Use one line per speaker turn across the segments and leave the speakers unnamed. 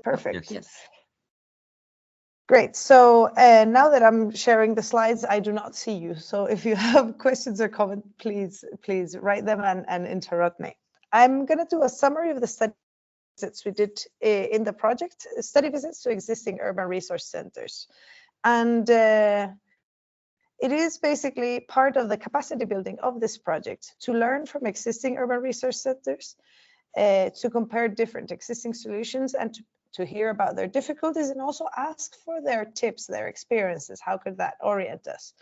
Perfect.
Yes.
Great. So now that I'm sharing the slides, I do not see you. So if you have questions or comments, please write them and interrupt me. I'm going to do a summary of the study visits we did in the project, study visits to existing urban resource centers. And it is basically part of the capacity building of this project to learn from existing urban resource centers, to compare different existing solutions and to hear about their difficulties and also ask for their tips, their experiences. How could that orient us?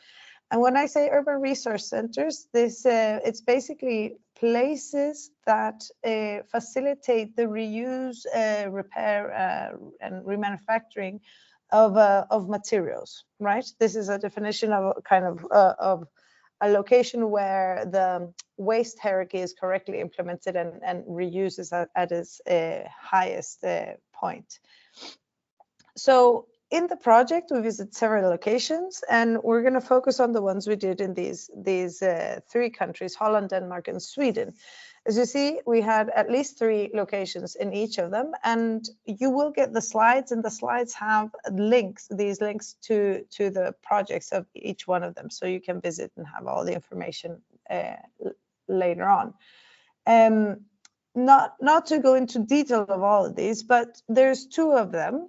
And when I say urban resource centers, it's basically places that facilitate the reuse, repair, and remanufacturing of materials, right? This is a definition of kind of a location where the waste hierarchy is correctly implemented and reuse is at its highest point. So in the project, we visit several locations, and we're going to focus on the ones we did in these three countries, Holland, Denmark, and Sweden. As you see, we had at least 3 locations in each of them, and you will get the slides, and the slides have links, these links to the projects of each one of them, so you can visit and have all the information later on. Not to go into detail of all of these, but there's 2 of them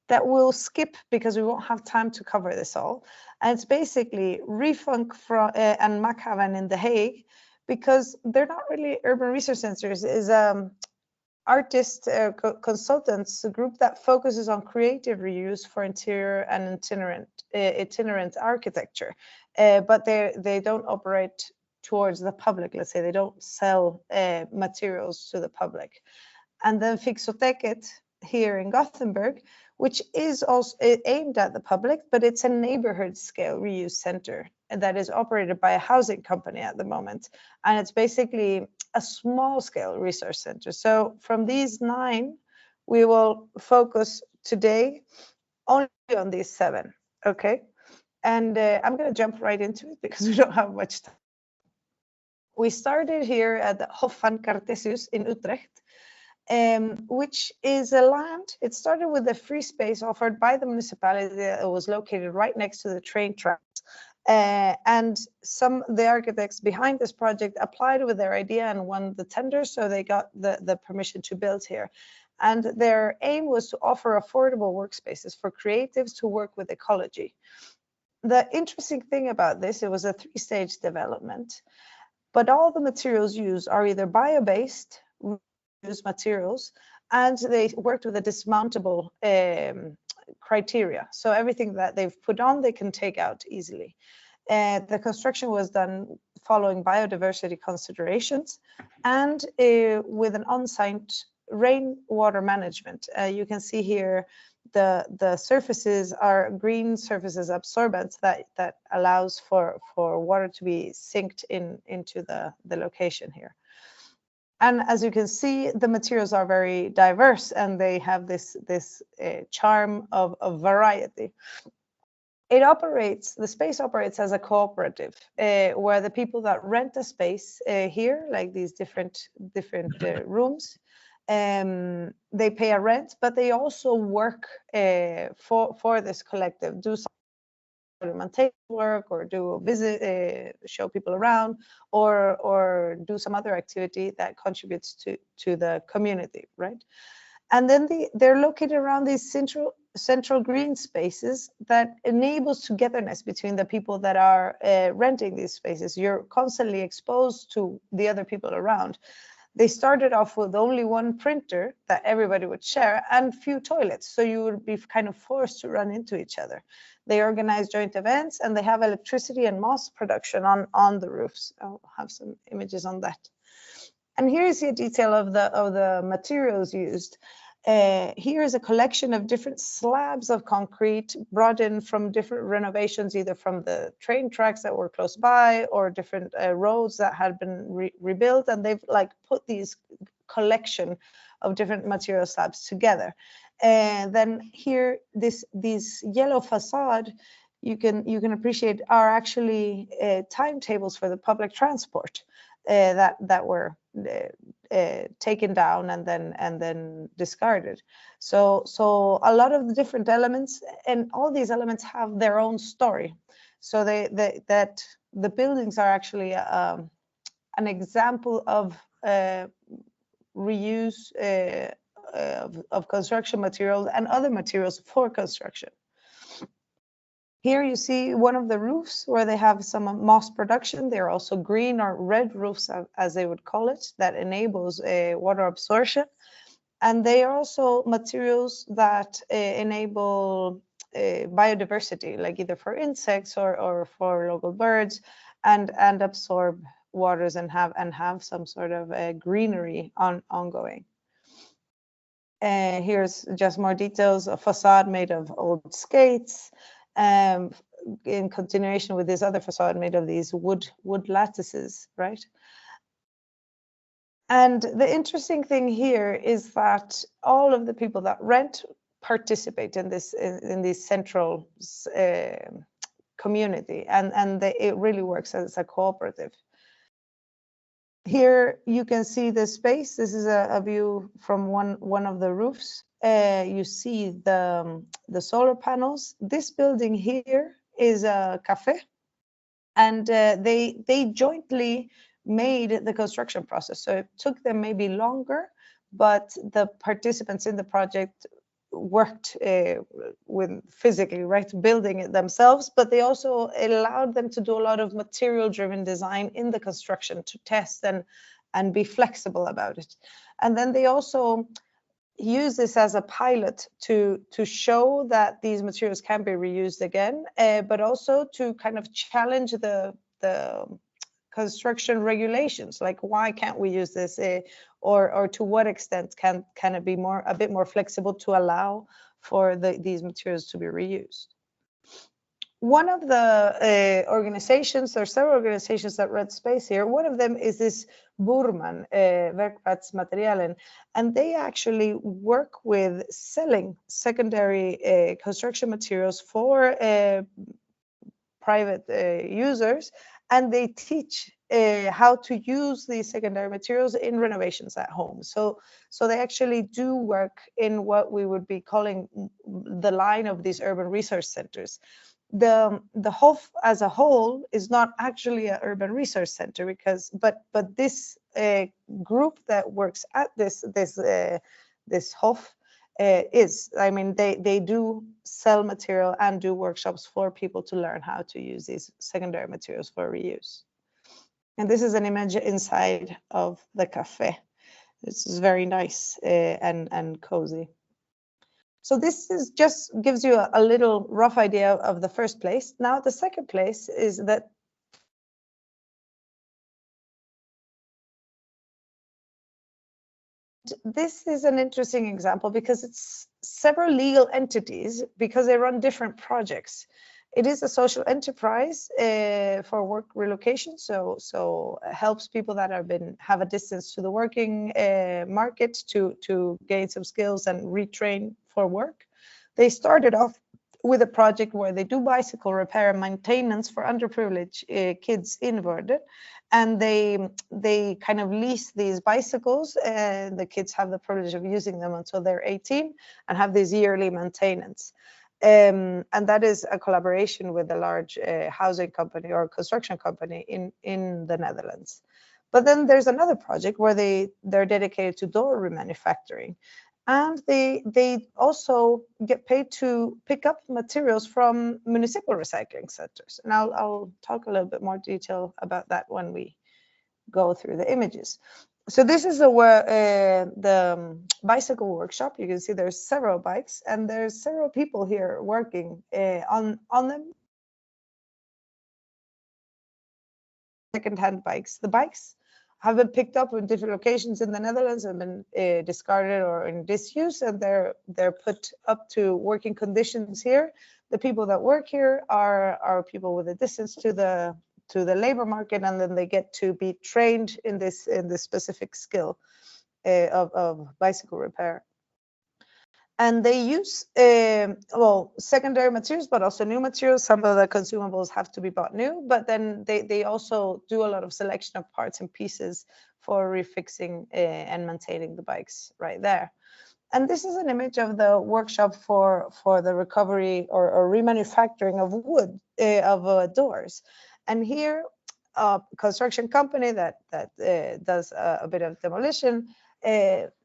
that we'll skip because we won't have time to cover this all. And it's basically Refunk and Mackhaven in The Hague, because they're not really urban resource centers. Is artist consultants, a group that focuses on creative reuse for interior and itinerant architecture, but they don't operate towards the public. Let's say they don't sell materials to the public. And then Fixoteket here in Gothenburg, which is also aimed at the public, but it's a neighborhood scale reuse center that is operated by a housing company at the moment. And it's basically a small scale resource center. So from these 9, we will focus today only on these 7, okay? And I'm gonna jump right into it because we don't have much time. We started here at the Hof van Cartesius in Utrecht, which is a land. It started with a free space offered by the municipality that was located right next to the train tracks. And the architects behind this project applied with their idea and won the tender, so they got the permission to build here. And their aim was to offer affordable workspaces for creatives to work with ecology. The interesting thing about this, it was a 3-stage development, but all the materials used are either bio-based materials, and they worked with a dismountable criteria. So everything that they've put on, they can take out easily. The construction was done following biodiversity considerations and with an on-site rainwater management. You can see here the surfaces are green surfaces absorbents that allows for water to be sinked into the location here. And as you can see, the materials are very diverse, and they have this charm of variety. The space operates as a cooperative, where the people that rent a space here, like these different rooms, they pay a rent, but they also work for this collective, do some documentation work, or do a visit, show people around, or do some other activity that contributes to the community, right? And then they're located around these central green spaces that enables togetherness between the people that are renting these spaces. You're constantly exposed to the other people around. They started off with only 1 printer that everybody would share and few toilets, so you would be kind of forced to run into each other. They organize joint events, and they have electricity and moss production on the roofs. I'll have some images on that. And here is a detail of the materials used. Here is a collection of different slabs of concrete brought in from different renovations, either from the train tracks that were close by or different roads that had been rebuilt, and they've like put these collection of different material slabs together. And then here, these yellow facade, you can appreciate, are actually timetables for the public transport. that were taken down and then discarded. So a lot of the different elements, and all these elements have their own story. So that the buildings are actually an example of reuse of construction materials and other materials for construction. Here you see one of the roofs where they have some moss production. They're also green or red roofs, as they would call it, that enables water absorption. And they are also materials that enable biodiversity, like either for insects or for local birds, and absorb waters and have some sort of greenery ongoing. Here's just more details: a facade made of old skates, in continuation with this other facade made of these wood lattices, right? And the interesting thing here is that all of the people that rent participate in this central community, and it really works as a cooperative. Here you can see the space. This is a view from one of the roofs. You see the solar panels. This building here is a cafe, and they jointly made the construction process. So it took them maybe longer, but the participants in the project worked with physically, right, building it themselves, but they also allowed them to do a lot of material driven design in the construction to test and be flexible about it. And then they also use this as a pilot to show that these materials can be reused again, but also to kind of challenge the construction regulations, like why can't we use this, or to what extent can it be a bit more flexible to allow for these materials to be reused. One of the organizations, there are several organizations that rent space here. One of them is this Burman, Verkplatsmaterialen, and they actually work with selling secondary construction materials for private users, and they teach how to use these secondary materials in renovations at home. So they actually do work in what we would be calling the line of these urban resource centers. The HOF as a whole is not actually an urban resource center, because but this group that works at this HOF is, I mean, they do sell material and do workshops for people to learn how to use these secondary materials for reuse. And this is an image inside of the cafe. This is very nice and cozy. So this just gives you a little rough idea of the first place. Now the second place is that this is an interesting example because it's several legal entities, because they run different projects. It is a social enterprise for work relocation, so helps people that have a distance to the working market to gain some skills and retrain for work. They started off with a project where they do bicycle repair and maintenance for underprivileged kids in Vörde, and they kind of lease these bicycles, and the kids have the privilege of using them until they're 18 and have this yearly maintenance. And that is a collaboration with a large housing company or construction company in the Netherlands. But then there's another project where they're dedicated to door remanufacturing, and they also get paid to pick up materials from municipal recycling centers. And I'll talk a little bit more detail about that when we go through the images. So this is the bicycle workshop. You can see there's several bikes, and there's several people here working on them. Second-hand bikes. The bikes have been picked up in different locations in the Netherlands and been discarded or in disuse, and they're put up to working conditions here. The people that work here are people with a distance to the labor market, and then they get to be trained in this specific skill of bicycle repair. And they use well, secondary materials, but also new materials. Some of the consumables have to be bought new, but then they also do a lot of selection of parts and pieces for refixing and maintaining the bikes right there. And this is an image of the workshop for the recovery or remanufacturing of wood, of doors. And here, a construction company that does a bit of demolition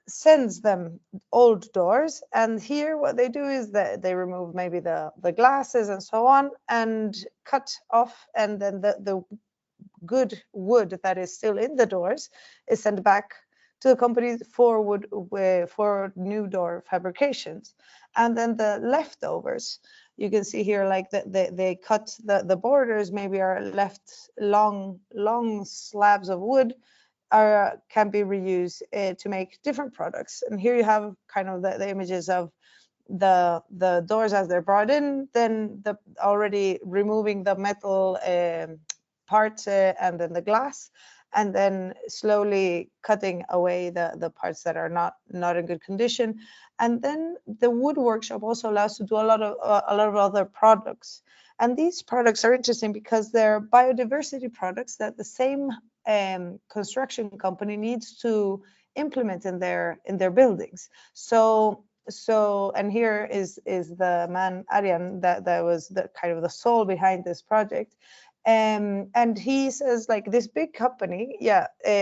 sends them old doors. And here what they do is that they remove maybe the glasses and so on and cut off, and then the good wood that is still in the doors is sent back to the company for wood for new door fabrications. And then the leftovers, you can see here, like they cut the borders, maybe are left long slabs of wood, can be reused to make different products. And here you have kind of the images of the doors as they're brought in, then the already removing the metal part and then the glass, and then slowly cutting away the parts that are not in good condition. And then the wood workshop also allows to do a lot of other products. And these products are interesting because they're biodiversity products that the same construction company needs to implement in their buildings. So and here is the man Arjan that was the kind of the soul behind this project. And he says, like, this big company,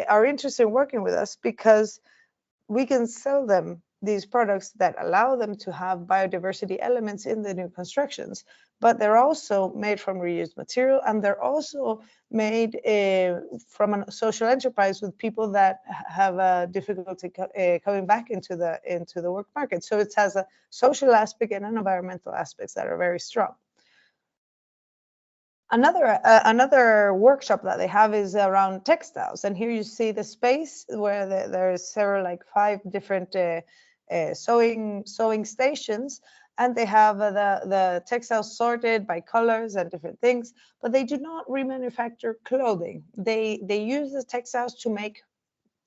are interested in working with us because we can sell them these products that allow them to have biodiversity elements in the new constructions, but they're also made from reused material, and they're also made from a social enterprise with people that have a difficulty coming back into the work market. So it has a social aspect and an environmental aspects that are very strong. Another workshop that they have is around textiles, and here you see the space where there's several, like 5 different sewing stations, and they have the textiles sorted by colors and different things, but they do not remanufacture clothing. They use the textiles to make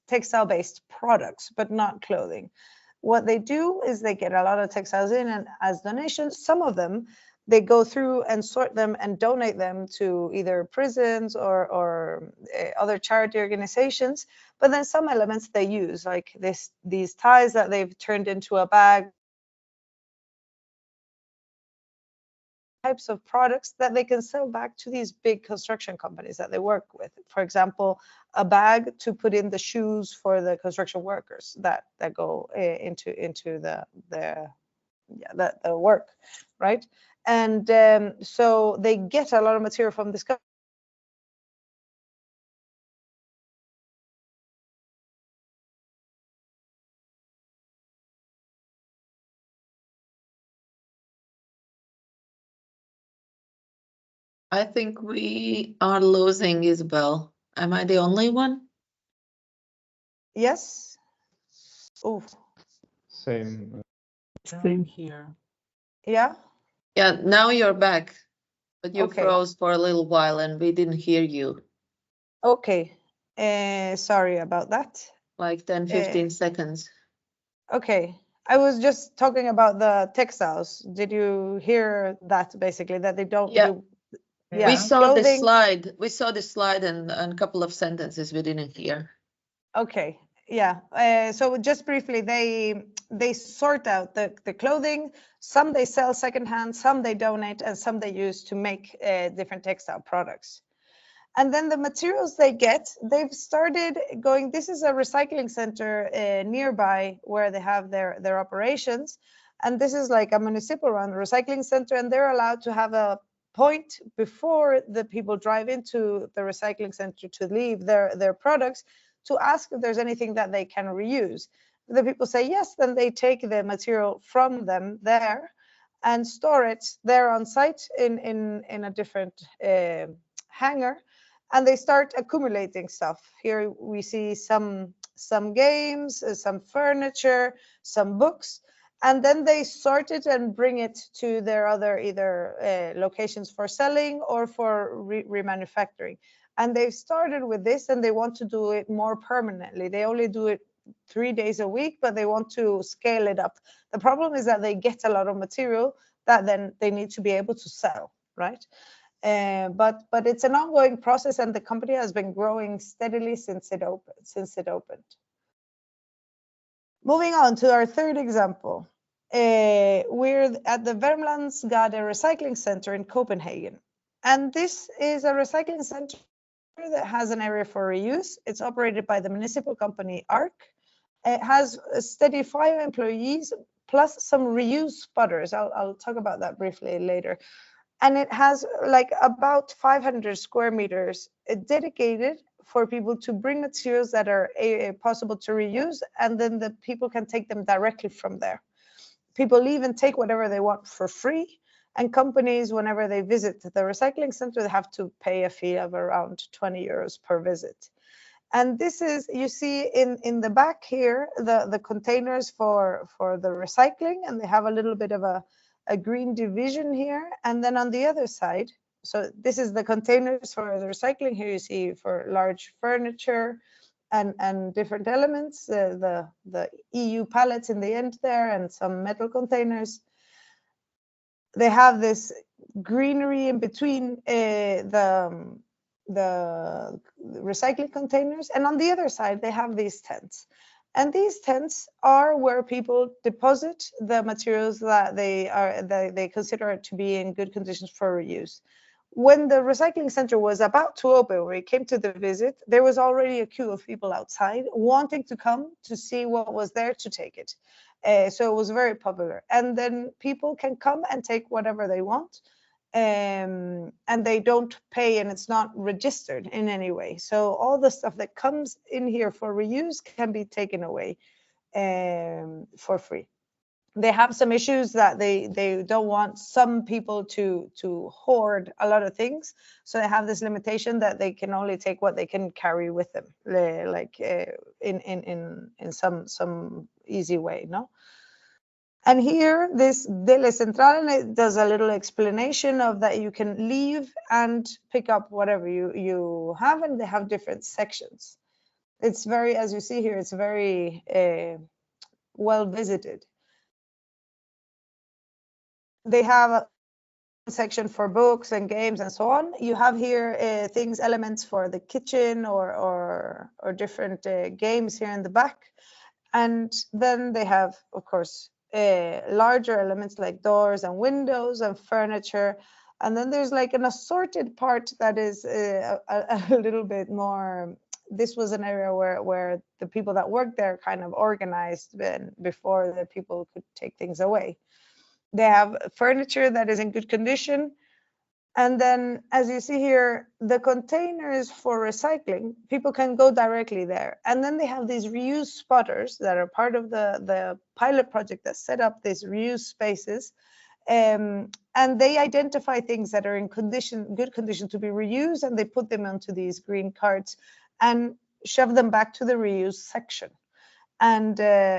textile-based products, but not clothing. What they do is they get a lot of textiles in, and as donations, some of them they go through and sort them and donate them to either prisons or other charity organizations. But then some elements they use, like these ties that they've turned into a bag, types of products that they can sell back to these big construction companies that they work with. For example, a bag to put in the shoes for the construction workers that go into the work, right? And so they get a lot of material from this company.
I think we are losing Isabel. Am I the only one?
Yes. Oh.
Same.
Same here.
Yeah.
Yeah, now you're back, but you
Okay.
froze for a little while and we didn't hear you.
Okay. Sorry about that.
Like 10, 15 seconds.
Okay. I was just talking about the textiles. Did you hear that, basically, that they don't do?
Yeah. We saw
clothing.
the slide. We saw the slide and a couple of sentences we didn't hear.
Okay. Yeah. So just briefly, they sort out the clothing. Some they sell secondhand, some they donate, and some they use to make different textile products. And then the materials they get, they've started going. This is a recycling center nearby where they have their operations. And this is like a municipal run recycling center, and they're allowed to have a point before the people drive into the recycling center to leave their products, to ask if there's anything that they can reuse. The people say yes, then they take the material from them there and store it there on site in a different hangar, and they start accumulating stuff. Here we see some games, some furniture, some books, and then they sort it and bring it to their other either locations for selling or for remanufacturing. And they've started with this, and they want to do it more permanently. They only do it 3 days a week, but they want to scale it up. The problem is that they get a lot of material that then they need to be able to sell, right? But it's an ongoing process, and the company has been growing steadily since it opened. Moving on to our third example. We're at the Vermlandsgade Recycling Center in Copenhagen. And this is a recycling center that has an area for reuse. It's operated by the municipal company ARC. It has a steady 5 employees plus some reuse spotters. I'll talk about that briefly later. And it has like about 500 square meters dedicated for people to bring materials that are possible to reuse, and then the people can take them directly from there. People leave and take whatever they want for free, and companies, whenever they visit the recycling center, they have to pay a fee of around 20 euros per visit. And this is, you see in the back here, the containers for the recycling, and they have a little bit of a green division here. And then on the other side, so this is the containers for the recycling. Here you see for large furniture and different elements, the EU pallets in the end there, and some metal containers. They have this greenery in between the recycling containers, and on the other side they have these tents. And these tents are where people deposit the materials that they consider to be in good conditions for reuse. When the recycling center was about to open, when we came to the visit, there was already a queue of people outside wanting to come to see what was there to take it. So it was very popular. And then people can come and take whatever they want, and they don't pay, and it's not registered in any way. So all the stuff that comes in here for reuse can be taken away for free. They have some issues that they don't want some people to hoard a lot of things, so they have this limitation that they can only take what they can carry with them, like in some easy way, no? And here, this Dele Central does a little explanation of that you can leave and pick up whatever you have, and they have different sections. It's very, as you see here, it's very well visited. They have a section for books and games and so on. You have here elements for the kitchen or different games here in the back. And then they have, of course, larger elements like doors and windows and furniture. And then there's like an assorted part that is a little bit more. This was an area where the people that worked there kind of organized before the people could take things away. They have furniture that is in good condition. And then, as you see here, the containers for recycling, people can go directly there. And then they have these reuse spotters that are part of the pilot project that set up these reuse spaces. And they identify things that are in good condition to be reused, and they put them onto these green carts and shove them back to the reuse section. And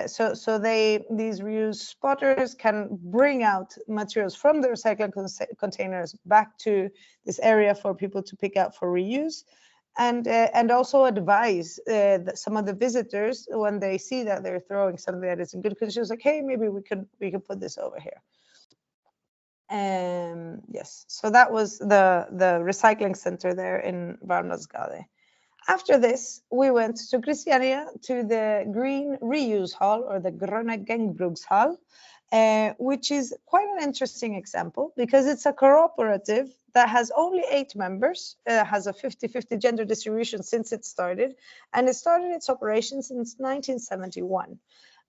so these reuse spotters can bring out materials from the recycling containers back to this area for people to pick out for reuse, and also advise some of the visitors when they see that they're throwing something that is in good condition, like, hey, maybe we could put this over here. Yes, so that was the recycling center there in Vermlandsgade. After this, we went to Christiania to the Green Reuse Hall, or the Grønne Genbrukshall, which is quite an interesting example because it's a cooperative that has only 8 members, has a 50-50 gender distribution since it started, and it started its operation since 1971.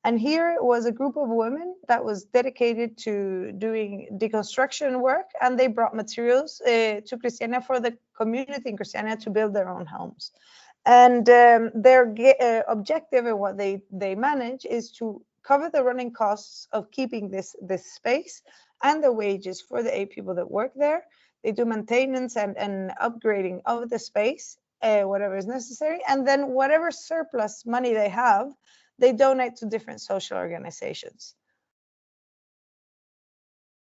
And here was a group of women that was dedicated to doing deconstruction work, and they brought materials to Christiania for the community in Christiania to build their own homes. And their objective and what they manage is to cover the running costs of keeping this space and the wages for the 8 people that work there. They do maintenance and upgrading of the space, whatever is necessary, and then whatever surplus money they have, they donate to different social organizations.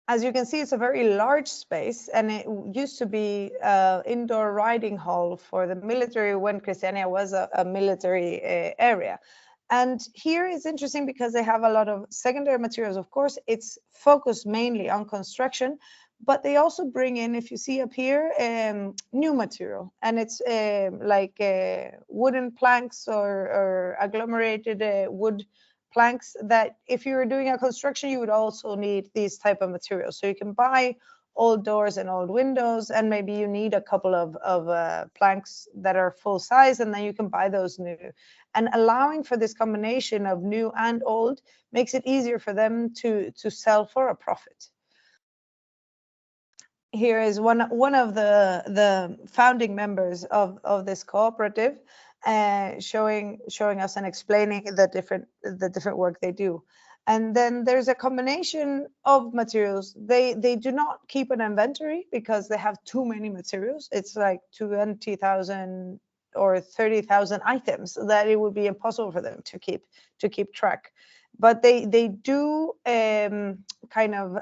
As you can see, it's a very large space, and it used to be an indoor riding hall for the military when Christiania was a military area. And here it's interesting because they have a lot of secondary materials. Of course, it's focused mainly on construction, but they also bring in, if you see up here, new material. And it's like wooden planks or agglomerated wood planks that if you were doing a construction, you would also need these type of materials. So you can buy old doors and old windows, and maybe you need a couple of planks that are full size, and then you can buy those new. And allowing for this combination of new and old makes it easier for them to sell for a profit. Here is one of the founding members of this cooperative, showing us and explaining the different work they do. And then there's a combination of materials. They do not keep an inventory because they have too many materials. It's like 20,000 or 30,000 items that it would be impossible for them to keep track. But they do kind of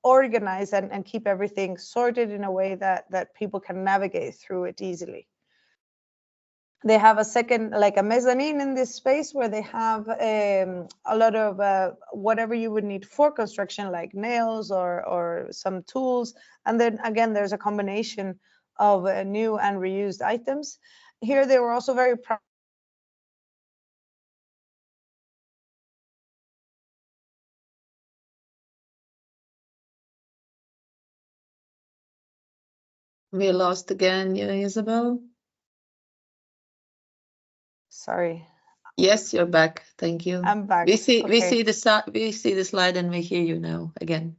organize and keep everything sorted in a way that people can navigate through it easily. They have a second, like a mezzanine in this space where they have a lot of whatever you would need for construction, like nails or some tools. And then again, there's a combination of new and reused items. Here, they were also very proud.
We lost again, Isabel.
Sorry.
Yes, you're back. Thank you.
I'm back.
We see
Okay.
the slide and we hear you now again.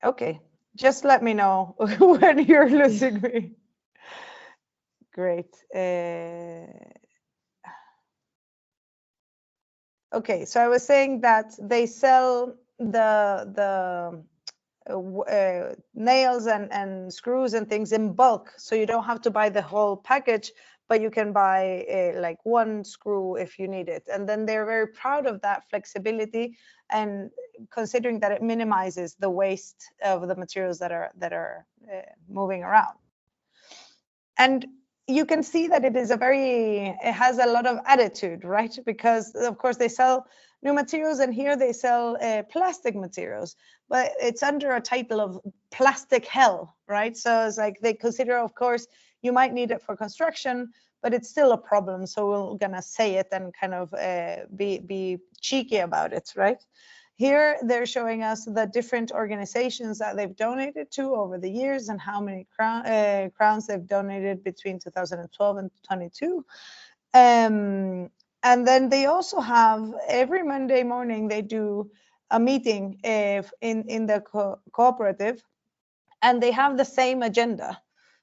Okay. Just let me know when you're losing me. Great. Okay, so I was saying that they sell the nails and screws and things in bulk, so you don't have to buy the whole package, but you can buy like one screw if you need it. And then they're very proud of that flexibility, and considering that it minimizes the waste of the materials that are moving around. And you can see that it has a lot of attitude, right? Because of course they sell new materials, and here they sell plastic materials, but it's under a title of plastic hell, right? So it's like they consider, of course, you might need it for construction, but it's still a problem. So we're gonna say it and kind of be cheeky about it, right? Here they're showing us the different organizations that they've donated to over the years and how many crowns they've donated between 2012 and 22. And then they also have, every Monday morning, they do a meeting in the cooperative, and they have the same agenda.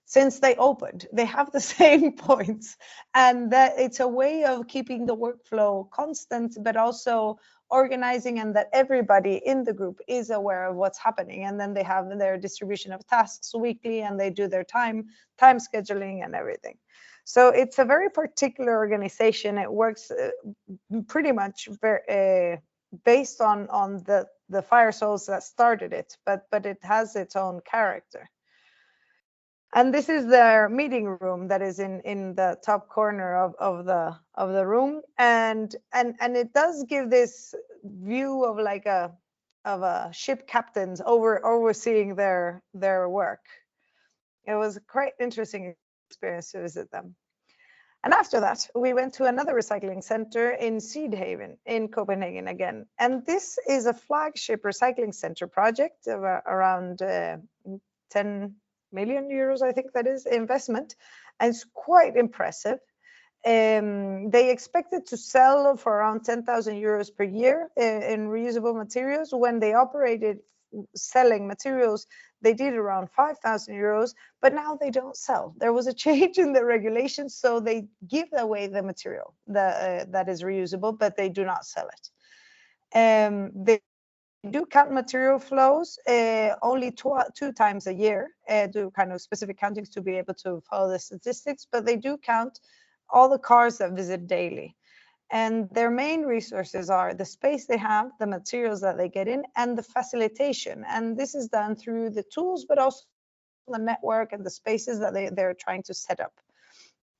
Since they opened, they have the same points, and that it's a way of keeping the workflow constant, but also organizing, and that everybody in the group is aware of what's happening. And then they have their distribution of tasks weekly, and they do their time scheduling and everything. So it's a very particular organization. It works pretty much based on the fire souls that started it, but it has its own character. And this is their meeting room that is in the top corner of the room, and it does give this view of like a ship captains overseeing their work. It was a quite interesting experience to visit them. And after that, we went to another recycling center in Sydhaven in Copenhagen again. And this is a flagship recycling center project of around 10 million euros, I think that is, investment, and it's quite impressive. They expected to sell for around 10,000 euros per year in reusable materials. When they operated selling materials, they did around 5,000 euros, but now they don't sell. There was a change in the regulations, so they give away the material that is reusable, but they do not sell it. They do count material flows only two times a year, do kind of specific countings to be able to follow the statistics, but they do count all the cars that visit daily. And their main resources are the space they have, the materials that they get in, and the facilitation. And this is done through the tools, but also the network and the spaces that they're trying to set up.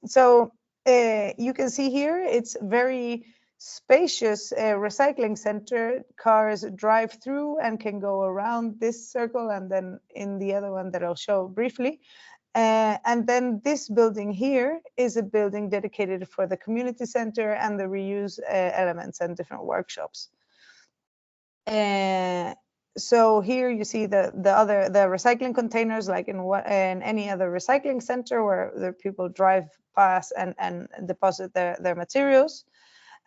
So you can see here, it's very spacious recycling center. Cars drive through and can go around this circle, and then in the other one that I'll show briefly. And then this building here is a building dedicated for the community center and the reuse elements and different workshops. So here you see the recycling containers, like in any other recycling center where the people drive past and deposit their materials.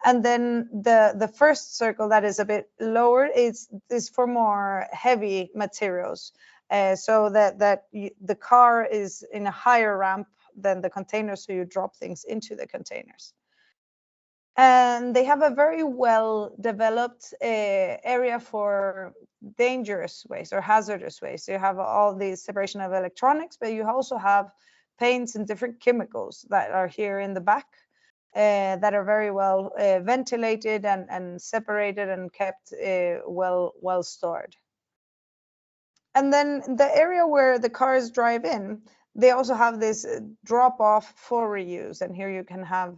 And then the first circle that is a bit lower is for more heavy materials. So that the car is in a higher ramp than the container, so you drop things into the containers. And they have a very well developed area for dangerous waste or hazardous waste. So you have all the separation of electronics, but you also have paints and different chemicals that are here in the back that are very well ventilated and separated and kept well stored. And then the area where the cars drive in, they also have this drop off for reuse. And here you can have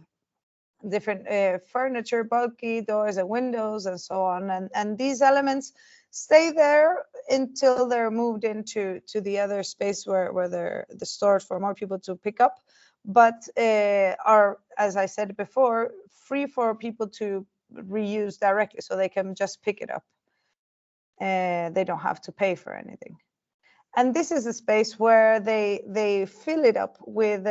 different furniture, bulky doors and windows and so on. And these elements stay there until they're moved into the other space where they're stored for more people to pick up, but are, as I said before, free for people to reuse directly, so they can just pick it up. They don't have to pay for anything. And this is a space where they fill it up with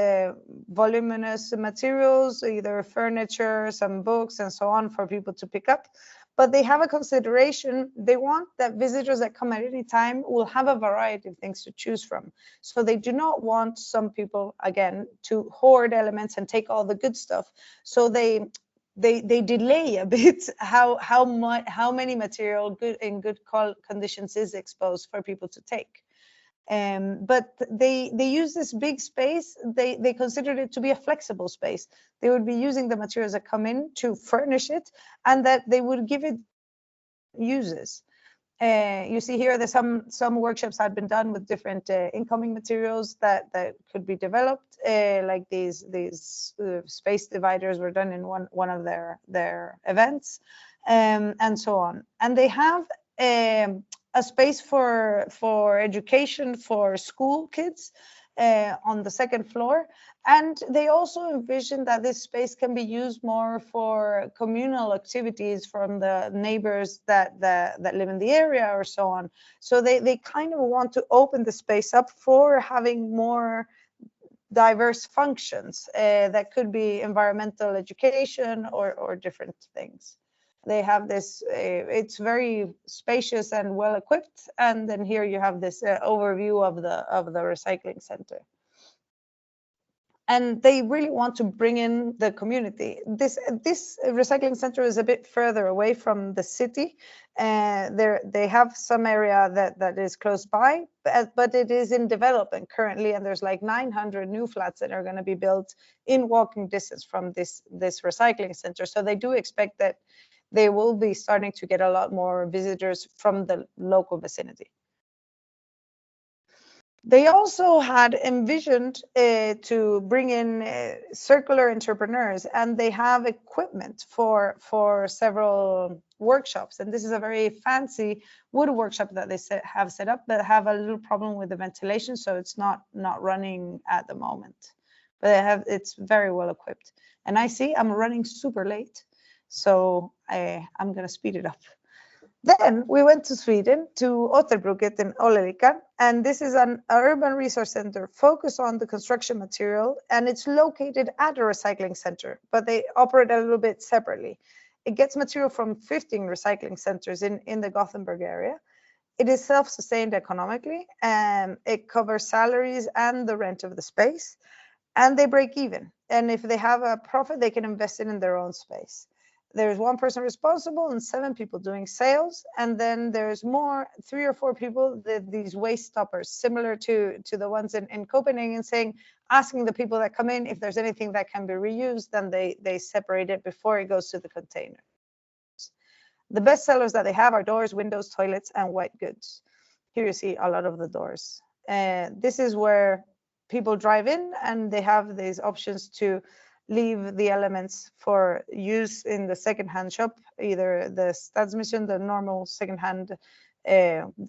voluminous materials, either furniture, some books, and so on, for people to pick up. But they have a consideration. They want that visitors that come at any time will have a variety of things to choose from. So they do not want some people, again, to hoard elements and take all the good stuff. So they delay a bit how many material in good conditions is exposed for people to take. But they use this big space. They considered it to be a flexible space. They would be using the materials that come in to furnish it, and that they would give it uses. You see here that some workshops had been done with different incoming materials that could be developed, like these space dividers were done in one of their events, and so on. And they have a space for education for school kids on the second floor. And they also envision that this space can be used more for communal activities from the neighbors that live in the area or so on. So they kind of want to open the space up for having more diverse functions that could be environmental education or different things. They have this, it's very spacious and well equipped. And then here you have this overview of the recycling center. And they really want to bring in the community. This recycling center is a bit further away from the city. They have some area that is close by, but it is in development currently, and there's like 900 new flats that are going to be built in walking distance from this recycling center. So they do expect that they will be starting to get a lot more visitors from the local vicinity. They also had envisioned to bring in circular entrepreneurs, and they have equipment for several workshops. And this is a very fancy wood workshop that they have set up, but have a little problem with the ventilation, so it's not running at the moment. But it's very well equipped. And I see I'm running super late, so I'm going to speed it up. Then we went to Sweden, to Återbruket in Ollelika, and this is an urban resource center focused on the construction material, and it's located at a recycling center, but they operate a little bit separately. It gets material from 15 recycling centers in the Gothenburg area. It is self-sustained economically, and it covers salaries and the rent of the space, and they break even. And if they have a profit, they can invest it in their own space. There's one person responsible and 7 people doing sales. And then there's 3 or 4 people, these waste stoppers, similar to the ones in Copenhagen, asking the people that come in if there's anything that can be reused, then they separate it before it goes to the container. The best sellers that they have are doors, windows, toilets, and white goods. Here you see a lot of the doors. This is where people drive in, and they have these options to leave the elements for use in the secondhand shop, either the Stadsmission, the normal secondhand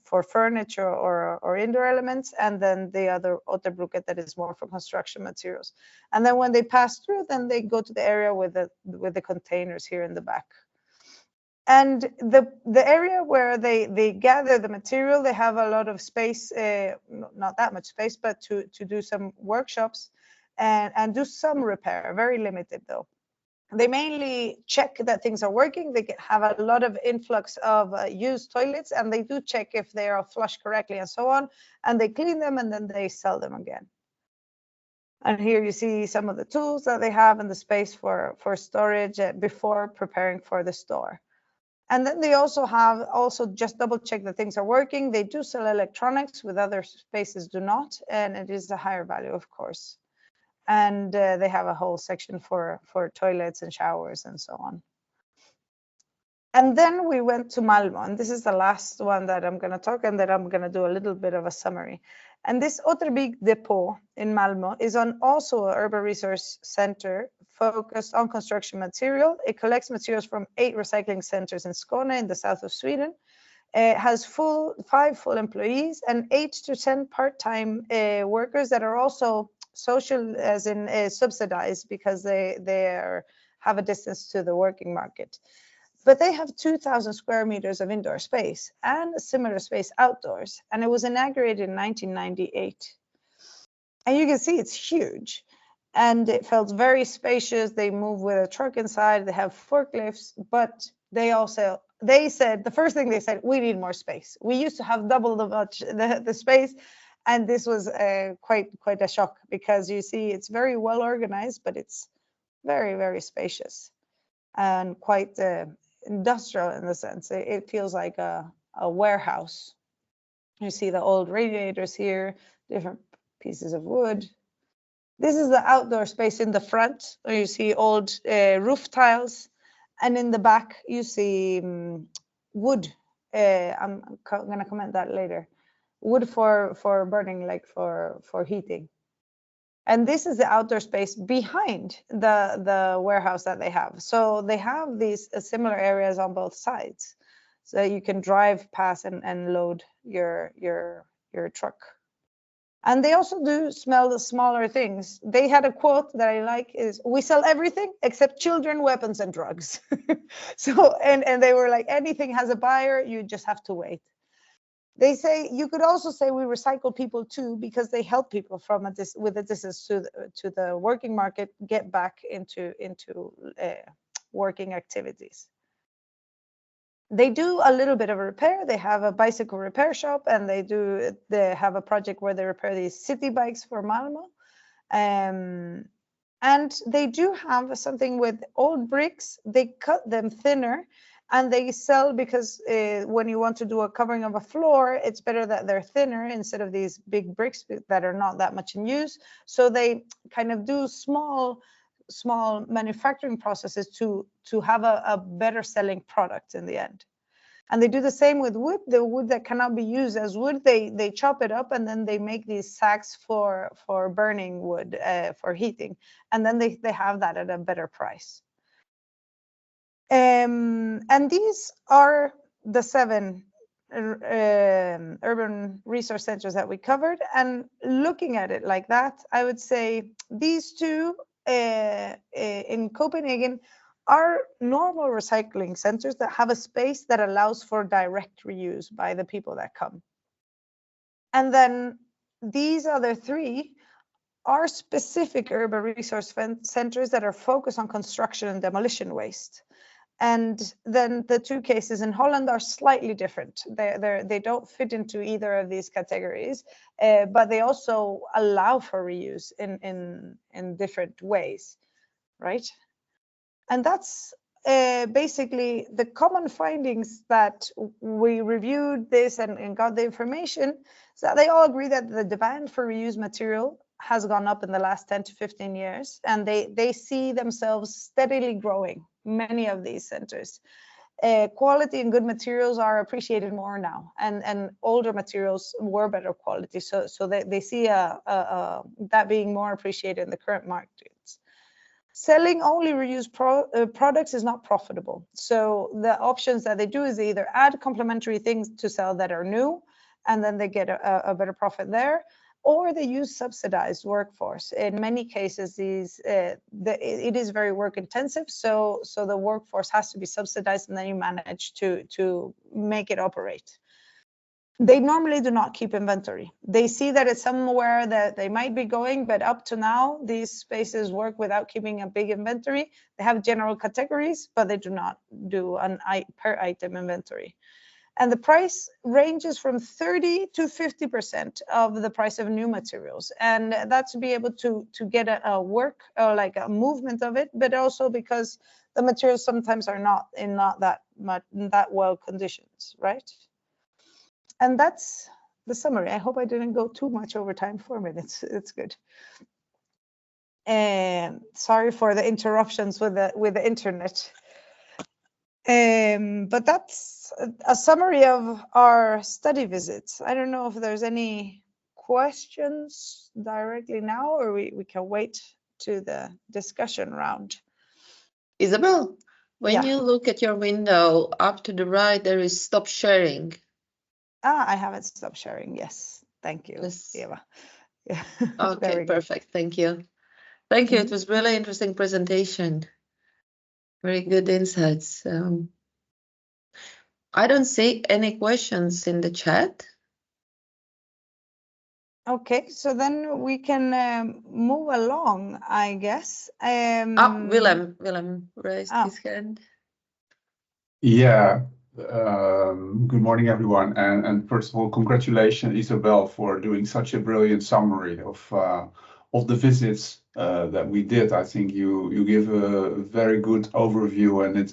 for furniture or indoor elements, and then the other Återbruket that is more for construction materials. And then when they pass through, then they go to the area with the containers here in the back. And the area where they gather the material, they have a lot of space, not that much space, but to do some workshops and do some repair, very limited though. They mainly check that things are working. They have a lot of influx of used toilets, and they do check if they are flushed correctly and so on, and they clean them and then they sell them again. And here you see some of the tools that they have in the space for storage before preparing for the store. And then they also just double check that things are working. They do sell electronics, with other spaces do not, and it is a higher value, of course. And they have a whole section for toilets and showers and so on. And then we went to Malmö, and this is the last one that I'm going to talk, and that I'm going to do a little bit of a summary. And this Återbygg depot in Malmö is also an urban resource center focused on construction material. It collects materials from 8 recycling centers in Skåne in the south of Sweden. It has 5 full employees and 8 to 10 part-time workers that are also social, as in subsidized, because they have a distance to the working market. But they have 2,000 square meters of indoor space and a similar space outdoors. And it was inaugurated in 1998. And you can see it's huge. And it felt very spacious. They move with a truck inside. They have forklifts, but they said, the first thing they said, we need more space. We used to have double the space. And this was quite a shock, because you see it's very well organized, but it's very, very spacious and quite industrial in the sense. It feels like a warehouse. You see the old radiators here, different pieces of wood. This is the outdoor space in the front, where you see old roof tiles, and in the back you see wood. I'm going to comment that later. Wood for burning, like for heating. And this is the outdoor space behind the warehouse that they have. So they have these similar areas on both sides, so you can drive past and load your truck. And they also do smell the smaller things. They had a quote that I like, is, we sell everything except children, weapons, and drugs. So, and they were like, anything has a buyer, you just have to wait. They say, you could also say we recycle people too, because they help people from with a distance to the working market get back into working activities. They do a little bit of repair. They have a bicycle repair shop, and they have a project where they repair these city bikes for Malmö. And they do have something with old bricks. They cut them thinner, and they sell, because when you want to do a covering of a floor, it's better that they're thinner instead of these big bricks that are not that much in use. So they kind of do small manufacturing processes to have a better selling product in the end. And they do the same with wood. The wood that cannot be used as wood, they chop it up, and then they make these sacks for burning wood, for heating. And then they have that at a better price. And these are the 7 urban resource centers that we covered. And looking at it like that, I would say these 2 in Copenhagen are normal recycling centers that have a space that allows for direct reuse by the people that come. And then these other 3 are specific urban resource centers that are focused on construction and demolition waste. And then the 2 cases in Holland are slightly different. They don't fit into either of these categories, but they also allow for reuse in different ways, right? And that's basically the common findings that we reviewed this and got the information. So they all agree that the demand for reused material has gone up in the last 10 to 15 years, and they see themselves steadily growing, many of these centers. Quality and good materials are appreciated more now, and older materials were better quality, so they see that being more appreciated in the current markets. Selling only reused products is not profitable. So the options that they do is they either add complementary things to sell that are new, and then they get a better profit there, or they use subsidized workforce. In many cases, it is very work intensive, so the workforce has to be subsidized, and then you manage to make it operate. They normally do not keep inventory. They see that it's somewhere that they might be going, but up to now, these spaces work without keeping a big inventory. They have general categories, but they do not do an per item inventory. And the price ranges from 30 to 50% of the price of new materials. And that's to be able to get a work or like a movement of it, but also because the materials sometimes are not in that well conditions, right? And that's the summary. I hope I didn't go too much over time. 4 minutes, it's good. Sorry for the interruptions with the internet. But that's a summary of our study visits. I don't know if there's any questions directly now, or we can wait to the discussion round.
Isabel, when
Yeah.
you look at your window up to the right, there is stop sharing.
I haven't stopped sharing. Yes, thank you,
Yes.
Eva. Yeah.
Okay, perfect. Thank you. Thank you. It
Mhm.
was really interesting presentation. Very good insights. I don't see any questions in the chat.
Okay, so then we can move along, I guess.
Willem raised his hand.
Yeah, good morning, everyone. And first of all, congratulations, Isabel, for doing such a brilliant summary of the visits that we did. I think you give a very good overview, and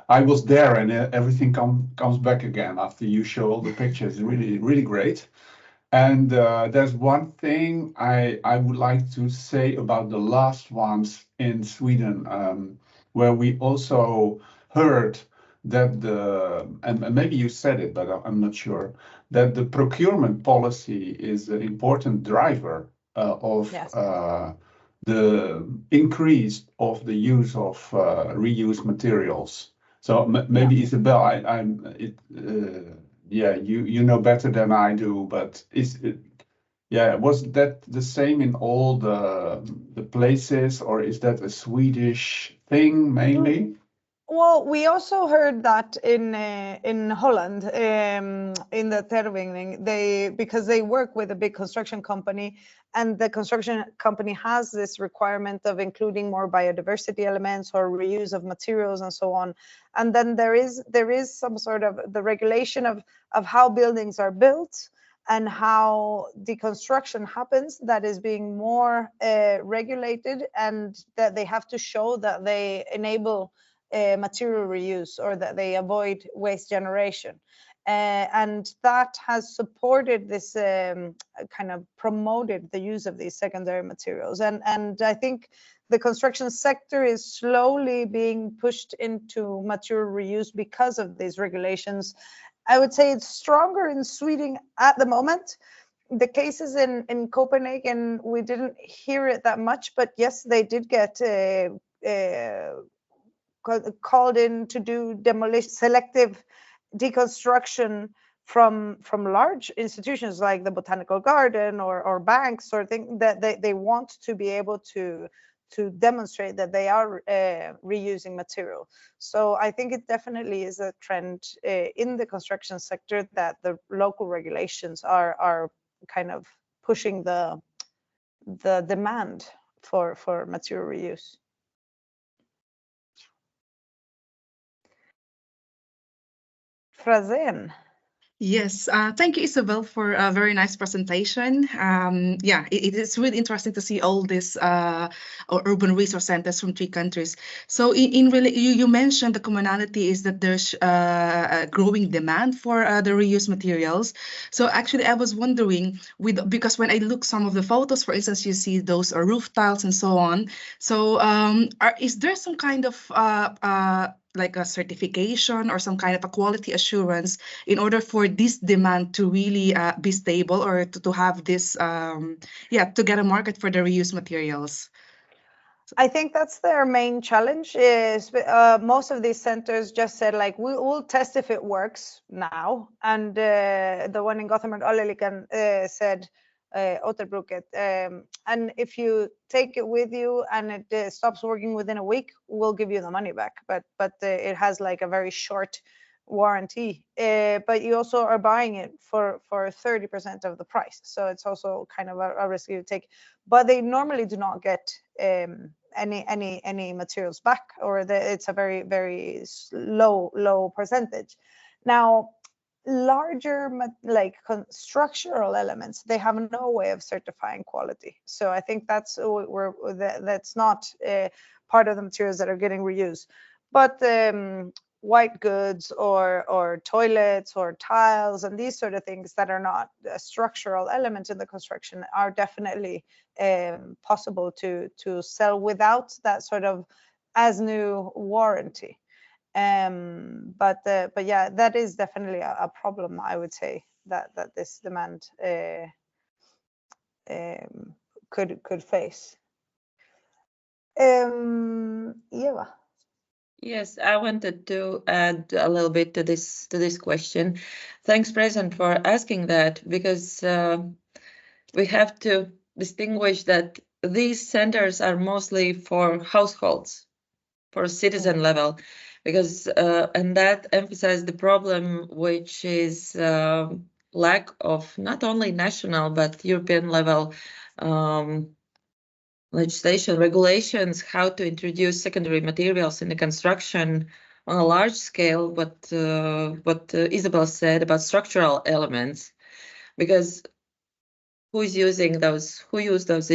I was there, and everything comes back again after you show all the pictures. Really, really great. And there's one thing I would like to say about the last ones in Sweden, where we also heard that and maybe you said it, but I'm not sure, that the procurement policy is an important driver of
Yes.
the increase of the use of reused materials. So maybe Isabel, you know better than I do, but was that the same in all the places, or is that a Swedish thing mainly?
Well, we also heard that in Holland, in the Terwingling, because they work with a big construction company, and the construction company has this requirement of including more biodiversity elements or reuse of materials and so on. And then there is some sort of the regulation of how buildings are built and how deconstruction happens that is being more regulated, and that they have to show that they enable material reuse or that they avoid waste generation. And that has supported this kind of promoted the use of these secondary materials. And I think the construction sector is slowly being pushed into material reuse because of these regulations. I would say it's stronger in Sweden at the moment. The cases in Copenhagen, we didn't hear it that much, but yes, they did get called in to do selective deconstruction from large institutions like the Botanical Garden or banks or things that they want to be able to demonstrate that they are reusing material. So I think it definitely is a trend in the construction sector that the local regulations are kind of pushing the demand for material reuse. Frazen.
Yes, thank you, Isabel, for a very nice presentation. It is really interesting to see all these urban resource centers from 3 countries. So you mentioned the commonality is that there's a growing demand for the reused materials. So actually, I was wondering, because when I look some of the photos, for instance, you see those roof tiles and so on. So is there some kind of like a certification or some kind of a quality assurance in order for this demand to really be stable, or to have this, to get a market for the reused materials?
I think that's their main challenge. Is most of these centers just said like we'll test if it works now, and the one in Gothenburg, Olelikan, said Otterbruket, and if you take it with you and it stops working within a week, we'll give you the money back. But it has like a very short warranty. But you also are buying it for 30% of the price, so it's also kind of a risk you take. But they normally do not get any materials back, or it's a very low percentage. Now, larger like structural elements, they have no way of certifying quality. So I think that's not part of the materials that are getting reused. But white goods or toilets or tiles and these sort of things that are not structural elements in the construction are definitely possible to sell without that sort of as new warranty. But yeah, that is definitely a problem, I would say, that this demand could face. Eva.
Yes, I wanted to add a little bit to this question. Thanks, President, for asking that, because we have to distinguish that these centers are mostly for households, for citizen level, because and that emphasizes the problem, which is lack of not only national but European level legislation, regulations, how to introduce secondary materials in the construction on a large scale. What Isabel said about structural elements, because who use those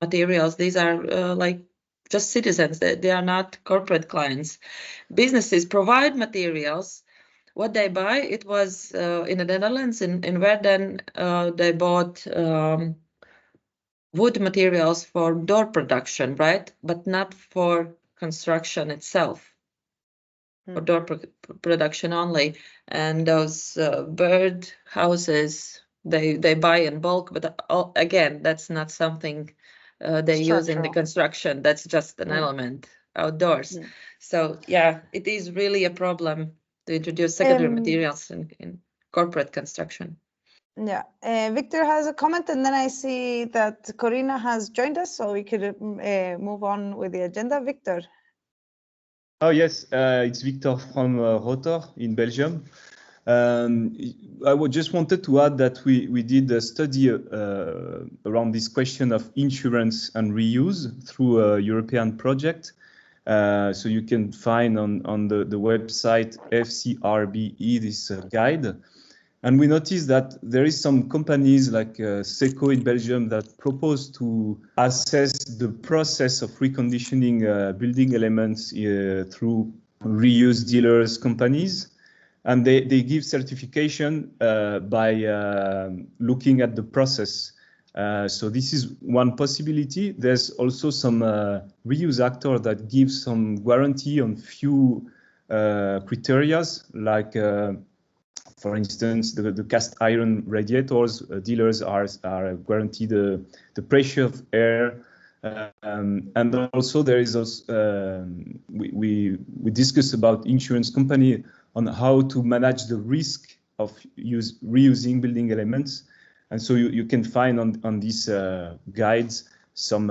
materials? These are like just citizens. They are not corporate clients. Businesses provide materials. What they buy, it was in the Netherlands, in Werden, they bought wood materials for door production, right? But not for construction itself, for door production only. And those bird houses, they buy in bulk, but again, that's not something they use in the construction. That's just an element outdoors. So yeah, it is really a problem to introduce secondary materials in corporate construction.
Yeah, Victor has a comment, and then I see that Corinna has joined us, so we could move on with the agenda. Victor.
Oh yes, it's Victor from Rotor in Belgium. I just wanted to add that we did a study around this question of insurance and reuse through a European project. So you can find on the website FCRBE this guide. And we noticed that there is some companies like Seco in Belgium that propose to assess the process of reconditioning building elements through reuse dealers companies. And they give certification by looking at the process. So this is one possibility. There's also some reuse actor that gives some guarantee on few criteria, like for instance, the cast iron radiators. Dealers are guaranteed the pressure of air. And also there is also, we discussed about insurance company on how to manage the risk of reusing building elements. And so you can find on these guides some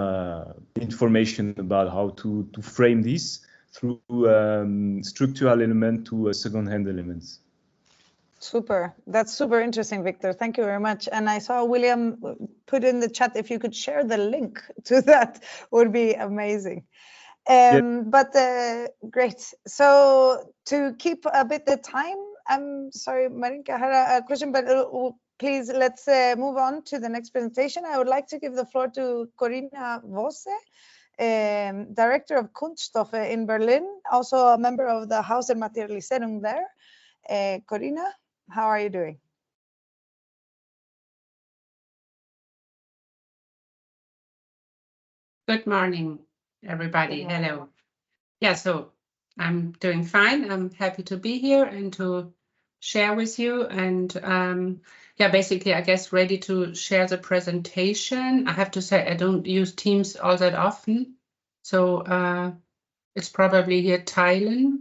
information about how to frame this through structural element to second-hand elements.
Super. That's super interesting, Victor. Thank you very much. And I saw William put in the chat, if you could share the link to that, would be amazing. But great. So to keep a bit the time, I'm sorry, Marinka had a question, but please let's move on to the next presentation. I would like to give the floor to Corinna Vosse, Director of Kunst-Stoffe in Berlin, also a member of the Haus der Materialisierung there. Corinna, how are you doing?
Good morning, everybody. Hello. Yeah, so I'm doing fine. I'm happy to be here and to share with you. And yeah, basically, I guess ready to share the presentation. I have to say, I don't use Teams all that often. So it's probably here Thailand.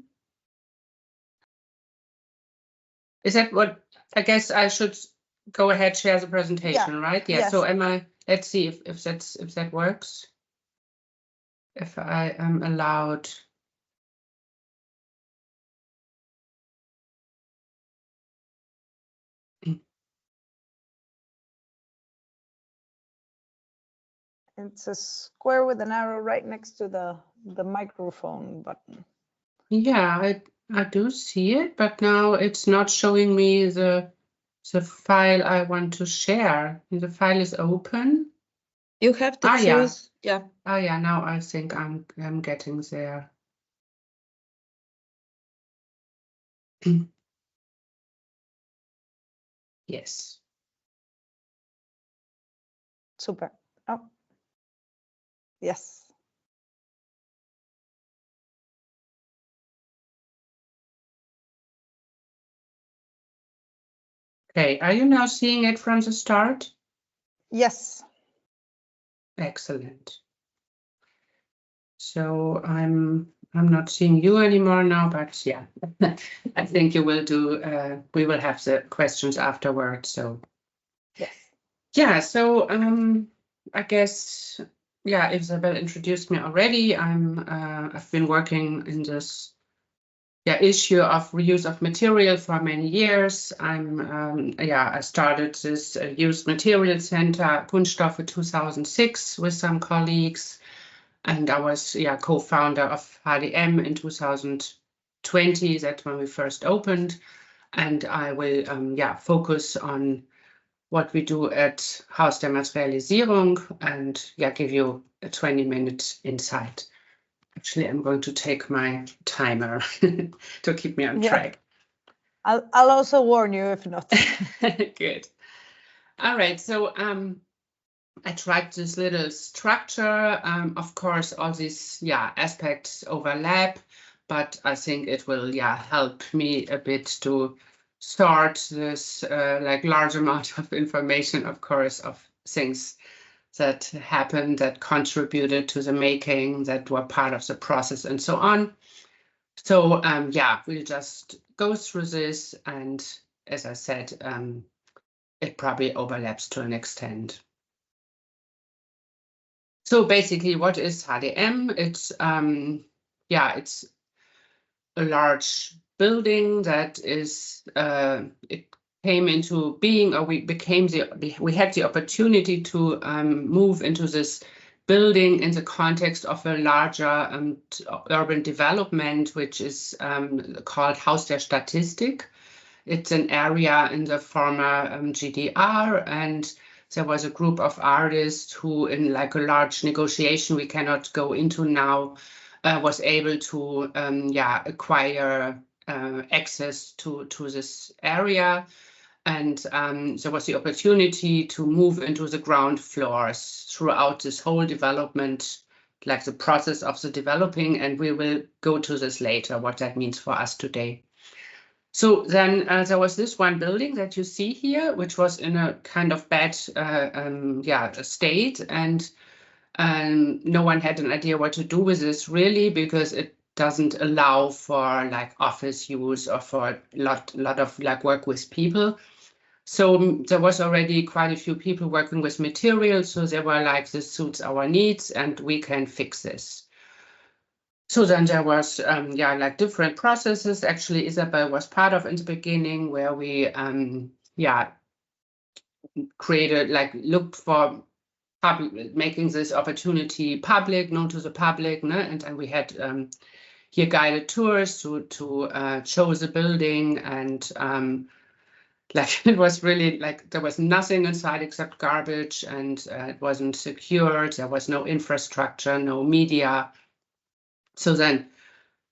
Is that what, I guess I should go ahead, share the presentation, right? Yeah,
Yes.
so let's see if that works. If I am allowed.
It's a square with an arrow right next to the microphone button.
Yeah, I do see it, but now it's not showing me the file I want to share. The file is open.
You have to choose. Yeah.
Oh yeah, now I think I'm getting there. Yes.
Super. Oh. Yes.
Okay, are you now seeing it from the start?
Yes.
Excellent. So I'm not seeing you anymore now, but yeah, I think you will do. We will have the questions afterwards. So
yes.
Yeah. So I guess yeah, Isabel introduced me already. I've been working in this issue of reuse of material for many years. I started this used material center Kunst-Stoffe 2006 with some colleagues. And I was co-founder of HDM in 2020. That's when we first opened. And I will focus on what we do at Haus der Materialisierung and give you a 20-minute insight. Actually, I'm going to take my timer to keep me on track.
I'll also warn you if not.
Good. All right. So I tried this little structure. Of course, all these aspects overlap, but I think it will help me a bit to sort this large amount of information, of course, of things that happened, that contributed to the making, that were part of the process, and so on. So we'll just go through this, and as I said, it probably overlaps to an extent. So basically, what is HDM? It's it's a large building that is it came into being, or we had the opportunity to move into this building in the context of a larger urban development, which is called Haus der Statistik. It's an area in the former GDR, and there was a group of artists who, in like a large negotiation we cannot go into now, was able to acquire access to this area. And there was the opportunity to move into the ground floors throughout this whole development, like the process of the developing. And we will go to this later, what that means for us today. So then there was this one building that you see here, which was in a kind of bad state, and no one had an idea what to do with this really, because it doesn't allow for like office use or for a lot of like work with people. So there was already quite a few people working with materials, so they were like, this suits our needs and we can fix this. So then there was, like different processes. Actually, Isabel was part of in the beginning, where we, created, like, looked for making this opportunity public, known to the public, and we had here guided tours to show the building, and like it was really like there was nothing inside except garbage, and it wasn't secured. There was no infrastructure, no media. So then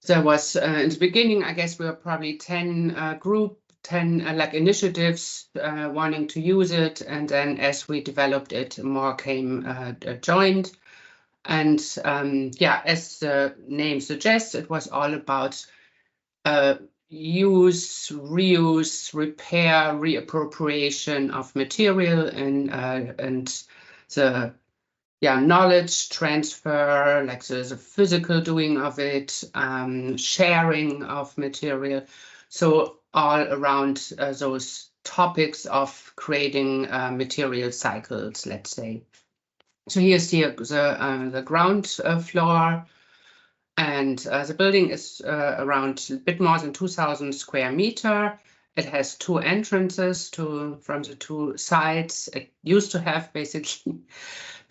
there was, in the beginning, I guess we were probably 10 like initiatives wanting to use it. And then as we developed it, more came joined. And as the name suggests, it was all about use, reuse, repair, reappropriation of material, and the knowledge transfer, like the physical doing of it, sharing of material. So all around those topics of creating material cycles, let's say. So here's the ground floor, and the building is around a bit more than 2,000 square meter. It has 2 entrances from the 2 sides. It used to have, basically,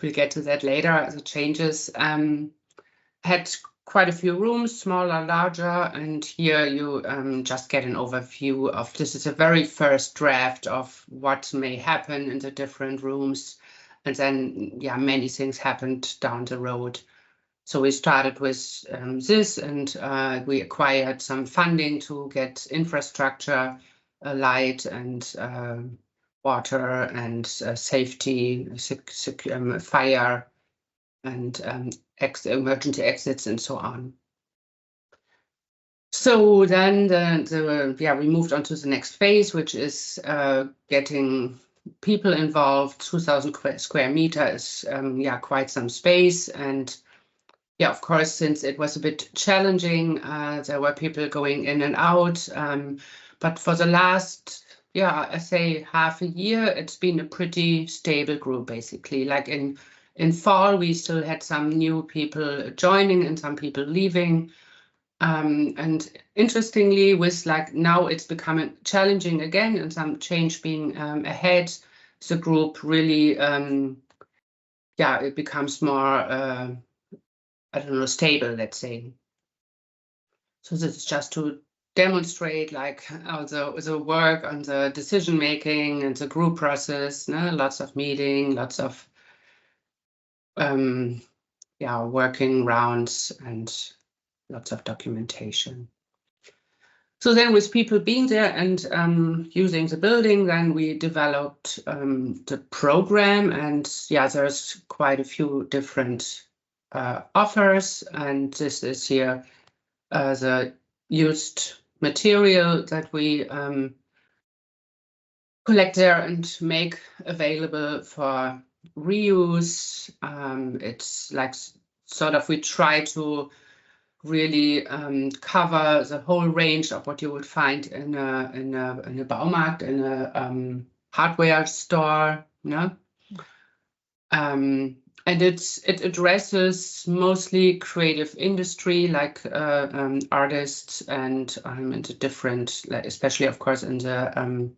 we'll get to that later, the changes. Had quite a few rooms, smaller, larger, and here you just get an overview of, this is a very first draft of what may happen in the different rooms. And then, many things happened down the road. So we started with this, and we acquired some funding to get infrastructure, light and water and safety, fire, and emergency exits and so on. So then we moved on to the next phase, which is getting people involved. 2,000 square meters is quite some space, and of course, since it was a bit challenging, there were people going in and out. But for the last, I say half a year, it's been a pretty stable group, basically. Like in fall, we still had some new people joining and some people leaving. And interestingly, with now it's becoming challenging again and some change being ahead, the group really, it becomes more, stable, let's say. So this is just to demonstrate how the work on the decision making and the group process, lots of meeting, lots of working rounds and lots of documentation. So then with people being there and using the building, then we developed the program, and there's quite a few different offers, and this is here the used material that we collect there and make available for reuse. It's we try to really cover the whole range of what you would find in a Baumarkt, in a hardware store, and it addresses mostly creative industry, like artists and in the different, especially of course in the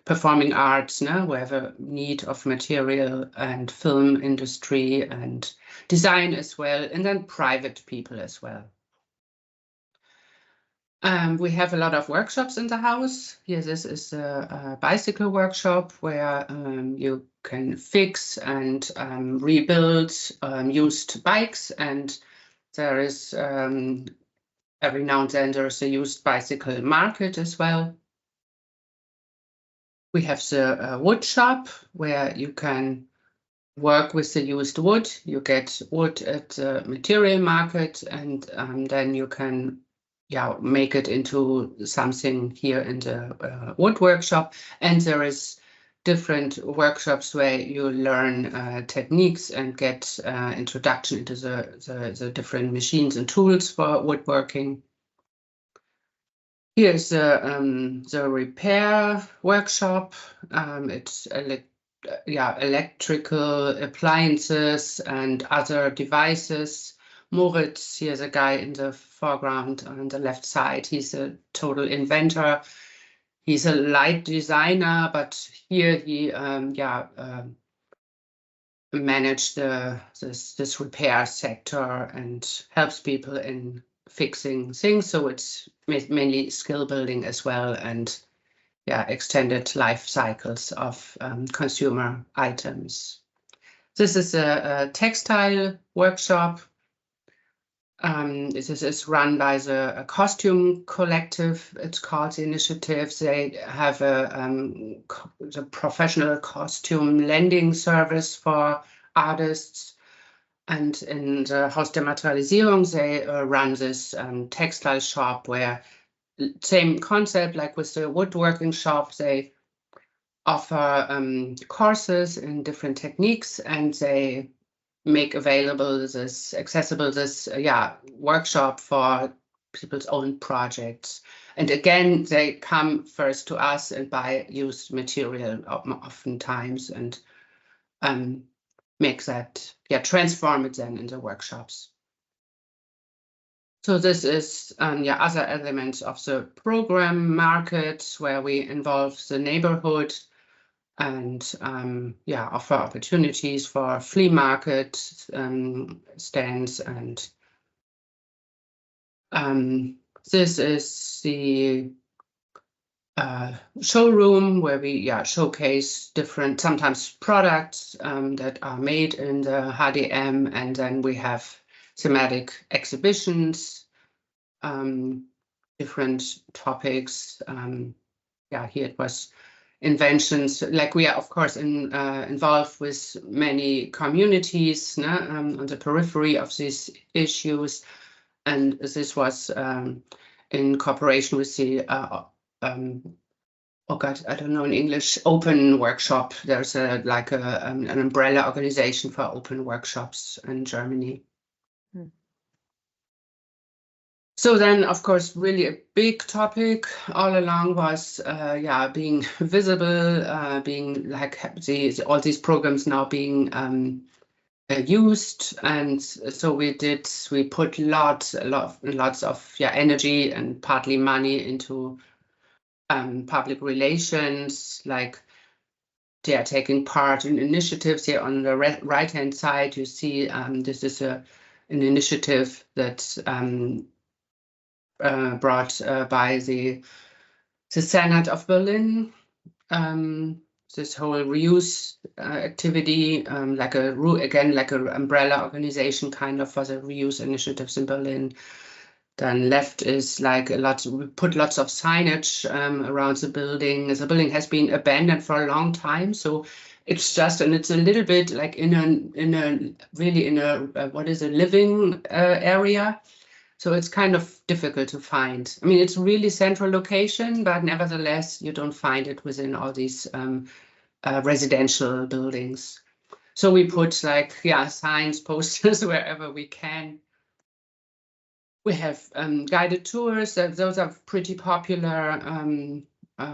performing arts, we have a need of material, and film industry and design as well, and then private people as well. We have a lot of workshops in the house. Here, this is a bicycle workshop where you can fix and rebuild used bikes, and there is every now and then there's a used bicycle market as well. We have the wood shop where you can work with the used wood. You get wood at the material market, and then you can make it into something here in the wood workshop. And there is different workshops where you learn techniques and get introduction into the different machines and tools for woodworking. Here's the repair workshop. It's electrical appliances and other devices. Moritz, here's a guy in the foreground on the left side. He's a total inventor. He's a light designer, but here he managed this repair sector and helps people in fixing things. So it's mainly skill building as well, and extended life cycles of consumer items. This is a textile workshop. This is run by the Costume Collective. It's called the initiative. They have the professional costume lending service for artists. And in the Haus der Materialisierung, they run this textile shop where same concept like with the woodworking shop. They offer courses in different techniques, and they make available this accessible workshop for people's own projects. And again, they come first to us and buy used material oftentimes, and make that, transform it then into workshops. So this is other elements of the program market, where we involve the neighborhood and offer opportunities for flea market stands. And this is the showroom where we showcase different sometimes products that are made in the HDM, and then we have thematic exhibitions, different topics. Here it was inventions. Like, we are of course involved with many communities on the periphery of these issues, and this was in cooperation with the oh God, I don't know in English, open workshop. There's an umbrella organization for open workshops in Germany. So then, of course, really a big topic all along was, being visible, being like all these programs now being used. And so we put lots of energy and partly money into public relations, like they are taking part in initiatives. Here on the right-hand side, you see this is an initiative that's brought by the Senate of Berlin. This whole reuse activity, like an umbrella organization kind of for the reuse initiatives in Berlin. Then left is like we put lots of signage around the building. The building has been abandoned for a long time, so it's a little bit like in a living area. So it's kind of difficult to find. I mean, it's really central location, but nevertheless, you don't find it within all these residential buildings. So we put signs, posters wherever we can. We have guided tours. Those are pretty popular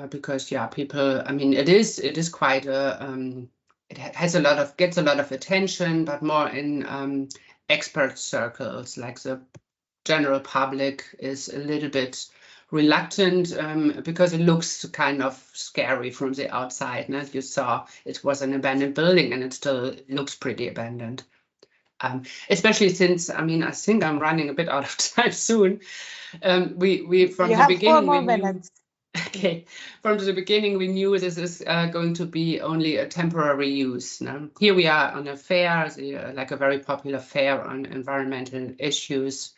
because people. I mean, it is quite a. It gets a lot of attention, but more in expert circles. Like the general public is a little bit reluctant because it looks kind of scary from the outside. And as you saw, it was an abandoned building, and it still looks pretty abandoned. Especially since, I mean, I think I'm running a bit out of time soon. We from the beginning, 4 more minutes. Okay, from the beginning we knew this is going to be only a temporary use. Here we are on a fair, like a very popular fair on environmental issues.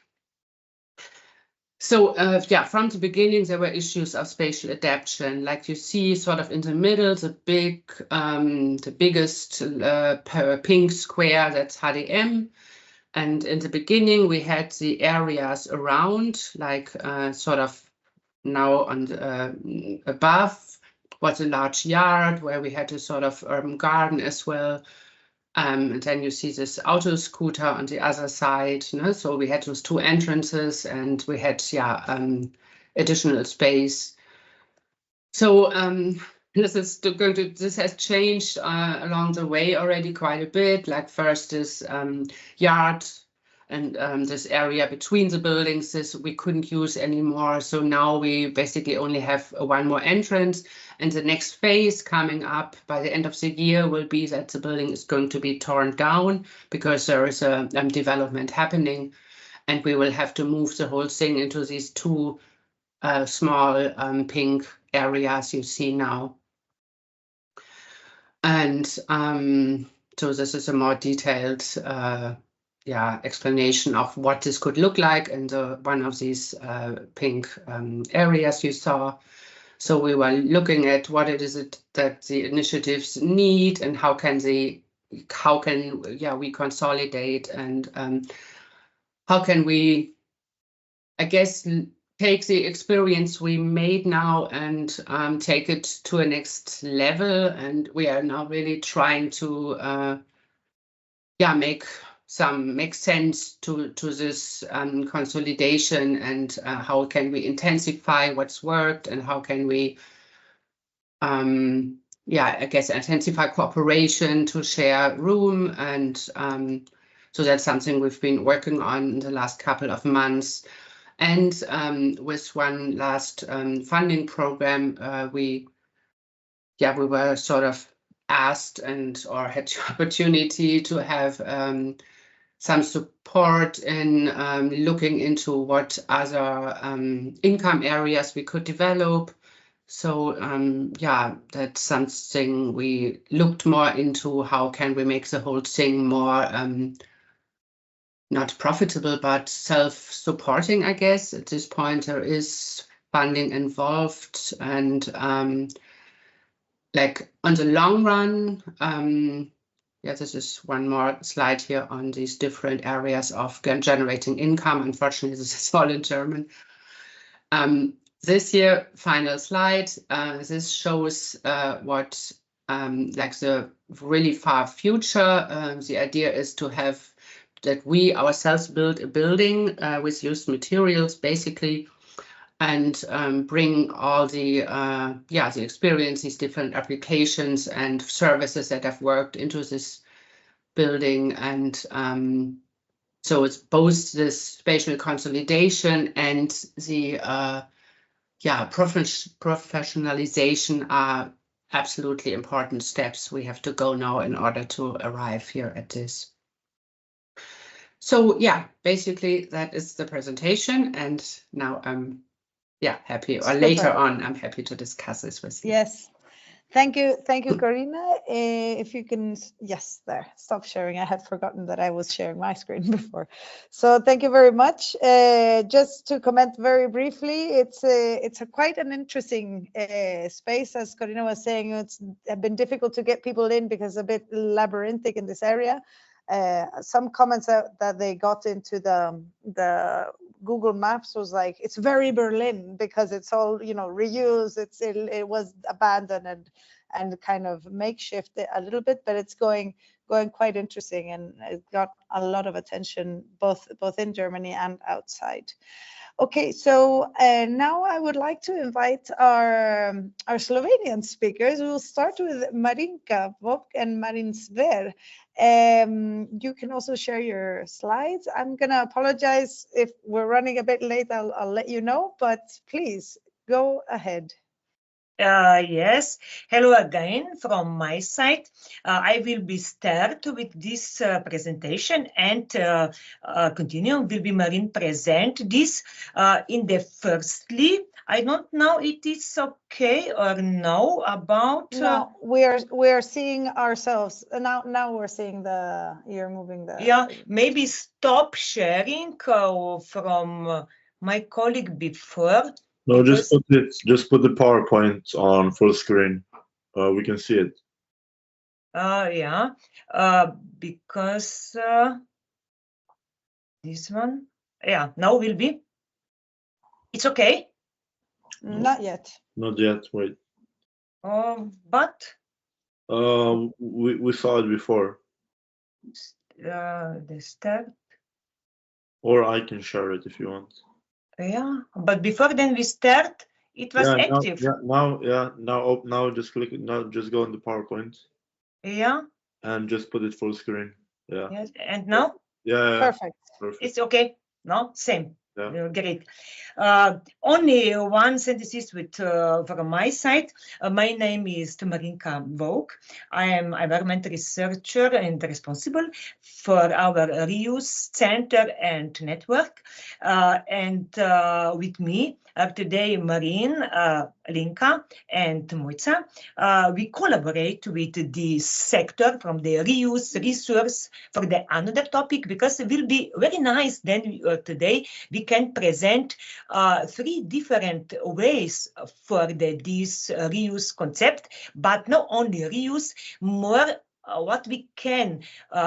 So from the beginning there were issues of spatial adaptation. Like you see, sort of in the middle, the biggest pink square, that's HDM. And in the beginning we had the areas around, like sort of now on the, above was a large yard where we had a sort of urban garden as well. And then you see this auto scooter on the other side. So we had those 2 entrances, and we had additional space. So this has changed along the way already quite a bit. Like first this yard and this area between the buildings, this we couldn't use anymore. So now we basically only have 1 more entrance. And the next phase coming up by the end of the year will be that the building is going to be torn down because there is a development happening, and we will have to move the whole thing into these 2 small pink areas you see now. And so this is a more detailed explanation of what this could look like in one of these pink areas you saw. So we were looking at what it is that the initiatives need, and how can we consolidate, and how can we, I guess, take the experience we made now and take it to a next level. And we are now really trying to make sense to this consolidation, and how can we intensify what's worked, and how can we I guess intensify cooperation to share room. And so that's something we've been working on in the last couple of months. And with one last funding program, we were sort of asked or had the opportunity to have some support in looking into what other income areas we could develop. So that's something we looked more into. How can we make the whole thing more not profitable, but self-supporting, I guess. At this point, there is funding involved, and like on the long run, this is one more slide here on these different areas of generating income. Unfortunately, this is all in German. This year, final slide, this shows what like the really far future. The idea is to have that we ourselves build a building with used materials, basically, and bring all the the experience, these different applications and services that have worked into this building. And so it's both this spatial consolidation and the professionalization are absolutely important steps we have to go now in order to arrive here at this. So basically that is the presentation, and now I'm happy, or later on I'm happy to discuss this with you.
Yes, thank you, Corinna. If you can, yes, there, stop sharing. I had forgotten that I was sharing my screen before. So thank you very much. Just to comment very briefly, it's a quite an interesting space, as Corinna was saying. It's been difficult to get people in because a bit labyrinthic in this area. Some comments that they got into the Google Maps was like, it's very Berlin because it's all, reuse. It was abandoned and kind of makeshift a little bit, but it's going quite interesting, and it got a lot of attention both in Germany and outside. Okay, so now I would like to invite our Slovenian speakers. We'll start with Marinka Vosse and Marin Sver. You can also share your slides. I'm gonna apologize if we're running a bit late. I'll let you know, but please go ahead.
Yes, hello again from my side. I will be start with this presentation, and continue will be Marin present this in the firstly. I don't know it is okay or no about.
No, we're seeing ourselves now. We're seeing you're moving the.
Maybe stop sharing from my colleague before.
No, just put the PowerPoint on full screen. We can see it.
Because this one, now will be. It's okay.
Not yet.
Not yet. Wait.
But.
We saw it before.
The start.
Or I can share it if you want.
But before then we start, it was active.
Now just click it. Now just go on the PowerPoint. And just put it full screen.
Yes. And now?
Perfect.
It's okay. No, same. Great. Only one sentence from my side. My name is Marinka Vosse. I am environmental researcher and responsible for our reuse center and network. And with me today, Marin, Linka, and Mojca. We collaborate with the sector from the reuse resource for the another topic, because it will be very nice then today we can present 3 different ways for this reuse concept, but not only reuse, more what we can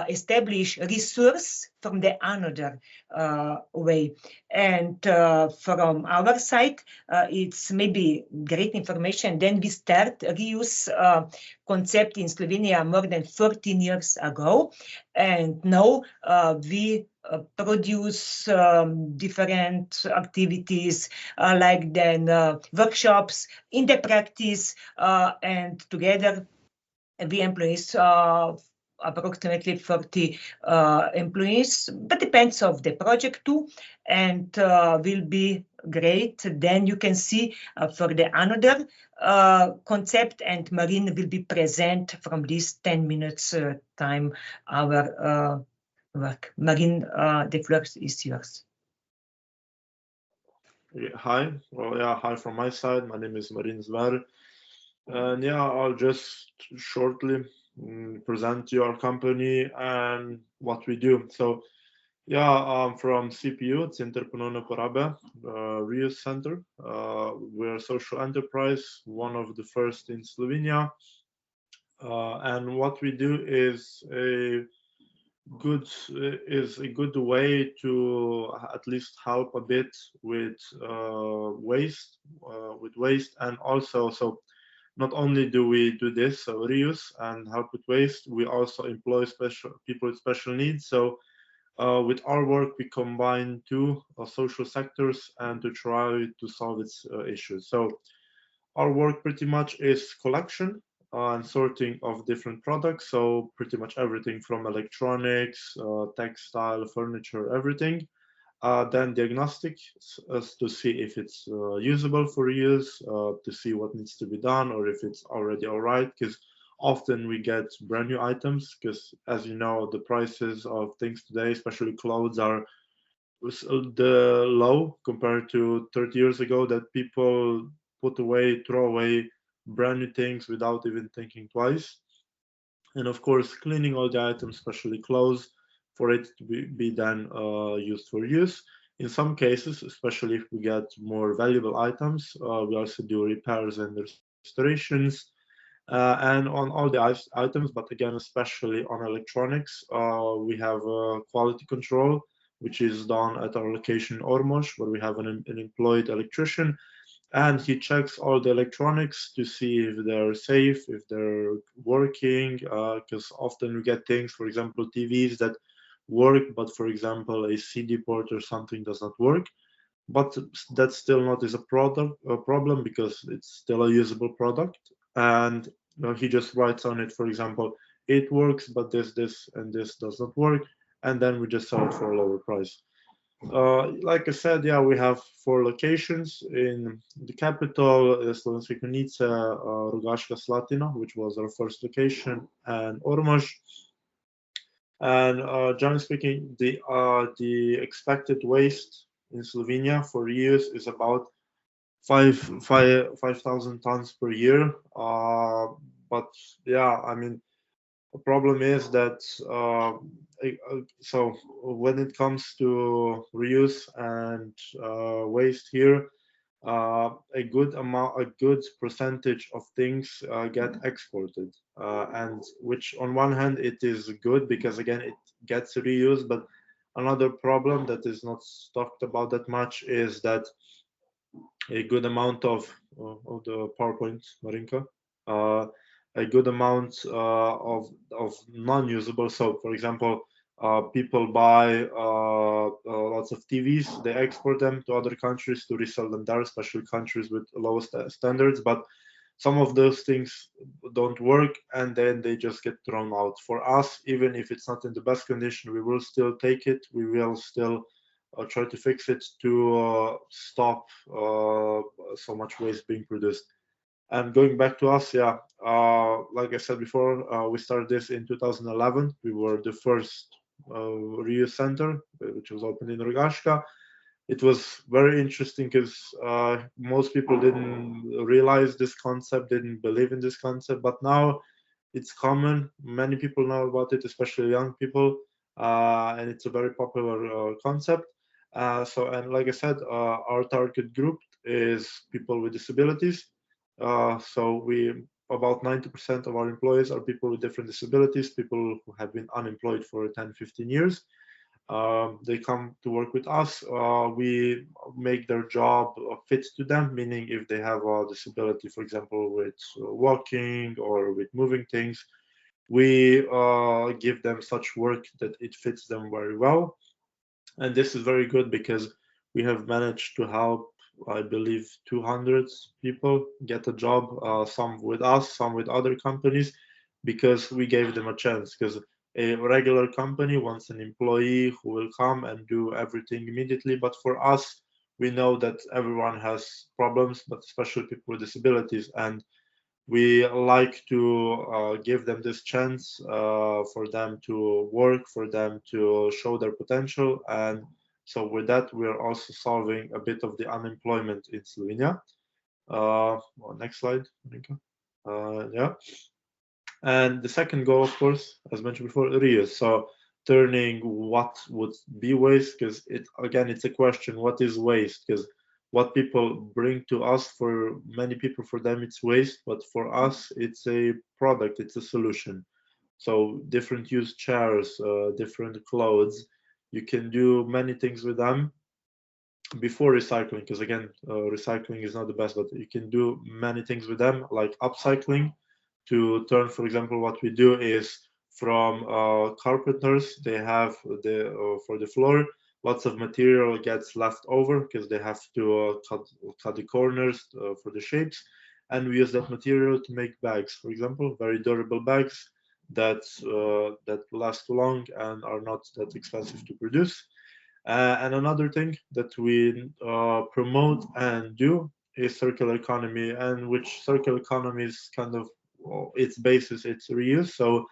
establish resource from the another way. And from our side, it's maybe great information. Then we start reuse concept in Slovenia more than 14 years ago. And now we produce different activities like then workshops in the practice, and together we employees approximately 40 employees, but depends of the project too, and will be great. Then you can see for the another concept, and Marine will be present from this 10 minutes time our work. Marine, the floor is yours.
Hi. Well, yeah, hi from my side. My name is Marin Zver. And yeah, I'll just shortly present your company and what we do. So yeah, I'm from CPU, it's Interpunona Porabe Reuse Center. We're a social enterprise, one of the first in Slovenia. And what we do is a good way to at least help a bit with waste, and also, so not only do we do this, so reuse and help with waste, we also employ people with special needs. So with our work, we combine two social sectors and to try to solve its issues. So our work pretty much is collection and sorting of different products. So pretty much everything from electronics, textile, furniture, everything. Then diagnostic to see if it's usable for use, to see what needs to be done or if it's already all right, because often we get brand new items, because as you know, the prices of things today, especially clothes, are the low compared to 30 years ago, that people throw away brand new things without even thinking twice. And of course, cleaning all the items, especially clothes, for it to be then used for use. In some cases, especially if we get more valuable items, we also do repairs and restorations. And on all the items, but again, especially on electronics, we have quality control, which is done at our location Ormož, where we have an employed electrician, and he checks all the electronics to see if they're safe, if they're working, because often we get things, for example, TVs that work, but for example, a CD port or something does not work. But that's still not a problem, because it's still a usable product. And he just writes on it, for example, it works, but this and this does not work, and then we just sell it for a lower price. Like I said, yeah, we have 4 locations in the capital, Slovenska Konjica, Rogaška Slatina, which was our first location, and Ormož. And generally speaking, the expected waste in Slovenia for reuse is about 5,000 tons per year. But yeah, I mean, the problem is that so when it comes to reuse and waste here, a good percentage of things get exported, and which on one hand it is good, because again it gets reused, but another problem that is not talked about that much is that a good amount of the PowerPoint, Marinka, a good amount of non-usable. So, for example, people buy lots of TVs, they export them to other countries to resell them there, especially countries with lowest standards. But some of those things don't work, and then they just get thrown out. For us, even if it's not in the best condition, we will still take it. We will still try to fix it to stop so much waste being produced. And going back to us, yeah, like I said before, we started this in 2011. We were the first reuse center, which was opened in Rogaška. It was very interesting because most people didn't realize this concept, didn't believe in this concept, but now it's common. Many people know about it, especially young people, and it's a very popular concept. And like I said, our target group is people with disabilities. So we about 90% of our employees are people with different disabilities, people who have been unemployed for 10, 15 years. They come to work with us. We make their job fit to them, meaning if they have a disability, for example, with walking or with moving things, we give them such work that it fits them very well. And this is very good because we have managed to help, I believe, 200 people get a job, some with us, some with other companies, because we gave them a chance. Because a regular company wants an employee who will come and do everything immediately. But for us, we know that everyone has problems, but especially people with disabilities. And we like to give them this chance for them to work, for them to show their potential. And so with that, we're also solving a bit of the unemployment in Slovenia. Next slide, Monika. Yeah. And the second goal, of course, as mentioned before, reuse. So turning what would be waste, because it's a question, what is waste? Because what people bring to us, for many people, for them it's waste, but for us it's a product, it's a solution. So different used chairs, different clothes, you can do many things with them before recycling, because again, recycling is not the best, but you can do many things with them, like upcycling, to turn, for example, what we do is from carpenters, they have for the floor, lots of material gets left over because they have to cut the corners for the shapes, and we use that material to make bags, for example, very durable bags that last long and are not that expensive to produce. And another thing that we promote and do is circular economy, and which circular economy is kind of its basis, it's reuse. So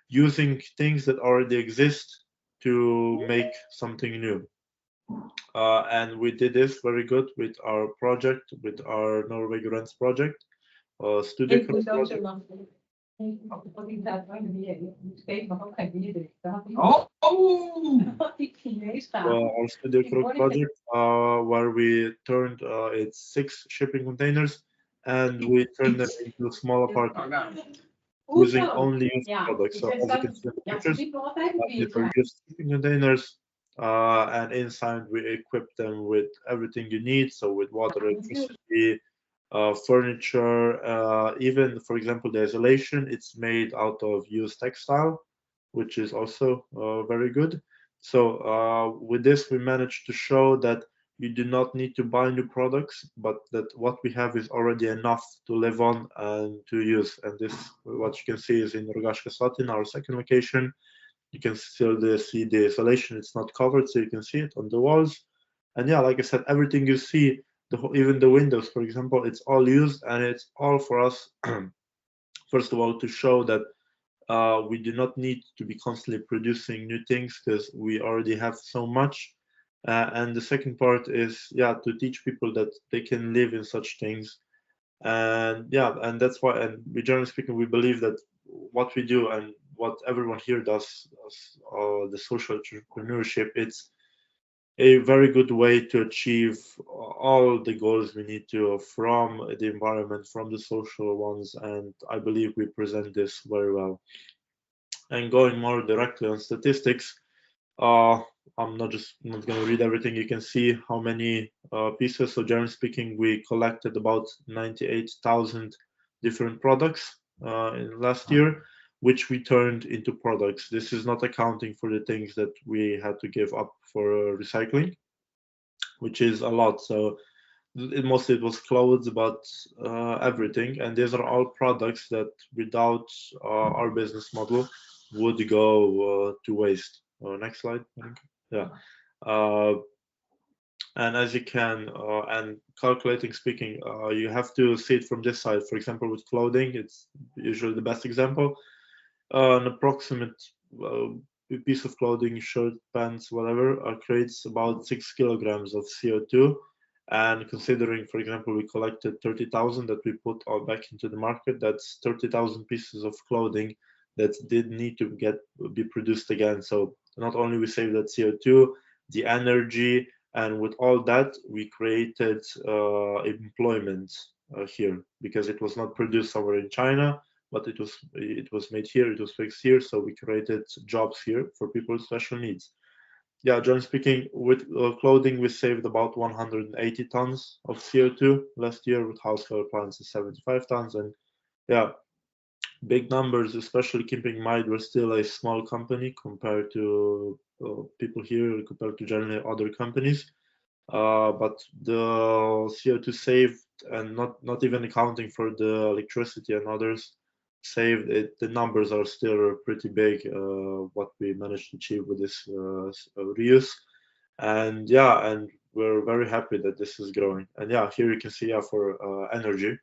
using things that already exist to make something new. And we did this very good with our project, with our Norway Grants project, studio project. Our studio project, where we turned its 6 shipping containers and we turned them into small apartments using only used products. So as you can see in the pictures, these are just shipping containers, and inside we equip them with everything you need. So with water, electricity, furniture, even, for example, the isolation, it's made out of used textile, which is also very good. So with this, we managed to show that you do not need to buy new products, but that what we have is already enough to live on and to use. And this, what you can see, is in Rogaška Slatina, our second location. You can still see the isolation, it's not covered, so you can see it on the walls. And yeah, like I said, everything you see, even the windows, for example, it's all used, and it's all for us, first of all, to show that we do not need to be constantly producing new things because we already have so much. And the second part is, yeah, to teach people that they can live in such things. And yeah, and that's why, and we, generally speaking, we believe that what we do and what everyone here does, the social entrepreneurship, it's a very good way to achieve all the goals we need to, from the environment, from the social ones, and I believe we present this very well. And going more directly on statistics, I'm not going to read everything. You can see how many pieces. So generally speaking, we collected about 98,000 different products in last year, which we turned into products. This is not accounting for the things that we had to give up for recycling, which is a lot. So mostly it was clothes, but everything. And these are all products that without our business model would go to waste. Next slide. Yeah. And as you can, and calculating speaking, you have to see it from this side. For example, with clothing, it's usually the best example. An approximate piece of clothing, shirt, pants, whatever, creates about 6 kilograms of CO2. And considering, for example, we collected 30,000 that we put all back into the market, that's 30,000 pieces of clothing that did need to be produced again. So not only we save that CO2, the energy, and with all that, we created employment here, because it was not produced somewhere in China, but it was made here, it was fixed here, so we created jobs here for people with special needs. Yeah, generally speaking, with clothing, we saved about 180 tons of CO2 last year, with household appliances 75 tons, and yeah, big numbers, especially keeping in mind we're still a small company compared to people here, compared to generally other companies. But the CO2 saved, and not even accounting for the electricity and others saved, the numbers are still pretty big, what we managed to achieve with this reuse. And yeah, and we're very happy that this is growing. And yeah, here you can see, yeah, for energy,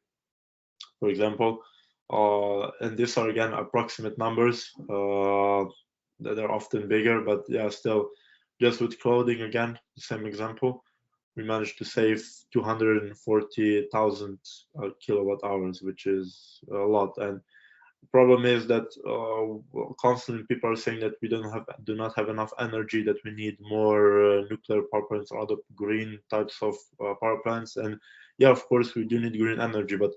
for example, and these are again approximate numbers that are often bigger, but yeah, still, just with clothing, again, the same example, we managed to save 240,000 kilowatt hours, which is a lot. And the problem is that constantly people are saying that we do not have enough energy, that we need more nuclear power plants or other green types of power plants. And yeah, of course, we do need green energy, but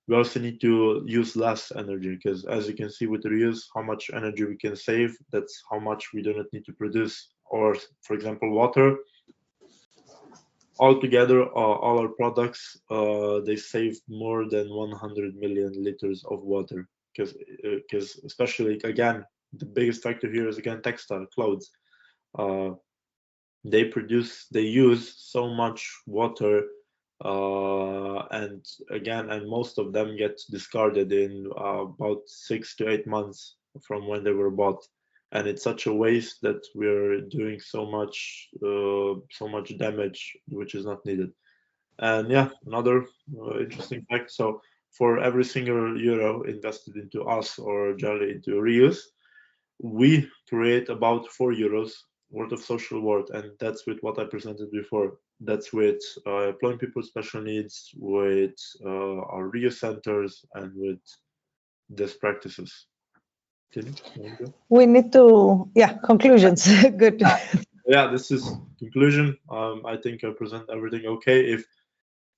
we also need to use less energy, because as you can see with reuse, how much energy we can save, that's how much we do not need to produce. Or for example, water. Altogether, all our products, they saved more than 100 million liters of water, because especially, again, the biggest factor here is, again, textile, clothes. They use so much water, and most of them get discarded in about 6 to 8 months from when they were bought. And it's such a waste that we're doing so much damage, which is not needed. And yeah, another interesting fact. So for every single euro invested into us, or generally into reuse, we create about 4 euros worth of social worth. And that's with what I presented before. That's with employing people with special needs, with our reuse centers, and with best practices.
We need to, conclusions. Good.
Yeah, this is conclusion. I think I present everything okay. If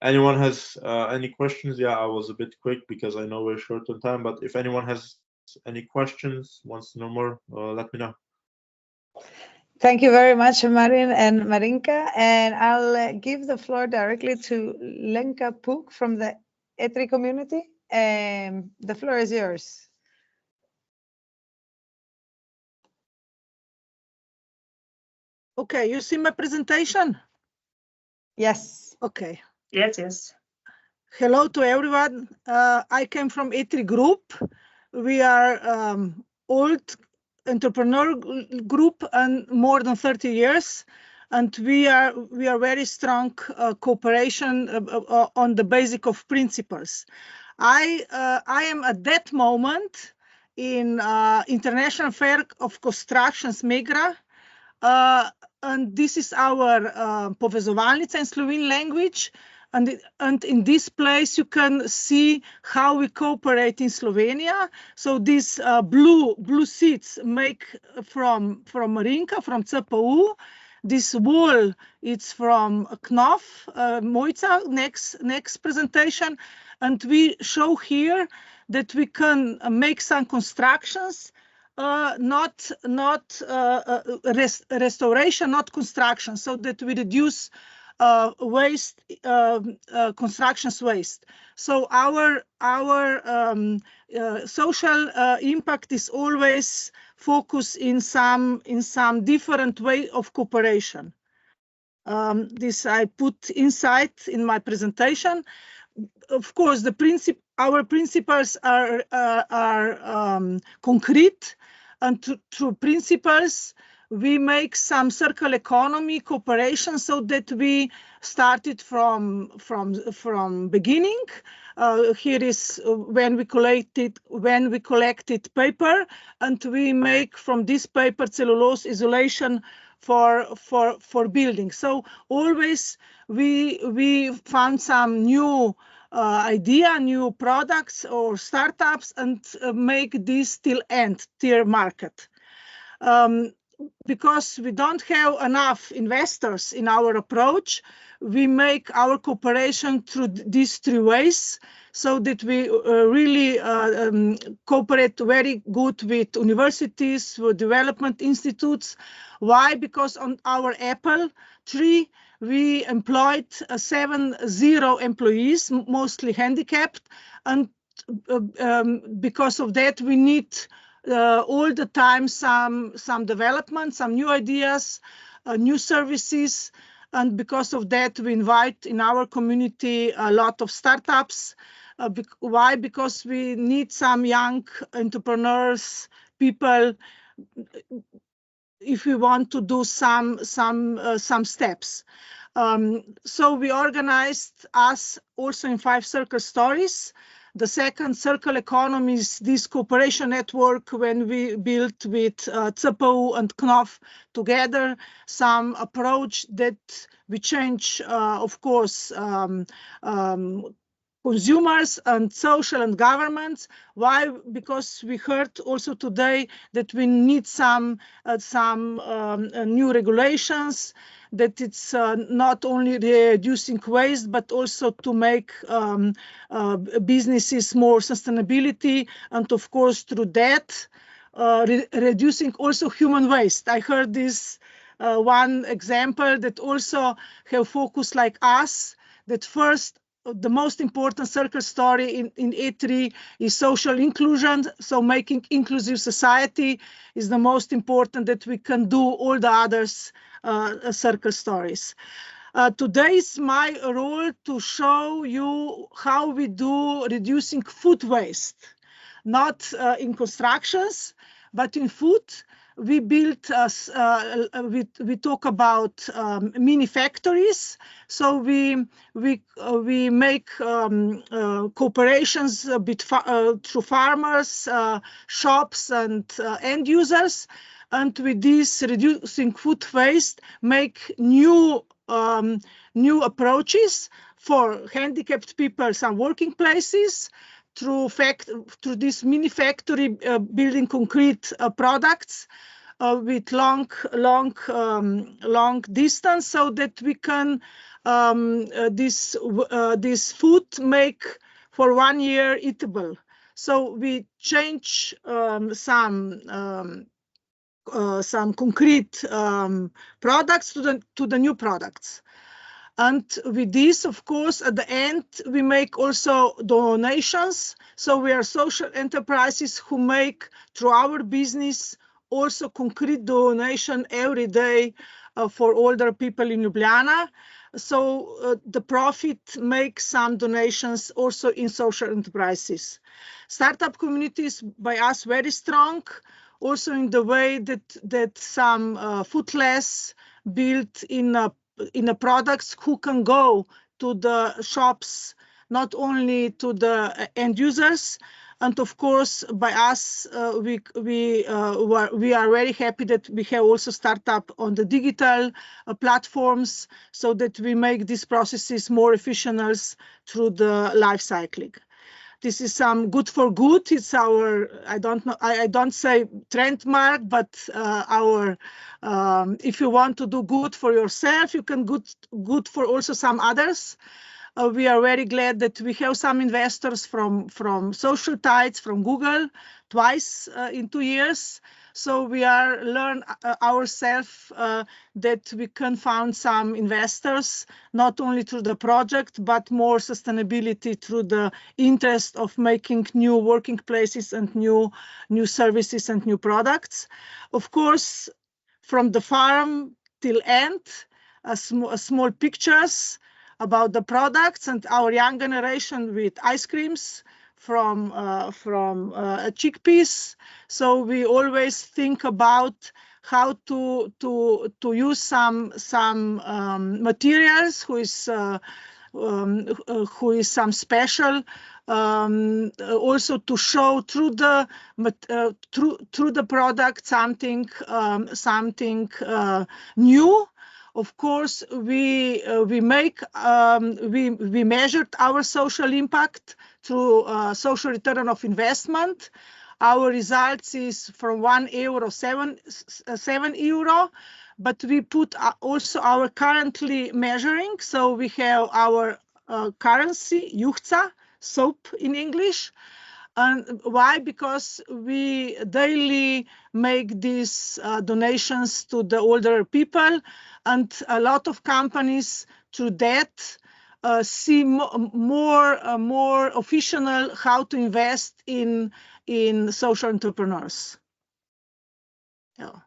anyone has any questions, I was a bit quick because I know we're short on time, but if anyone has any questions, wants to know more, let me know.
Thank you very much, Marin and Marinka. And I'll give the floor directly to Lenka Puk from the ETRI community. The floor is yours.
Okay, you see my presentation?
Yes.
Okay.
Yes.
Hello to everyone. I came from ETRI Group. We are old entrepreneur group and more than 30 years. And we are very strong cooperation on the basic of principles. I am at that moment in International Fair of Constructions Migra. And this is our povezovalnica in Slovene language. And in this place, you can see how we cooperate in Slovenia. So these blue seats make from Marinka, from CPU. This wall, it's from Knopf, Mojca, next presentation. And we show here that we can make some constructions, not restoration, not construction, so that we reduce waste, constructions waste. So our social impact is always focused in some different way of cooperation. This I put inside in my presentation. Of course, our principles are concrete, and through principles we make some circular economy cooperation, so that we started from beginning. Here is when we collected paper, and we make from this paper cellulose isolation for building. So always we found some new idea, new products or startups, and make this till market. because we don't have enough investors in our approach, we make our cooperation through these 3 ways, so that we really cooperate very good with universities, with development institutes. Why? Because on our Apple tree, we employed 70 employees, mostly handicapped, and because of that, we need all the time some development, some new ideas, new services. And because of that, we invite in our community a lot of startups. Why? Because we need some young entrepreneurs, people, if we want to do some steps. So we organized us also in 5 circle stories. The second circle economy is this cooperation network when we built with ZPU and Knopf together some approach that we change, of course, consumers and social and governments. Why? Because we heard also today that we need some new regulations, that it's not only reducing waste, but also to make businesses more sustainability, and of course through that reducing also human waste. I heard this one example that also have focus like us, that first the most important circle story in E3 is social inclusion. So making inclusive society is the most important, that we can do all the others circle stories. Today is my role to show you how we do reducing food waste, not in constructions, but in food. We built, we talk about mini factories. So we make cooperations through farmers, shops, and end users. And with this reducing food waste, make new approaches for handicapped people, some working places, through this mini factory building concrete products with long distance, so that we can this food make for 1 year eatable. So we change some concrete products to the new products. And with this, of course, at the end, we make also donations. So we are social enterprises who make, through our business, also concrete donation every day for older people in Ljubljana. So the profit makes some donations also in social enterprises. Startup communities by us very strong, also in the way that some foodless built in the products who can go to the shops, not only to the end users. And of course, by us, we are very happy that we have also startup on the digital platforms, so that we make these processes more efficient through the life cycling. This is some good for good. It's our, I don't say trademark, but our, if you want to do good for yourself, you can good for also some others. We are very glad that we have some investors from Social Tides, from Google, twice in 2 years. So we are learn ourselves that we can find some investors, not only through the project, but more sustainability through the interest of making new working places and new services and new products. Of course, from the farm till end, small pictures about the products and our young generation with ice creams from chickpeas. So we always think about how to use some materials who is some special, also to show through the product something new. Of course, we measured our social impact through social return of investment. our results is from €1 €7, but we put also our currently measuring. So we have our currency, juhca, soap in English. And why? Because we daily make these donations to the older people, and a lot of companies through that see more official how to invest in social entrepreneurs. Yeah.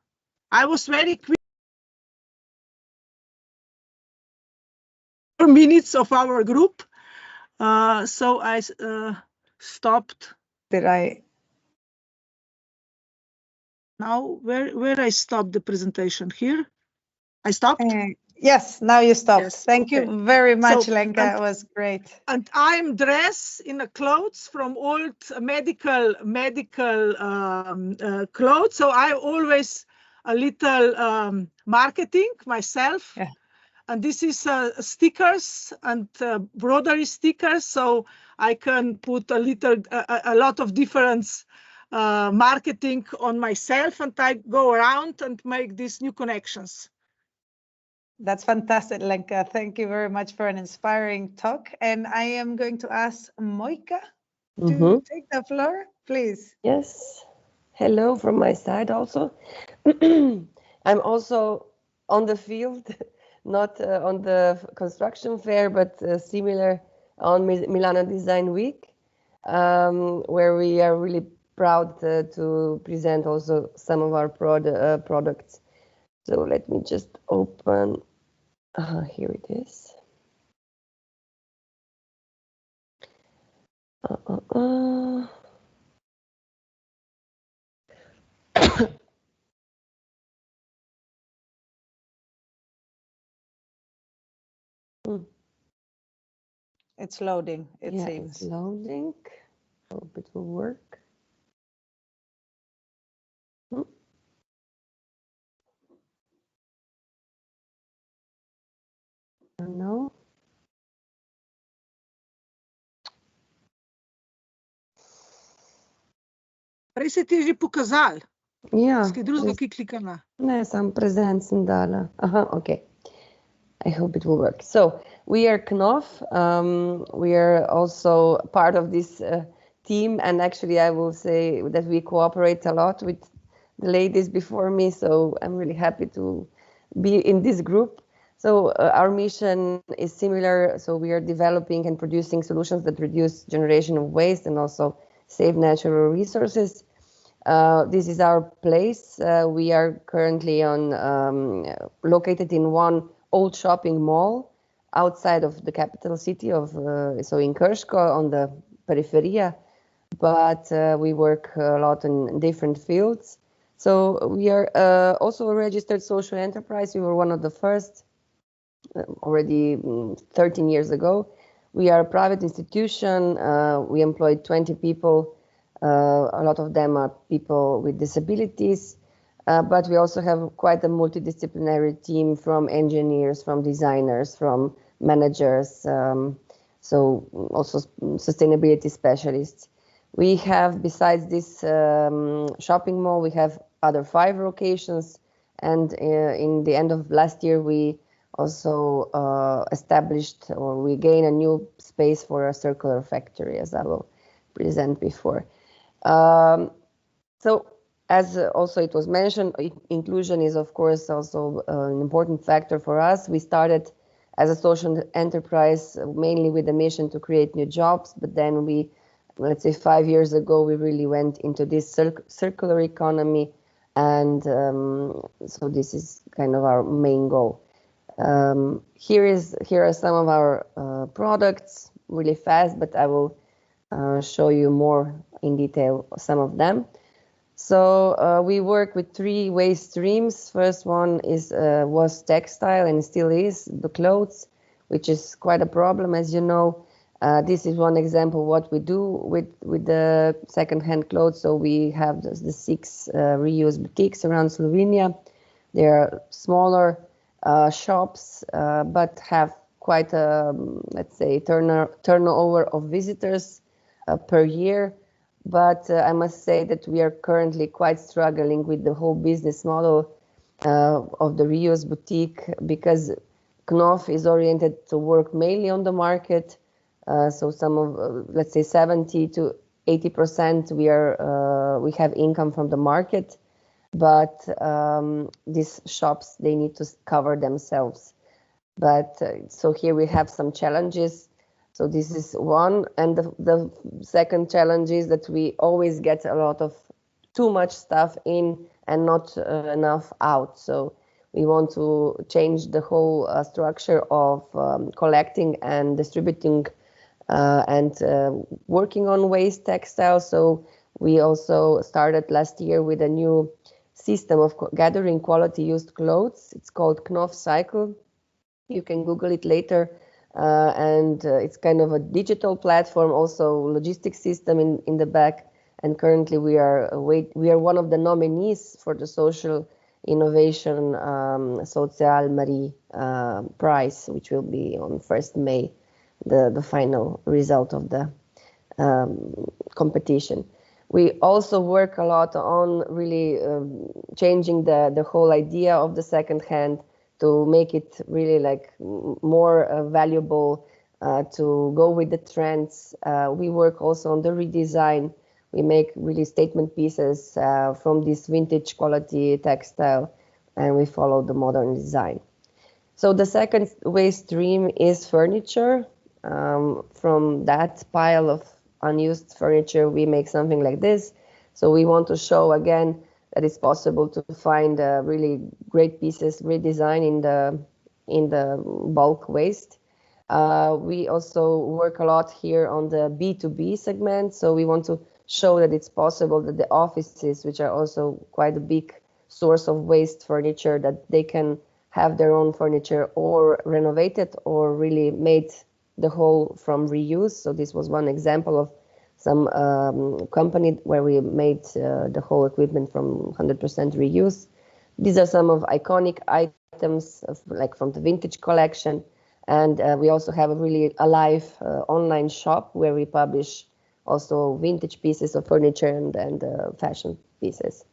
I was very quick. 4 minutes of our group, so I stopped.
Did I?
Now, where I stopped the presentation here? I stopped.
Yes, now you stopped.
Yes,
Thank
okay.
you very much,
So,
Lenka. It was great.
And I'm dressed in a clothes from old medical clothes. So I always a little marketing myself.
Yeah.
And this is stickers and broderie stickers. So I can put a lot of different marketing on myself, and I go around and make these new connections.
That's fantastic, Lenka. Thank you very much for an inspiring talk. And I am going to ask Moika to take the floor, please.
Yes. Hello from my side also. I'm also on the field, not on the construction fair, but similar on Milano Design Week, where we are really proud to present also some of our products. So let me just open, here it is.
It's loading, it
Yeah,
seems.
it's loading. Hope it will work. No.
Prej se ti je že pokazal.
Ja.
Kaj drugega, ki klika na.
Ne, sam prezent sem dala. Okay. I hope it will work. So we are Knopf. We are also part of this team, and actually I will say that we cooperate a lot with the ladies before me, so I'm really happy to be in this group. So our mission is similar. So we are developing and producing solutions that reduce generation of waste and also save natural resources. This is our place. We are currently located in one old shopping mall outside of the capital city of, so in Krško on the periferia, but we work a lot in different fields. So we are also a registered social enterprise. We were one of the first already 13 years ago. We are a private institution. We employ 20 people. A lot of them are people with disabilities, but we also have quite a multidisciplinary team from engineers, from designers, from managers, so also sustainability specialists. We have, besides this shopping mall, we have other 5 locations, and in the end of last year, we also established, or we gained a new space for a circular factory, as I will present before. So as also it was mentioned, inclusion is of course also an important factor for us. We started as a social enterprise mainly with the mission to create new jobs, but then we, let's say 5 years ago, we really went into this circular economy, and so this is kind of our main goal. Here are some of our products really fast, but I will show you more in detail some of them. So we work with 3 waste streams. First one was textile, and still is the clothes, which is quite a problem, as you know. This is one example what we do with the second-hand clothes. So we have the 6 reuse boutiques around Slovenia. They are smaller shops, but have quite a, let's say, turnover of visitors per year. but I must say that we are currently quite struggling with the whole business model of the reuse boutique, because Knopf is oriented to work mainly on the market. So some of, let's say 70 to 80% we have income from the market, but these shops, they need to cover themselves. But so here we have some challenges. So this is one, and the second challenge is that we always get a lot of too much stuff in and not enough out. So we want to change the whole structure of collecting and distributing and working on waste textiles. So we also started last year with a new system of gathering quality used clothes. It's called Knopf Cycle. You can Google it later. And it's kind of a digital platform, also logistics system in the back. And currently we are one of the nominees for the Social Innovation Social Marie Prize, which will be on 1st May, the final result of the competition. We also work a lot on really changing the whole idea of the second hand, to make it really like more valuable, to go with the trends. We work also on the redesign. We make really statement pieces from this vintage quality textile, and we follow the modern design. So the second waste stream is furniture. From that pile of unused furniture, we make something like this. So we want to show again that it's possible to find really great pieces, great design in the bulk waste. We also work a lot here on the B2B segment. So we want to show that it's possible that the offices, which are also quite a big source of waste furniture, that they can have their own furniture or renovated or really made the whole from reuse. So this was one example of some company where we made the whole equipment from 100% reuse. These are some of iconic items like from the vintage collection. And we also have a really alive online shop where we publish also vintage pieces of furniture and fashion pieces.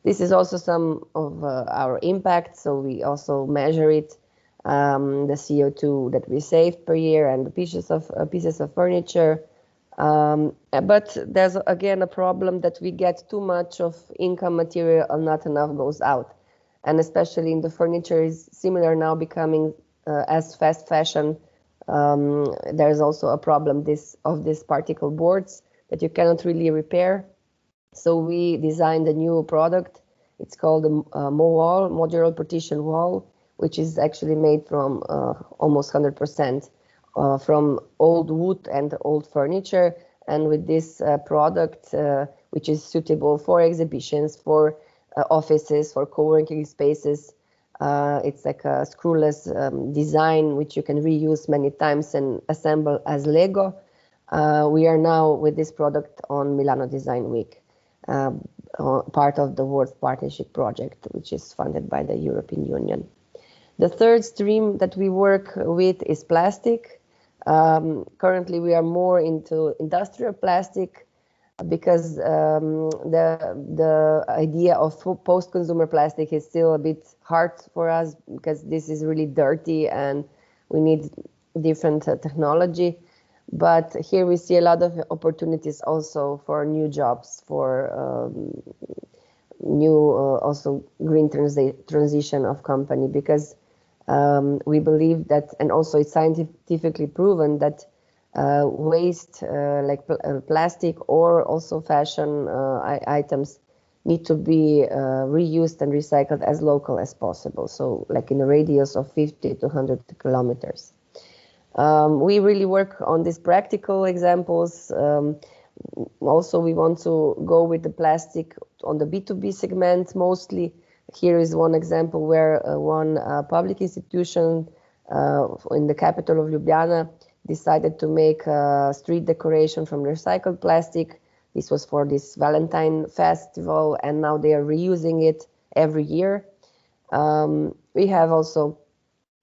This is also some of our impact. So we also measure it, the CO2 that we save per year and the pieces of furniture. But there's again a problem that we get too much of income material and not enough goes out. And especially in the furniture is similar now becoming as fast fashion. There's also a problem of these particle boards that you cannot really repair. So we designed a new product. It's called a MoWall, modular partition wall, which is actually made from almost 100% from old wood and old furniture. And with this product, which is suitable for exhibitions, for offices, for co-working spaces, it's like a screwless design, which you can reuse many times and assemble as Lego. We are now with this product on Milano Design Week, part of the World Partnership Project, which is funded by the European Union. The third stream that we work with is plastic. Currently, we are more into industrial plastic because the idea of post-consumer plastic is still a bit hard for us because this is really dirty and we need different technology. But here we see a lot of opportunities also for new jobs, for new also green transition of company, because we believe that, and also it's scientifically proven that waste like plastic or also fashion items need to be reused and recycled as local as possible. So like in a radius of 50 to 100 kilometers. We really work on these practical examples. Also, we want to go with the plastic on the B2B segment mostly. Here is one example where one public institution in the capital of Ljubljana decided to make a street decoration from recycled plastic. This was for this Valentine festival, and now they are reusing it every year. We have also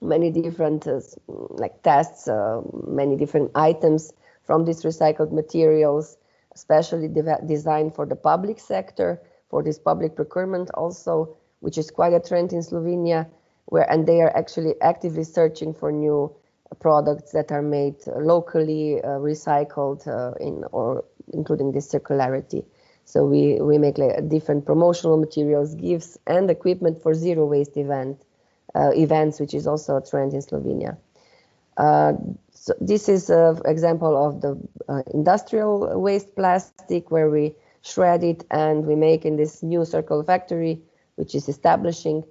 many different like tests, many different items from these recycled materials. especially designed for the public sector, for this public procurement also, which is quite a trend in Slovenia, and they are actually actively searching for new products that are made locally, recycled, or including this circularity. So we make like different promotional materials, gifts, and equipment for zero waste events, which is also a trend in Slovenia. So this is an example of the industrial waste plastic, where we shred it and we make in this new circle factory, which is establishing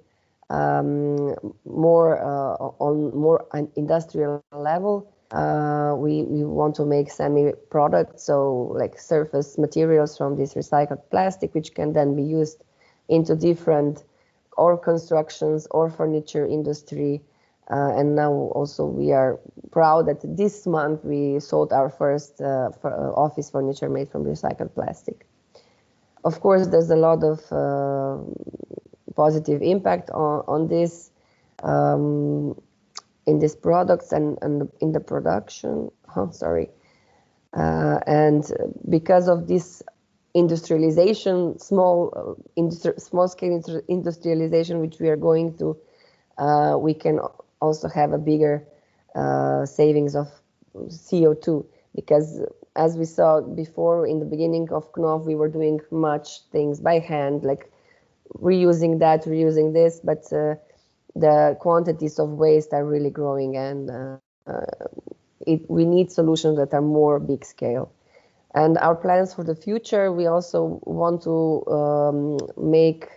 on more industrial level. We want to make semi-products, so like surface materials from this recycled plastic, which can then be used into different or constructions or furniture industry. And now also we are proud that this month we sold our first office furniture made from recycled plastic. Of course, there's a lot of positive impact on this in these products and in the production. And because of this industrialization, small scale industrialization, which we are going to, we can also have a bigger savings of CO2, because as we saw before in the beginning of Knopf, we were doing much things by hand, like reusing that, reusing this, but the quantities of waste are really growing, and we need solutions that are more big scale. And our plans for the future, we also want to make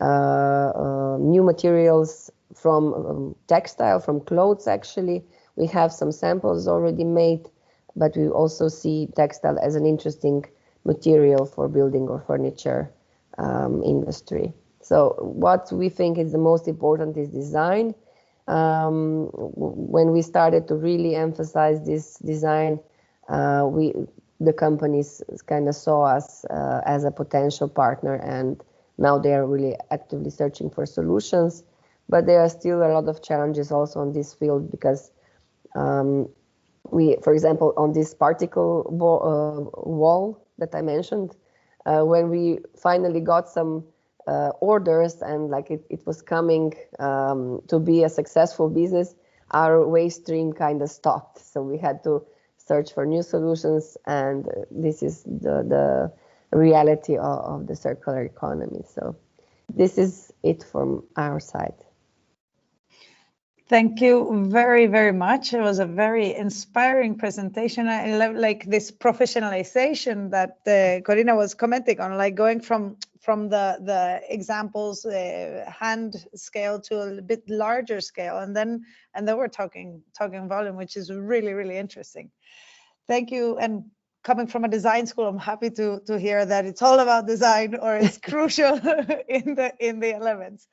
new materials from textile, from clothes actually. We have some samples already made, but we also see textile as an interesting material for building or furniture industry. So what we think is the most important is design. When we started to really emphasize this design, the companies kind of saw us as a potential partner, and now they are really actively searching for solutions. But there are still a lot of challenges also on this field, because for example, on this particle wall that I mentioned, when we finally got some orders and like it was coming to be a successful business, our waste stream kind of stopped. So we had to search for new solutions, and this is the reality of the circular economy. So this is it from our side.
Thank you very, very much. It was a very inspiring presentation. I love like this professionalization that Corinna was commenting on, like going from the examples hand scale to a bit larger scale, and then we're talking volume, which is really, really interesting. Thank you. And coming from a design school, I'm happy to hear that it's all about design, or it's crucial in the elements.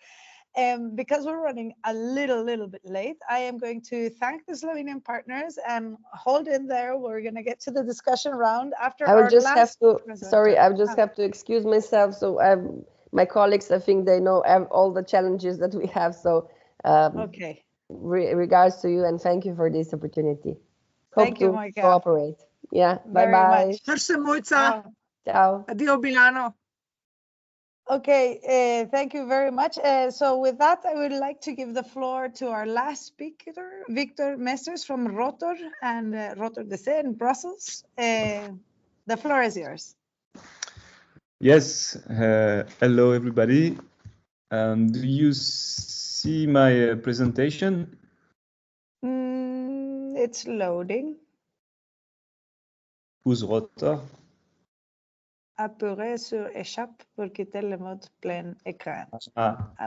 Because we're running a little bit late, I am going to thank the Slovenian partners and hold in there. We're going to get to the discussion round after
I will just
have
to excuse myself. So my colleagues, I think they know all the challenges that we have. So
okay.
Regards to you, and thank you for this opportunity.
Thank you, Monica.
Cooperate. Yeah. Bye-bye.
Ciao. Addio Milano.
Okay, thank you very much. So with that, I would like to give the floor to our last speaker, Victor Mesters from Rotor and Rotor DC in Brussels. The floor is yours.
Yes, hello everybody. Do you see my presentation?
It's loading.
Who's Rotor?
Appuyer sur échappe pour quitter le mode plein écran.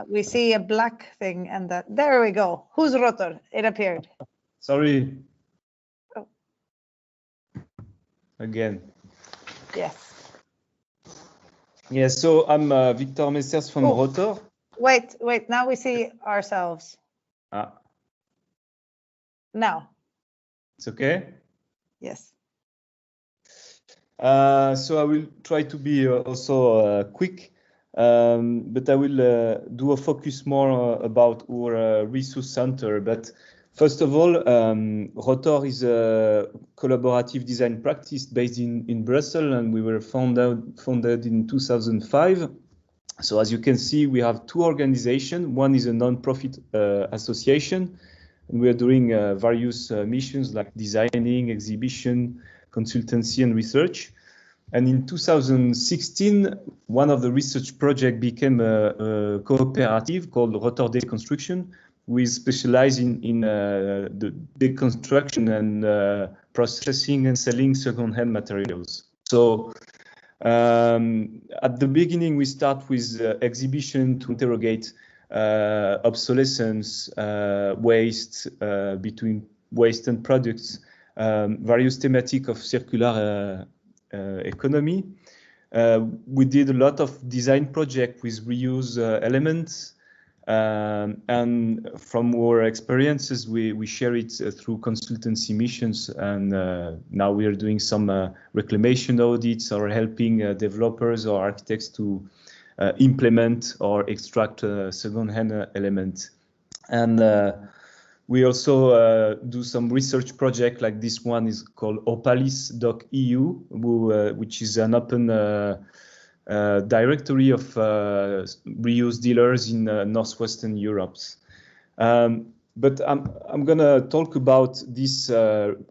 We see a black thing, and that there we go. Who's Rotor? It appeared.
Sorry.
Oh.
Again.
Yes.
Yes, so I'm Victor Mesters from Rotor.
Wait. Now we see ourselves. Now.
It's okay?
Yes.
So I will try to be also quick, but I will do a focus more about our resource center. But First of all, Rotor is a collaborative design practice based in Brussels, and we were founded in 2005. So as you can see, we have two organizations. One is a non-profit association, and we are doing various missions like designing, exhibition, consultancy, and research. And in 2016, one of the research projects became a cooperative called Rotor Deconstruction. We specialize in the deconstruction and processing and selling second-hand materials. So at the beginning, we start with exhibition to interrogate obsolescence, waste, between waste and products, various thematics of circular economy. We did a lot of design projects with reuse elements. And from our experiences, we share it through consultancy missions, and now we are doing some reclamation audits or helping developers or architects to implement or extract second-hand elements. And we also do some research project, like this one is called opalis.eu, which is an open directory of reuse dealers in Northwestern Europe. But I'm going to talk about this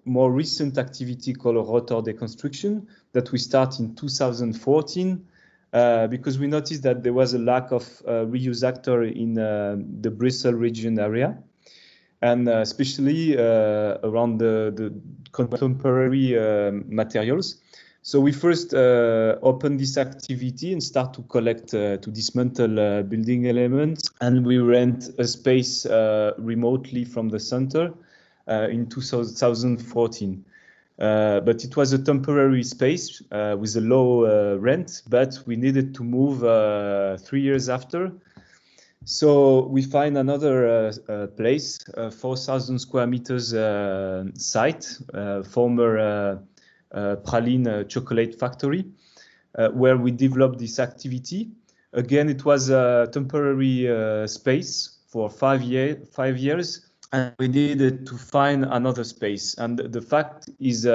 more recent activity called Rotor Deconstruction that we start in 2014 because we noticed that there was a lack of reuse actor in the Brussels region area, and especially around the contemporary materials. So we first open this activity and start to collect, to dismantle building elements, and we rent a space remotely from the center in 2014. But it was a temporary space with a low rent, but we needed to move 3 years after. So we find another place, 4,000 square meters site, former praline chocolate factory, where we developed this activity. Again, it was a temporary space for 5 years, and we needed to find another space. And the fact is,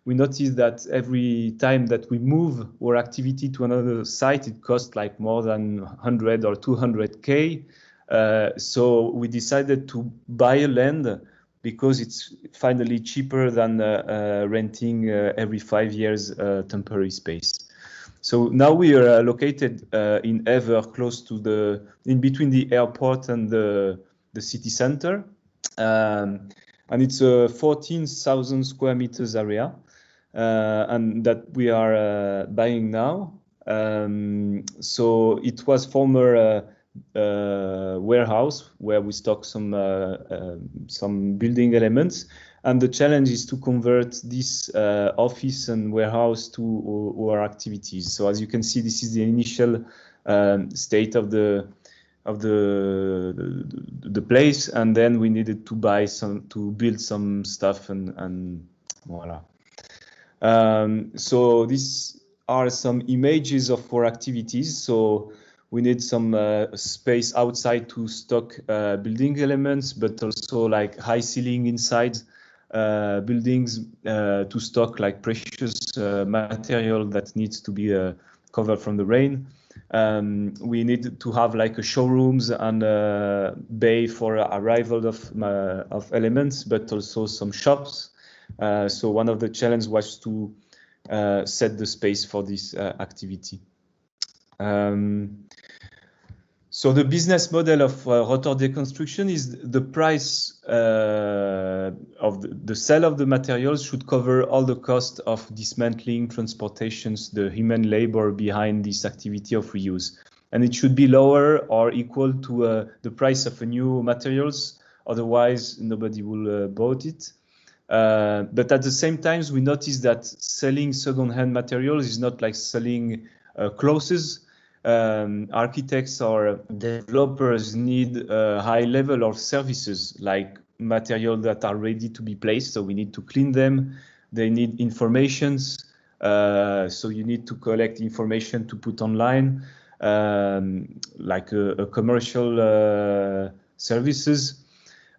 we noticed that every time that we move our activity to another site, it costs like more than 100 or 200K. So we decided to buy a land because it's finally cheaper than renting every 5 years temporary space. So now we are located in Ever, close to in between the airport and the city center. And it's a 14,000 square meters area, and that we are buying now. So it was former warehouse where we stock some building elements, and the challenge is to convert this office and warehouse to our activities. So as you can see, this is the initial state of the place, and then we needed to build some stuff, and voila. So these are some images of our activities. So we need some space outside to stock building elements, but also like high ceiling inside buildings to stock like precious material that needs to be covered from the rain. We need to have like a showrooms and bay for arrival of elements, but also some shops. So one of the challenges was to set the space for this activity. So the business model of Rotor Deconstruction is the price of the sale of the materials should cover all the cost of dismantling, transportations, the human labor behind this activity of reuse. And it should be lower or equal to the price of a new materials, otherwise nobody will bought it. But at the same time, we notice that selling second-hand materials is not like selling clothes. Architects or developers need a high level of services, like material that are ready to be placed. So we need to clean them. They need informations. So you need to collect information to put online, like a commercial services.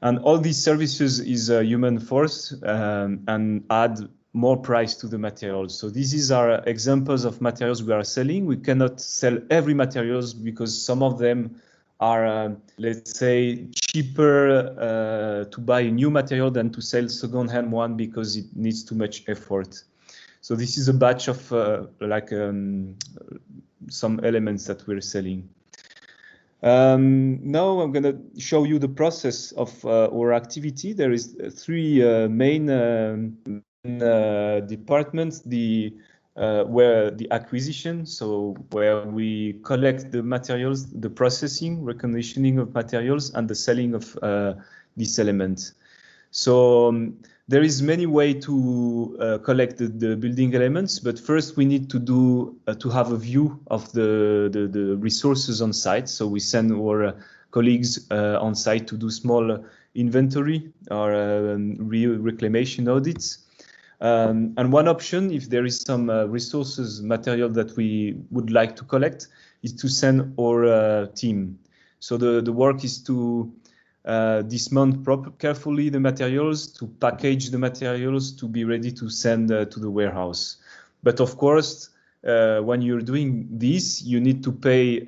And all these services is a human force and add more price to the materials. So these are examples of materials we are selling. We cannot sell every materials because some of them are, let's say, cheaper to buy a new material than to sell second-hand one because it needs too much effort. So this is a batch of some elements that we're selling. Now I'm going to show you the process of our activity. There is three main departments: where the acquisition, so where we collect the materials, the processing, reconditioning of materials, and the selling of these elements. So there is many ways to collect the building elements, but first we need to have a view of the resources on site. So we send our colleagues on site to do small inventory or reclamation audits. And one option, if there is some resources material that we would like to collect, is to send our team. So the work is to dismount carefully the materials, to package the materials, to be ready to send to the warehouse. But of course, when you're doing this, you need to pay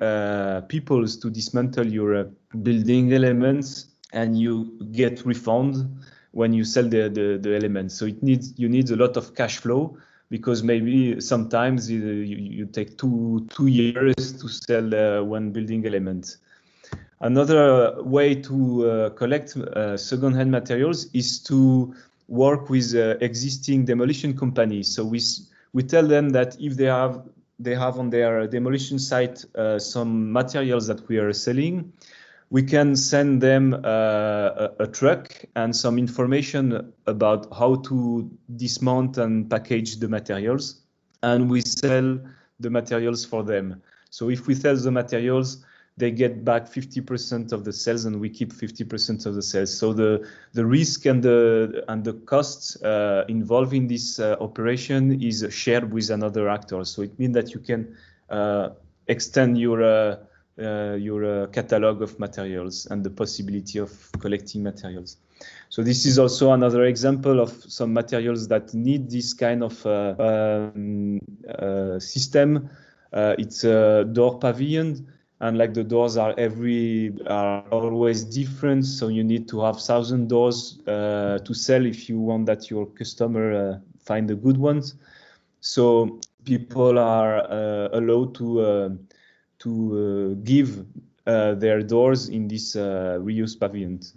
people to dismantle your building elements, and you get refund when you sell the elements. So you need a lot of cash flow, because maybe sometimes you take two years to sell one building element. Another way to collect second-hand materials is to work with existing demolition companies. So we tell them that if they have on their demolition site some materials that we are selling, we can send them a truck and some information about how to dismount and package the materials, and we sell the materials for them. So if we sell the materials, they get back 50% of the sales, and we keep 50% of the sales. So the risk and the costs involved in this operation is shared with another actor. So it means that you can extend your catalog of materials and the possibility of collecting materials. So this is also another example of some materials that need this kind of system. It's a door pavilion, and like the doors are always different. So you need to have 1,000 doors to sell if you want that your customer find the good ones. So people are allowed to give their doors in this reuse pavilions.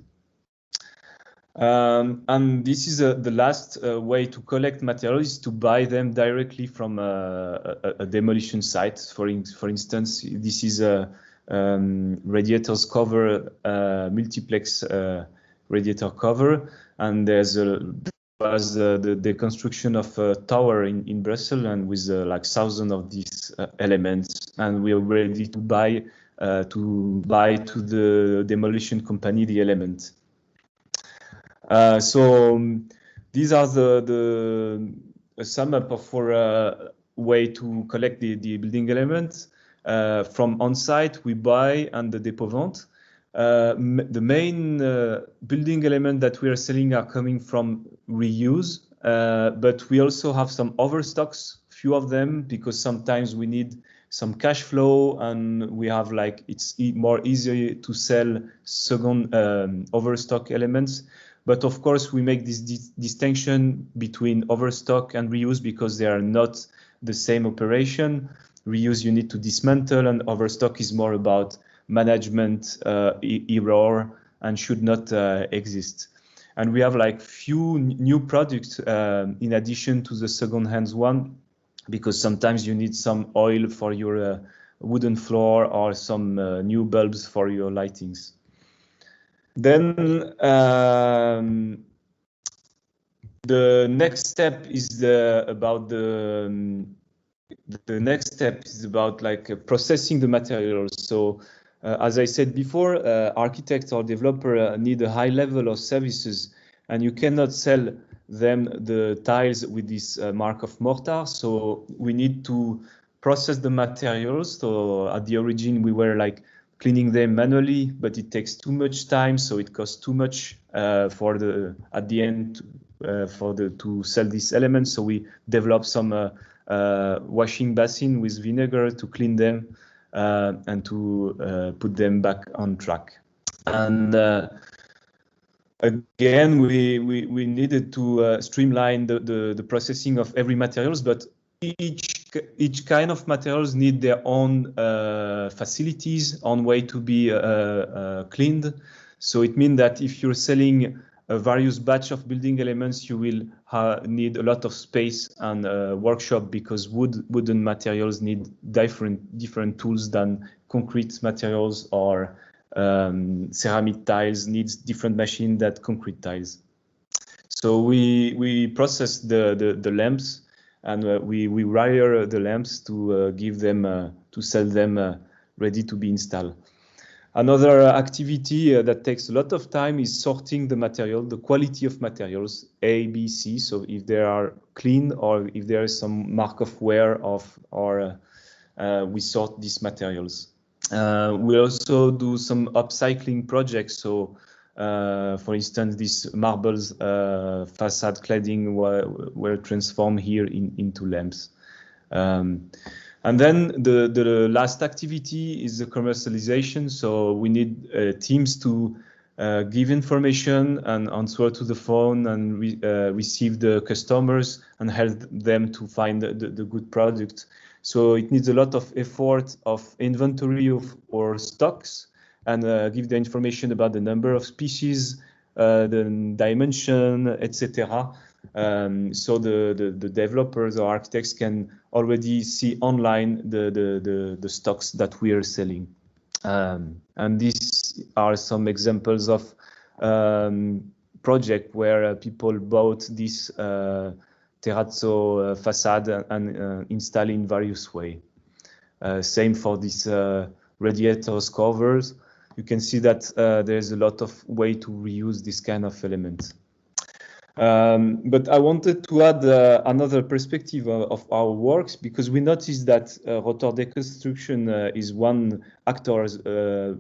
And this is the last way to collect materials, is to buy them directly from a demolition site. For instance, this is a radiators cover, multiplex radiator cover, and there was the construction of a tower in Brussels, and with like 1,000 of these elements, and we are ready to buy to the demolition company the element. So these are the sum up of our way to collect the building elements. From on-site, we buy and the dépôt-vente. The main building element that we are selling are coming from reuse, but we also have some overstocks, few of them, because sometimes we need some cash flow, and we have it's more easy to sell second overstock elements. But of course, we make this distinction between overstock and reuse because they are not the same operation. Reuse, you need to dismantle, and overstock is more about management error and should not exist. And we have few new products in addition to the second-hand one, because sometimes you need some oil for your wooden floor or some new bulbs for your lightings. Then the next step is about processing the materials. So as I said before, architects or developer need a high level of services, and you cannot sell them the tiles with this mark of mortar. So we need to process the materials. So at the origin, we were cleaning them manually, but it takes too much time, so it costs too much for the at the end to sell these elements. So we developed some washing basin with vinegar to clean them and to put them back on track. And again, we needed to streamline the processing of every materials, but each kind of materials need their own facilities, own way to be cleaned. So it means that if you're selling a various batch of building elements, you will need a lot of space and workshop, because wooden materials need different tools than concrete materials, or ceramic tiles needs different machine than concrete tiles. So we process the lamps, and we wire the lamps to give them to sell them ready to be installed. Another activity that takes a lot of time is sorting the material, the quality of materials, A, B, C. So if they are clean or if there is some mark of wear we sort these materials. We also do some upcycling projects. So for instance, these marbles facade cladding were transformed here into lamps. And then the last activity is the commercialization. So we need teams to give information and answer to the phone and receive the customers and help them to find the good product. So it needs a lot of effort of inventory of our stocks, and give the information about the number of species, the dimension, etc. So the developers or architects can already see online the stocks that we are selling. And these are some examples of project where people bought this terrazzo facade and install in various way. Same for these radiators covers. You can see that there's a lot of way to reuse this kind of element. But I wanted to add another perspective of our works, because we noticed that rotor deconstruction is one actor,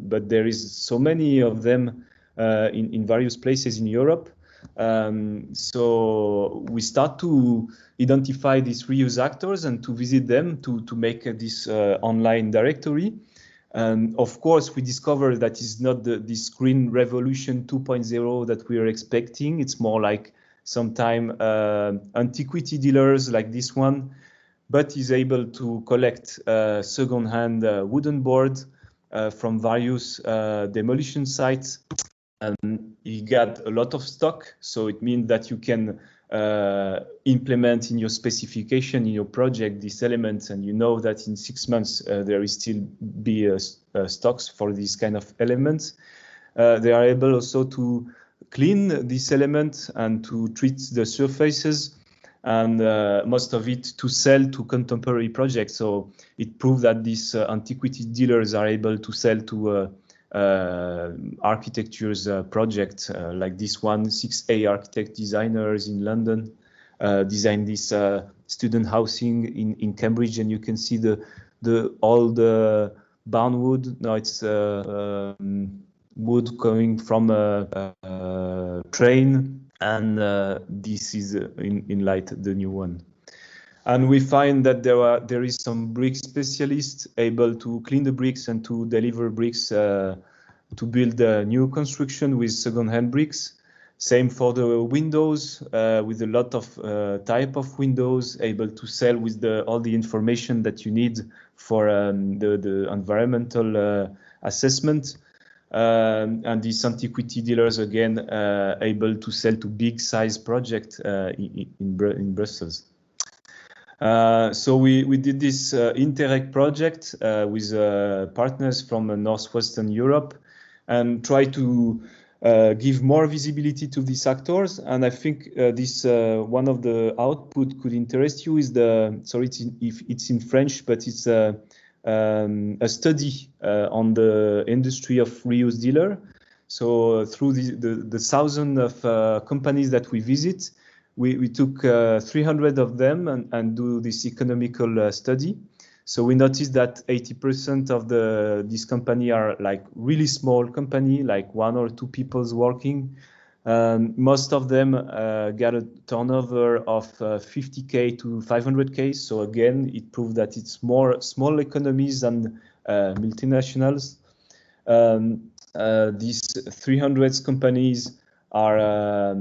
but there is so many of them in various places in Europe. So we start to identify these reuse actors and to visit them to make this online directory. And of course, we discovered that it's not this green revolution 2.0 that we are expecting. It's more like sometime antiquity dealers like this one, but is able to collect second-hand wooden board from various demolition sites. And he got a lot of stock, so it means that you can implement in your specification, in your project, these elements, and you know that in 6 months there will still be stocks for these kind of elements. They are able also to clean these elements and to treat the surfaces, and most of it to sell to contemporary projects. So it proves that these antiquity dealers are able to sell to architecture's project like this one. 6A architect designers in London designed this student housing in Cambridge, and you can see all the barn wood. Now it's wood coming from a train, and this is in light the new one. And we find that there is some brick specialists able to clean the bricks and to deliver bricks to build a new construction with second-hand bricks. Same for the windows, with a lot of type of windows, able to sell with all the information that you need for the environmental assessment. And these antiquity dealers, again, able to sell to big size project in Brussels. So we did this Interreg project with partners from Northwestern Europe, and try to give more visibility to these actors. And I think this one of the output could interest you is if it's in French, but it's a study on the industry of reuse dealer. So through the thousand of companies that we visit, we took 300 of them and do this economical study. So we noticed that 80% of this company are like really small company, like 1 or 2 people's working. Most of them got a turnover of 50K to 500K. So again, it proved that it's more small economies than multinationals. These 300 companies are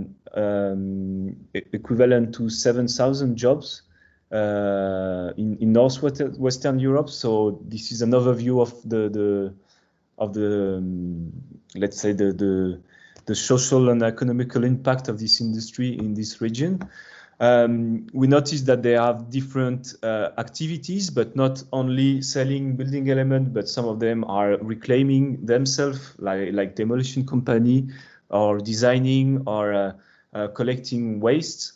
equivalent to 7,000 jobs in Northwestern Europe. So this is an overview of the let's say the social and economical impact of this industry in this region. We noticed that they have different activities, but not only selling building elements, but some of them are reclaiming themselves, like demolition company, or designing, or collecting waste.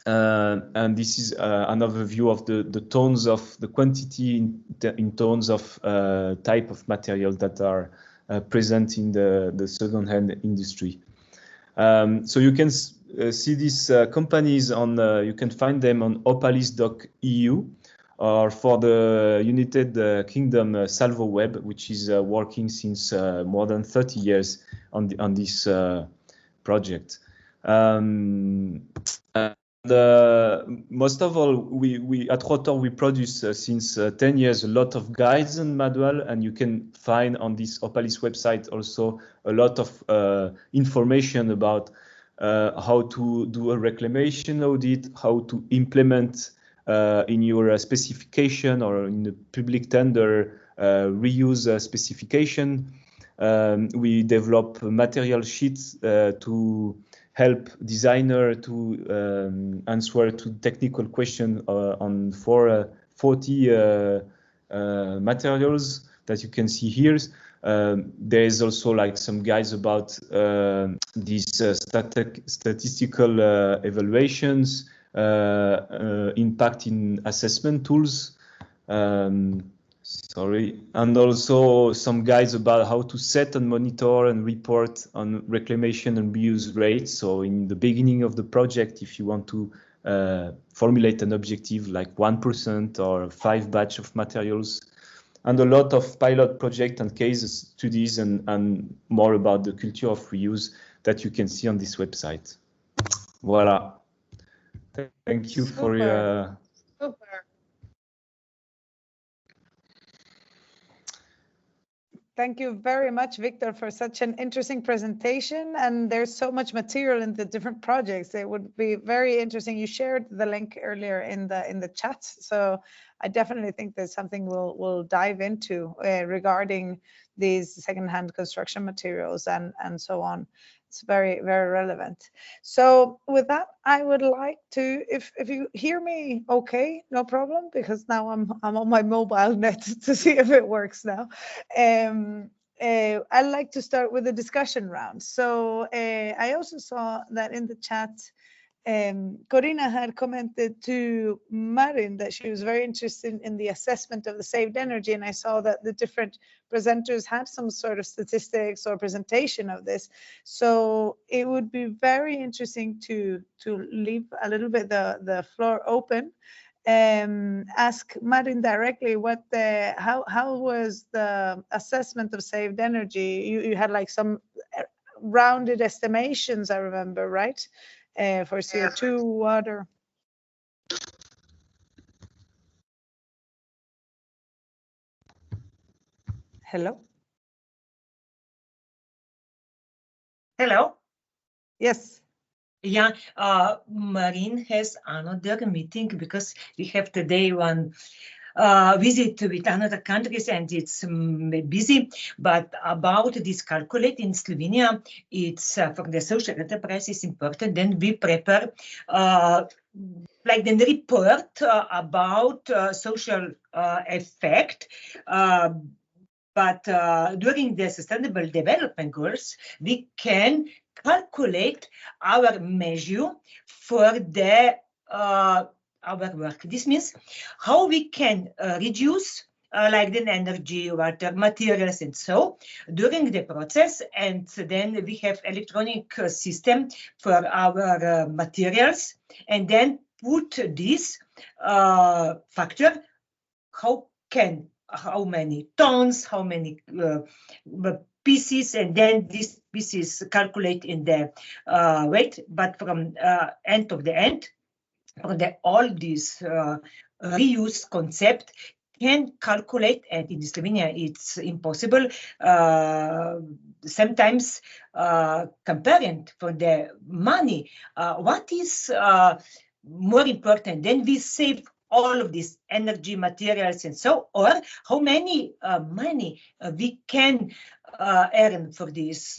And this is another view of the tones of the quantity in tones of type of materials that are present in the second-hand industry. So you can see these companies on, you can find them on opalis.eu, or for the United Kingdom Salvo Web, which is working since more than 30 years on this project. Most of all, we at Rotor, we produce since 10 years a lot of guides and manual, and you can find on this Opalis website also a lot of information about how to do a reclamation audit, how to implement in your specification or in the public tender reuse specification. We develop material sheets to help designer to answer to technical question on 40 materials that you can see here. There is also like some guides about these statistical evaluations, impact in assessment tools. And also some guides about how to set and monitor and report on reclamation and reuse rates. So in the beginning of the project, if you want to formulate an objective like 1% or 5 batch of materials, and a lot of pilot project and case studies and more about the culture of reuse that you can see on this website. Voila. Thank you for your...
Super. Thank you very much, Victor, for such an interesting presentation. And there's so much material in the different projects. It would be very interesting. You shared the link earlier in the chat, so I definitely think there's something we'll dive into regarding these secondhand construction materials and so on. It's very, very relevant. So with that, I would like to, if you hear me okay, no problem, because now I'm on my mobile net to see if it works now. I'd like to start with a discussion round. So I also saw that in the chat, Corinna had commented to Marin that she was very interested in the assessment of the saved energy, and I saw that the different presenters had some sort of statistics or presentation of this. So it would be very interesting to leave a little bit the floor open. Ask Marin directly what how was the assessment of saved energy? You had like some rounded estimations, I remember, right? For CO2, water. Hello?
Hello?
Yes.
Yeah, Marin has another meeting because we have today one visit with another countries and it's busy. But about this calculate in Slovenia, it's for the social enterprise is important. Then we prepare like the report about social effect. But during the Sustainable Development Goals, we can calculate our measure for the our work. This means how we can reduce like the energy, water, materials, and so during the process. And then we have electronic system for our materials, and then put this factor, how can, how many tons, how many pieces, and then this pieces calculate in the weight. But from end of the end, all this reuse concept can calculate, and in Slovenia it's impossible. Sometimes comparing for the money, what is more important? Then we save all of this energy, materials, and so, or how many money we can earn for this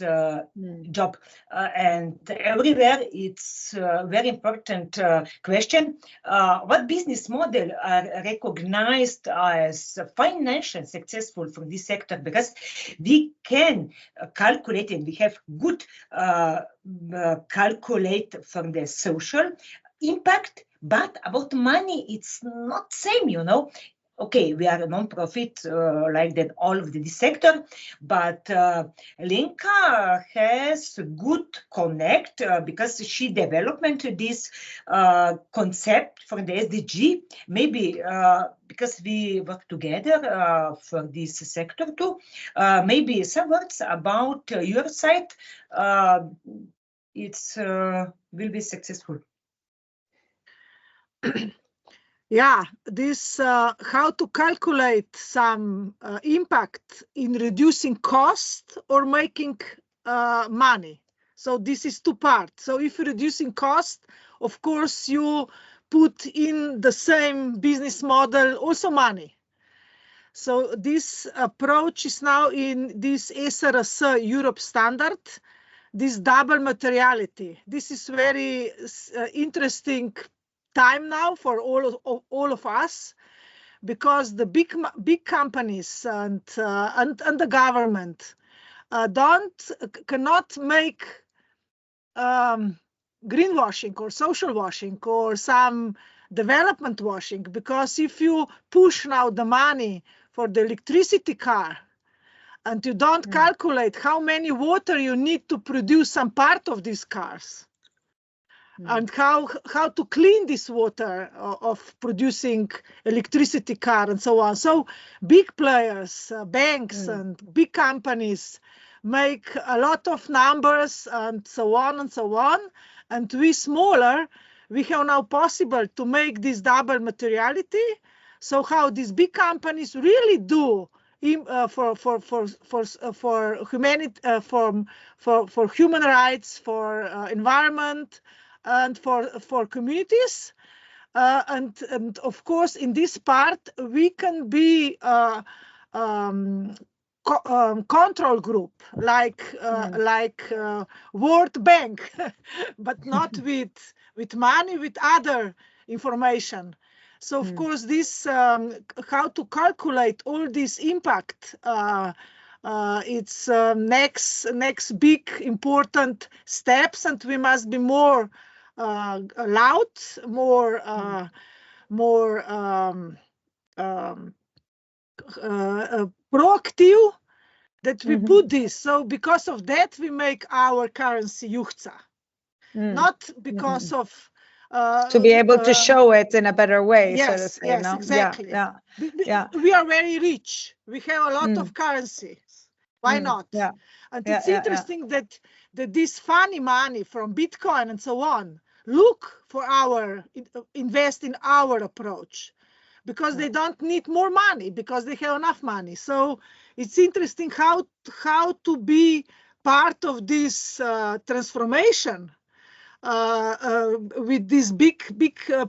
job. And everywhere it's a very important question. What business model are recognized as financially successful for this sector? Because we can calculate, and we have good calculate from the social impact, but about money, it's not same, you know. Okay, we are a non-profit like that, all of this sector, but Linka has good connect because she developed this concept for the SDG, maybe because we work together for this sector too. Maybe some words about your site. It's will be successful.
Yeah, this how to calculate some impact in reducing cost or making money. So this is two parts. So if you're reducing cost, of course you put in the same business model also money. So this approach is now in this SRS Europe standard, this double materiality. This is very interesting time now for all of us, because the big companies and the government cannot make greenwashing or social washing or some development washing, because if you push now the money for the electricity car and you don't calculate how many water you need to produce some part of these cars, and how to clean this water of producing electricity car and so on. So big players, banks and big companies make a lot of numbers and so on and so on. And we smaller, we have now possible to make this double materiality. So how these big companies really do for humanity, for human rights, for environment, and for communities, and of course in this part we can be control group like World Bank, but not with money, with other information. So of course this how to calculate all this impact, it's next big important steps, and we must be more loud, more proactive, that we put this. So because of that we make our currency juhca, not because of
to be able to show it in a better way.
Yes,
so to say,
yes,
no?
exactly.
Yeah.
We are very rich. We have a lot of currency. Why not?
Yeah.
And it's interesting that this funny money from Bitcoin and so on invest in our approach, because they don't need more money, because they have enough money. So it's interesting how to be part of this transformation with these big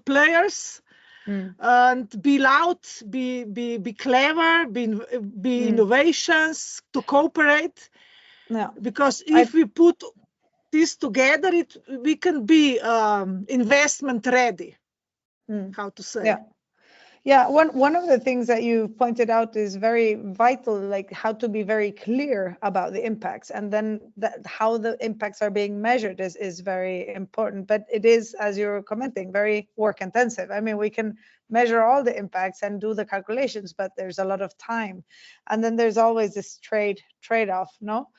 players. And be loud, be clever, be innovations, to cooperate.
Yeah.
Because if we put this together, we can be investment ready. How to say?
Yeah, one of the things that you pointed out is very vital, like how to be very clear about the impacts, and then how the impacts are being measured is very important. But it is, as you're commenting, very work intensive. I mean, we can measure all the impacts and do the calculations, but there's a lot of time, and then there's always this trade-off, no?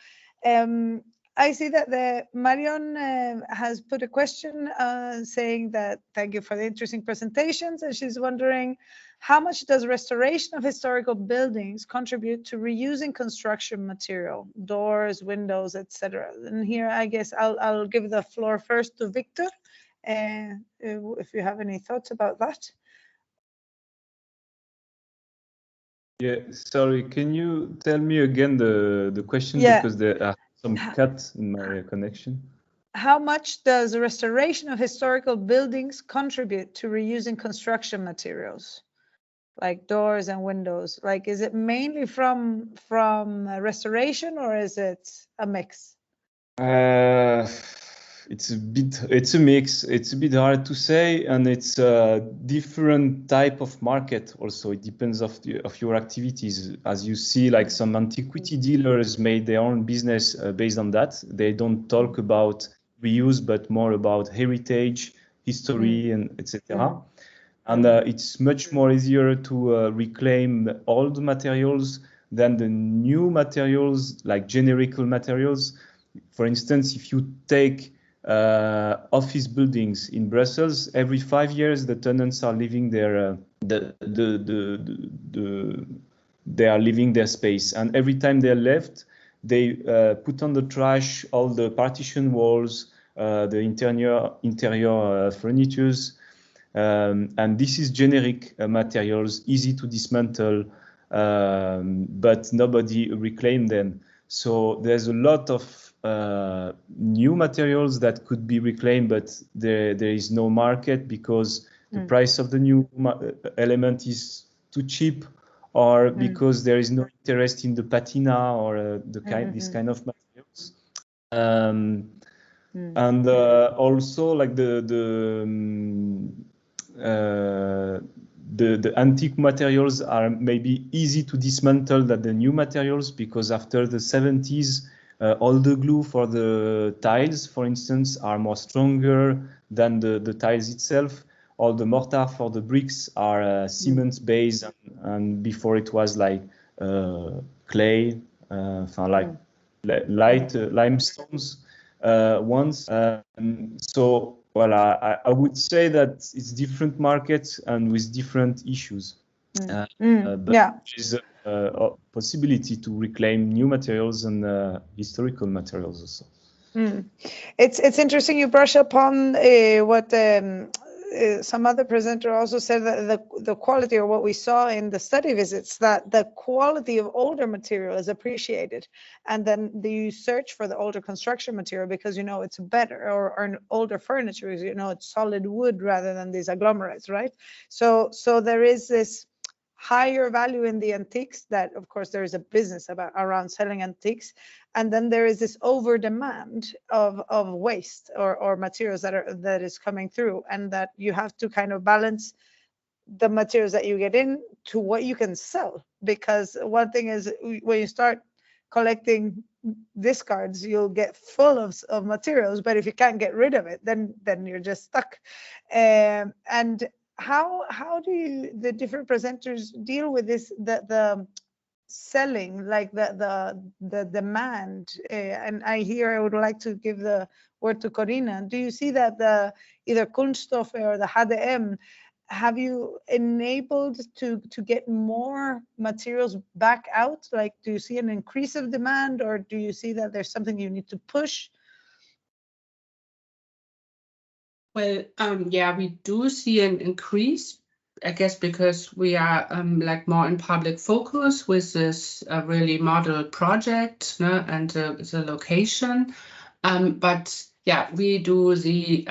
I see that Marion has put a question saying that thank you for the interesting presentations, and she's wondering how much does restoration of historical buildings contribute to reusing construction material, doors, windows, etc. And here, I guess I'll give the floor first to Victor, if you have any thoughts about that.
Yeah, sorry, can you tell me again the question,
Yeah.
because there are some cuts in my connection.
How much does the restoration of historical buildings contribute to reusing construction materials, like doors and windows? Like, is it mainly from restoration, or is it a mix?
It's a mix. It's a bit hard to say, and it's a different type of market also. It depends of your activities. As you see, like some antiquity dealers made their own business based on that. They don't talk about reuse, but more about heritage, history, and etc. And it's much more easier to reclaim old materials than the new materials, like generic materials. For instance, if you take office buildings in Brussels, every 5 years the tenants are leaving their they are leaving their space, and every time they're left, they put on the trash all the partition walls, the interior furnitures, and this is generic materials, easy to dismantle, but nobody reclaimed them. So there's a lot of new materials that could be reclaimed, but there is no market because the price of the new element is too cheap, or because there is no interest in the patina or this kind of materials. And also, like the antique materials are maybe easy to dismantle than the new materials, because after the 70s, all the glue for the tiles, for instance, are more stronger than the tiles itself. All the mortar for the bricks are cement based, and before it was like clay, like light limestones ones. So, well, I would say that it's different markets and with different issues. But there is a possibility to reclaim new materials and historical materials also.
It's interesting you brush upon what some other presenter also said, that the quality, or what we saw in the study visits, that the quality of older material is appreciated, and then you search for the older construction material because you know it's better, or an older furniture is, you know, it's solid wood rather than these agglomerates, right? So there is this higher value in the antiques, that of course there is a business around selling antiques, and then there is this over demand of waste or materials that is coming through, and that you have to kind of balance the materials that you get in to what you can sell. Because one thing is, when you start collecting discards, you'll get full of materials, but if you can't get rid of it, then you're just stuck. And how do the different presenters deal with this, the selling, like the demand? And I would like to give the word to Corinna. Do you see that the either Kunst-Stoffe or the HDM, have you enabled to get more materials back out? Like, do you see an increase of demand, or do you see that there's something you need to push?
Well, yeah, we do see an increase, I guess, because we are like more in public focus with this really model project, no? And the location. But yeah, we do the,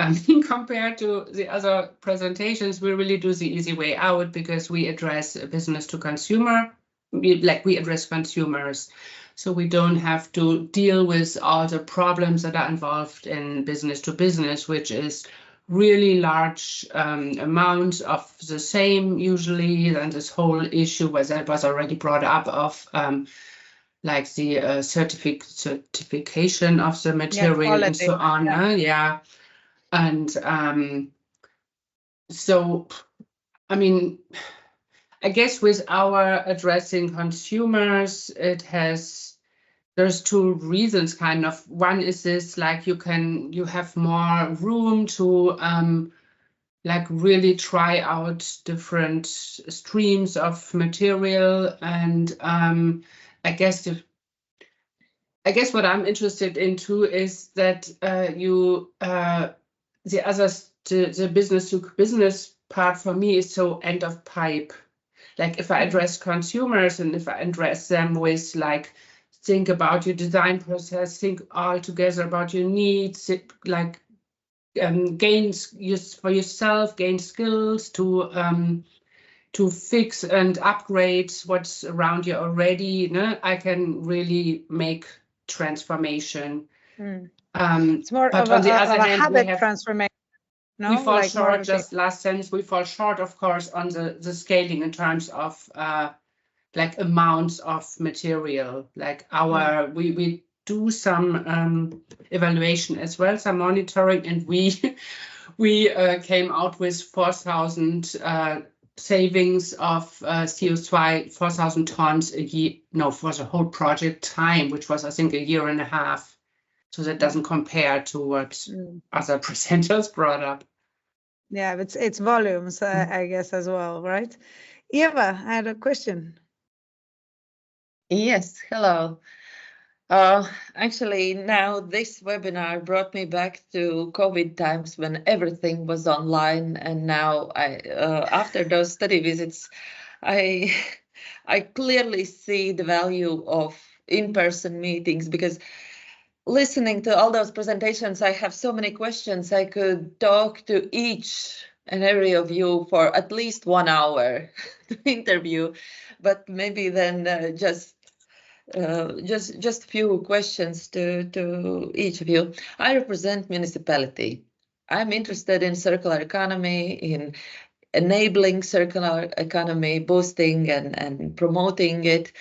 compared to the other presentations, we really do the easy way out, because we address business to consumer, we address consumers. So we don't have to deal with all the problems that are involved in business to business, which is really large amounts of the same usually, and this whole issue that was already brought up of like the certification of the material and so on. And so, I mean, I guess with our addressing consumers, it has there's two reasons kind of. One is this, like you have more room to like really try out different streams of material, and I guess what I'm interested in too is that the business to business part for me is so end of pipe. Like if I address consumers and if I address them with like, think about your design process, think all together about your needs, like gains for yourself, gain skills to fix and upgrade what's around you already. I can really make transformation.
It's more
but
of
on the
a
other hand,
habit transformation. No,
we fall
like
short. Just last sentence, we fall short, of course, on the scaling in terms of like amounts of material. Like we do some evaluation as well, some monitoring, and we came out with 4,000 savings of CO2, 4,000 tons a year. No, for the whole project time, which was I think a year and a half. So that doesn't compare to what other presenters brought up.
Yeah, it's volumes, I guess, as well, right? Eva, I had a question.
Yes, hello. Actually, now this webinar brought me back to COVID times when everything was online, and now after those study visits, I clearly see the value of in-person meetings, because listening to all those presentations, I have so many questions. I could talk to each and every of you for at least 1 hour to interview, but maybe then just few questions to each of you. I represent municipality. I'm interested in circular economy, in enabling circular economy, boosting and promoting it.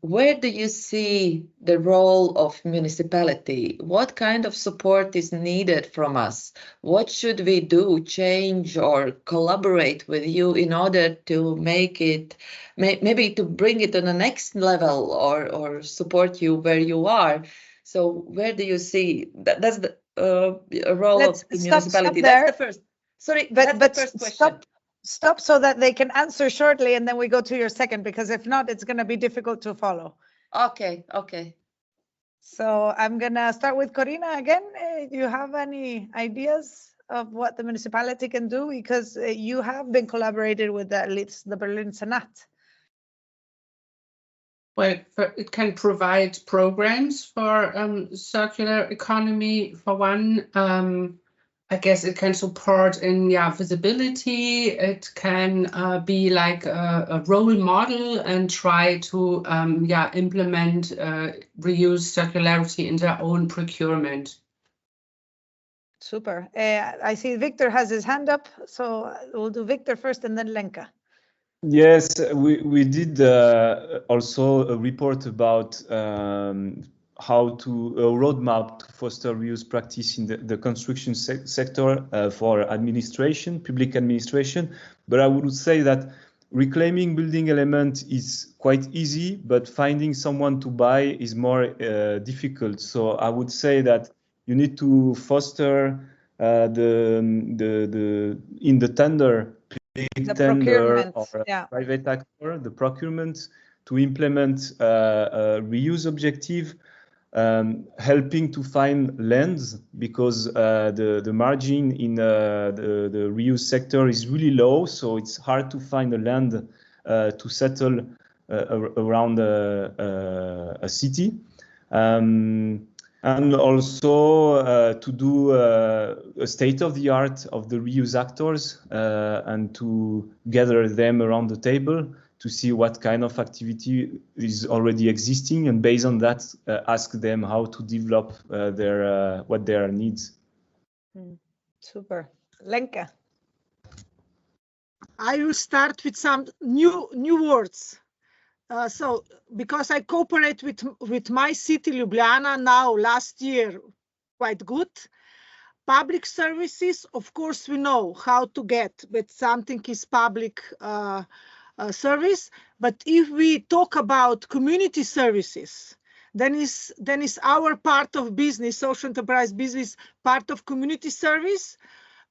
Where do you see the role of municipality? What kind of support is needed from us? What should we do, change or collaborate with you in order to make it, maybe to bring it to the next level, or support you where you are? So where do you see that's the role of the municipality?
That's
the first. Sorry,
but
that's the first question.
Stop so that they can answer shortly, and then we go to your second, because if not, it's going to be difficult to follow.
Okay.
So I'm going to start with Corinna again. Do you have any ideas of what the municipality can do? Because you have been collaborated with the Berlin Senat.
Well, it can provide programs for circular economy, for one. I guess it can support in visibility. It can be like a role model and try to implement reuse circularity in their own procurement.
Super. I see Victor has his hand up, so we'll do Victor first and then Lenka.
Yes, we did also a report about how to a roadmap to foster reuse practice in the construction sector for administration, public administration. But I would say that reclaiming building element is quite easy, but finding someone to buy is more difficult. So I would say that you need to foster in the tender, tender or private actor, the procurement, to implement a reuse objective, helping to find lands, because the margin in the reuse sector is really low, so it's hard to find a land to settle around a city. And also to do a state-of-the-art of the reuse actors and to gather them around the table to see what kind of activity is already existing, and based on that, ask them how to develop their needs.
Super. Lenka.
I will start with some new words. So because I cooperate with my city, Ljubljana, now last year, quite good. Public services, of course, we know how to get, but something is public service. But if we talk about community services, Then is our part of business, social enterprise business, part of community service.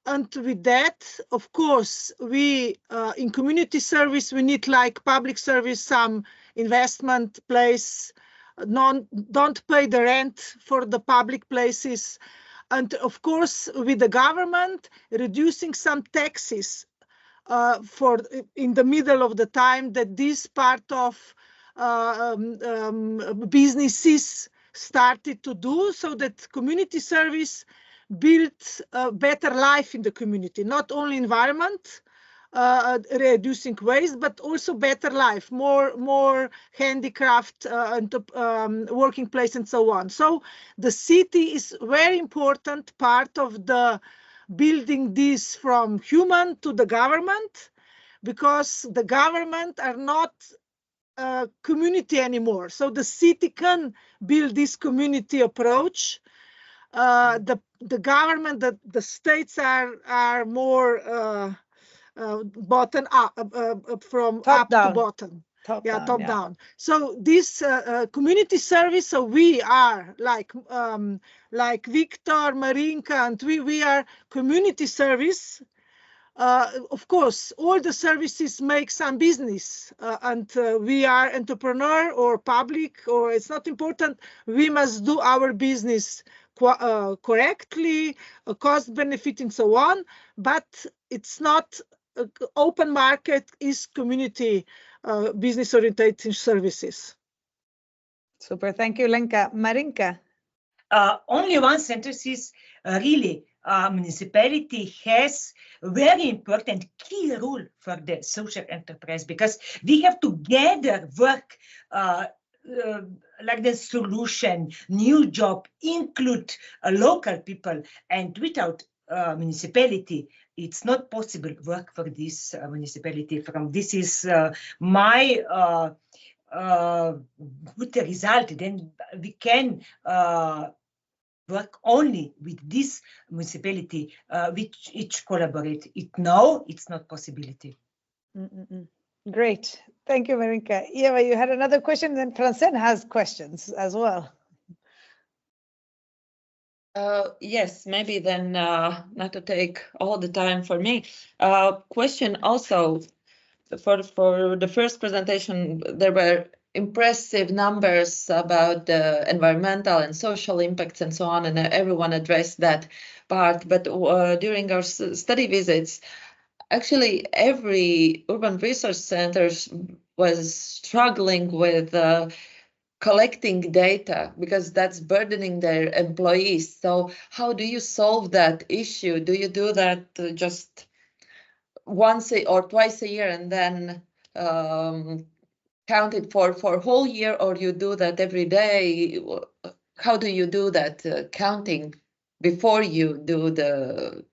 And with that, of course, we in community service, we need like public service, some investment place, don't pay the rent for the public places. And of course, with the government, reducing some taxes for in the middle of the time that this part of businesses started to do, so that community service built a better life in the community, not only environment, reducing waste, but also better life, more handicraft and working place and so on. So the city is very important part of the building this from human to the government, because the government are not community anymore. So the city can build this community approach. The government, the states are more bottom up, from
Top
up
down.
to bottom.
Top
down. So this community service, so we are like Victor, Marinka, and we are community service. Of course, all the services make some business, and we are entrepreneur or public, or it's not important. We must do our business correctly, cost benefit and so on, but it's not open market, is community business oriented services.
Super, thank you, Lenka. Marinka.
Only one sentence is really municipality has a very important key role for the social enterprise, because we have to gather work like the solution, new job, include local people, and without municipality, it's not possible work for this municipality. From this is my good result. Then we can work only with this municipality, which each collaborate. Now it's not possibility.
Great, thank you, Marinka. Eva, you had another question, then Francine has questions as well.
Yes, maybe then not to take all the time for me. Question also for the first presentation, there were impressive numbers about the environmental and social impacts and so on, and everyone addressed that part. But during our study visits, actually every urban resource center was struggling with collecting data, because that's burdening their employees. So how do you solve that issue? Do you do that just once or twice a year and then count it for whole year, or you do that every day? How do you do that counting before you do the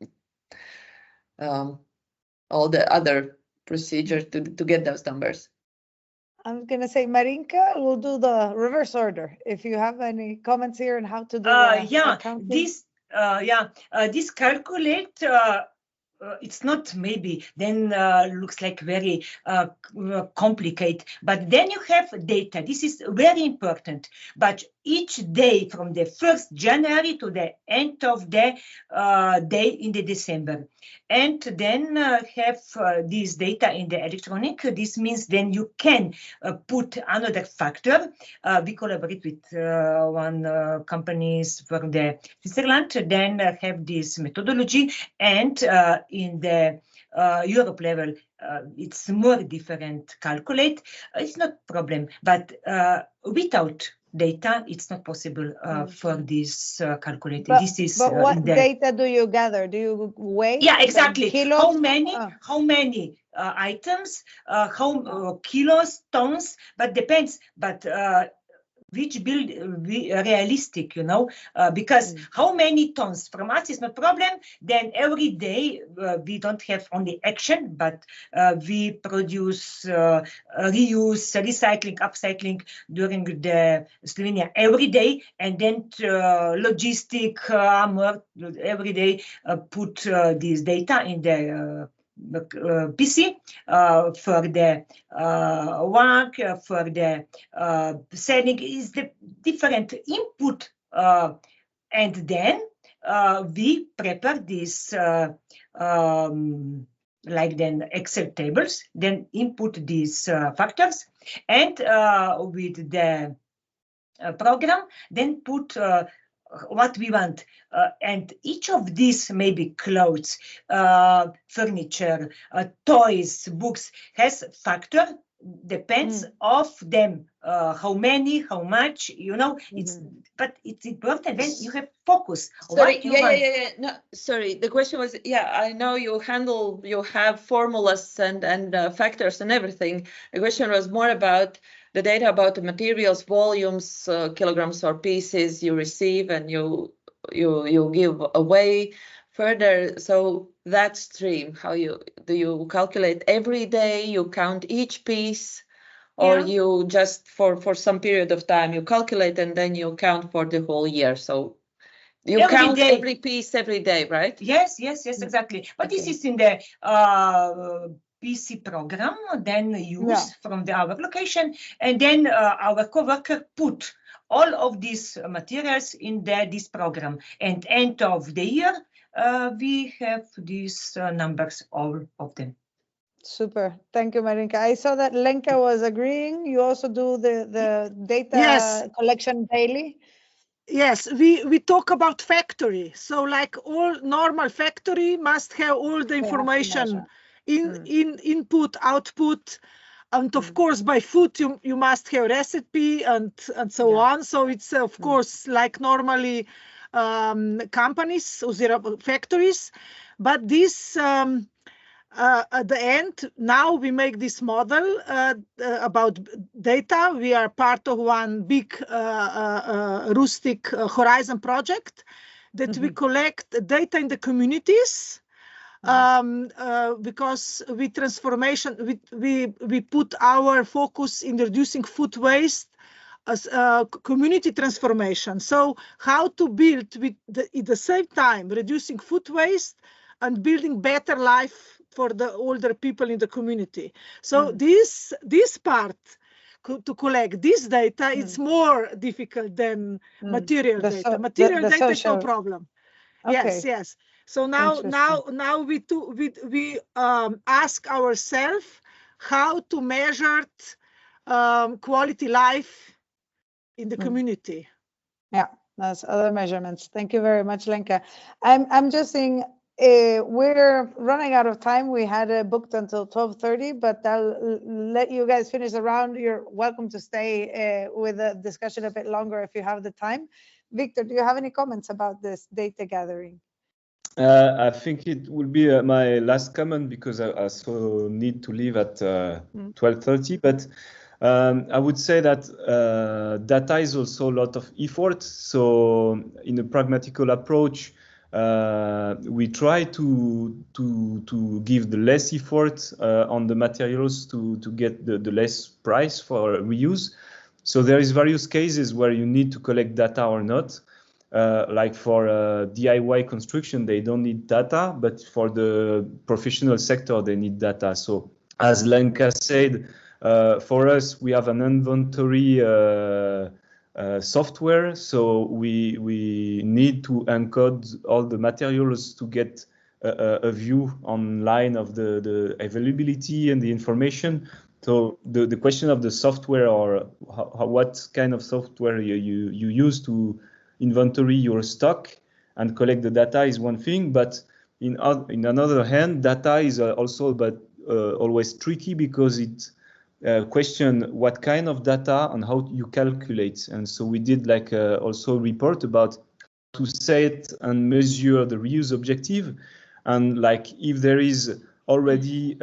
all the other procedures to get those numbers?
I'm going to say Marinka will do the reverse order. If you have any comments here on how to do the counting.
This calculate, it's not maybe then looks like very complicated, but then you have data. This is very important. But each day from the 1st January to the end of the day in the December, and then have this data in the electronic. This means then you can put another factor. We collaborate with one companies from the Switzerland, then have this methodology, and in the Europe level, it's more different calculate. It's not problem, but without data, it's not possible for this calculating.
But what data do you gather? Do you weigh?
Yeah, exactly. How many items, how kilos, tons, but depends. But which build realistic, because how many tons from us is no problem. Then every day we don't have only action, but we produce reuse, recycling, upcycling during the Slovenia every day, and then logistic every day put this data in the PC for the work, for the selling. Is different input, and then we prepare this like then Excel tables, then input these factors, and with the program, then put what we want. And each of these, maybe clothes, furniture, toys, books, has factor, depends of them, how many, how much, you know, it's, but it's important when you have focus.
Sorry,
what you want.
no, sorry, the question was, I know you have formulas and factors and everything. The question was more about the data about the materials, volumes, kilograms or pieces you receive and you give away further. So that stream, do you calculate every day, you count each piece, or you just for some period of time you calculate and then you count for the whole year? So you
Every
count
day.
every piece every day, right?
Yes, exactly. But this is in the PC program, then use from our location, and then our coworker put all of these materials in this program. And end of the year, we have these numbers, all of them.
Super. Thank you, Marinka. I saw that Lenka was agreeing. You also do the data collection daily?
Yes, we talk about factory. So like all normal factory must have all the information in input, output, and of course by food you must have recipe and so on. So it's of course like normally companies or factories, but this at the end, now we make this model about data. We are part of one big rustic horizon project that we collect data in the communities because we put our focus in reducing food waste as community transformation. So how to build at the same time reducing food waste and building better life for the older people in the community. So this part to collect this data, it's more difficult than material data. Material data is no problem.
Okay.
Yes. So now we ask ourselves how to measure quality life in the community.
Yeah, that's other measurements. Thank you very much, Lenka. I'm just saying we're running out of time. We had booked until 12:30, but I'll let you guys finish the round. You're welcome to stay with the discussion a bit longer if you have the time. Victor, do you have any comments about this data gathering?
I think it will be my last comment because I also need to leave at 12:30. But I would say that data is also a lot of effort. So in a pragmatical approach, we try to give the less effort on the materials to get the less price for reuse. So there is various cases where you need to collect data or not. Like for DIY construction, they don't need data, but for the professional sector, they need data. So as Lenka said, for us, we have an inventory software. So we need to encode all the materials to get a view online of the availability and the information. So the question of the software or what kind of software you use to inventory your stock and collect the data is one thing, but in another hand, data is also always tricky because it question what kind of data and how you calculate. And so we did like also a report about to set and measure the reuse objective, and like if there is already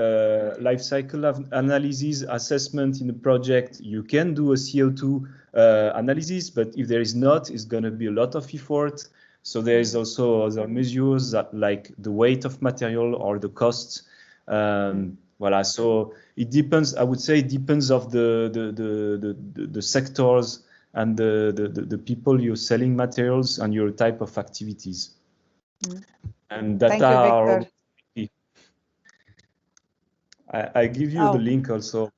life cycle analysis assessment in the project, you can do a CO2 analysis, but if there is not, it's going to be a lot of effort. So there is also other measures that, like the weight of material or the cost. Voilà. So it depends. I would say it depends of the sectors and the people you're selling materials and your type of activities. And data are. I give you the link also.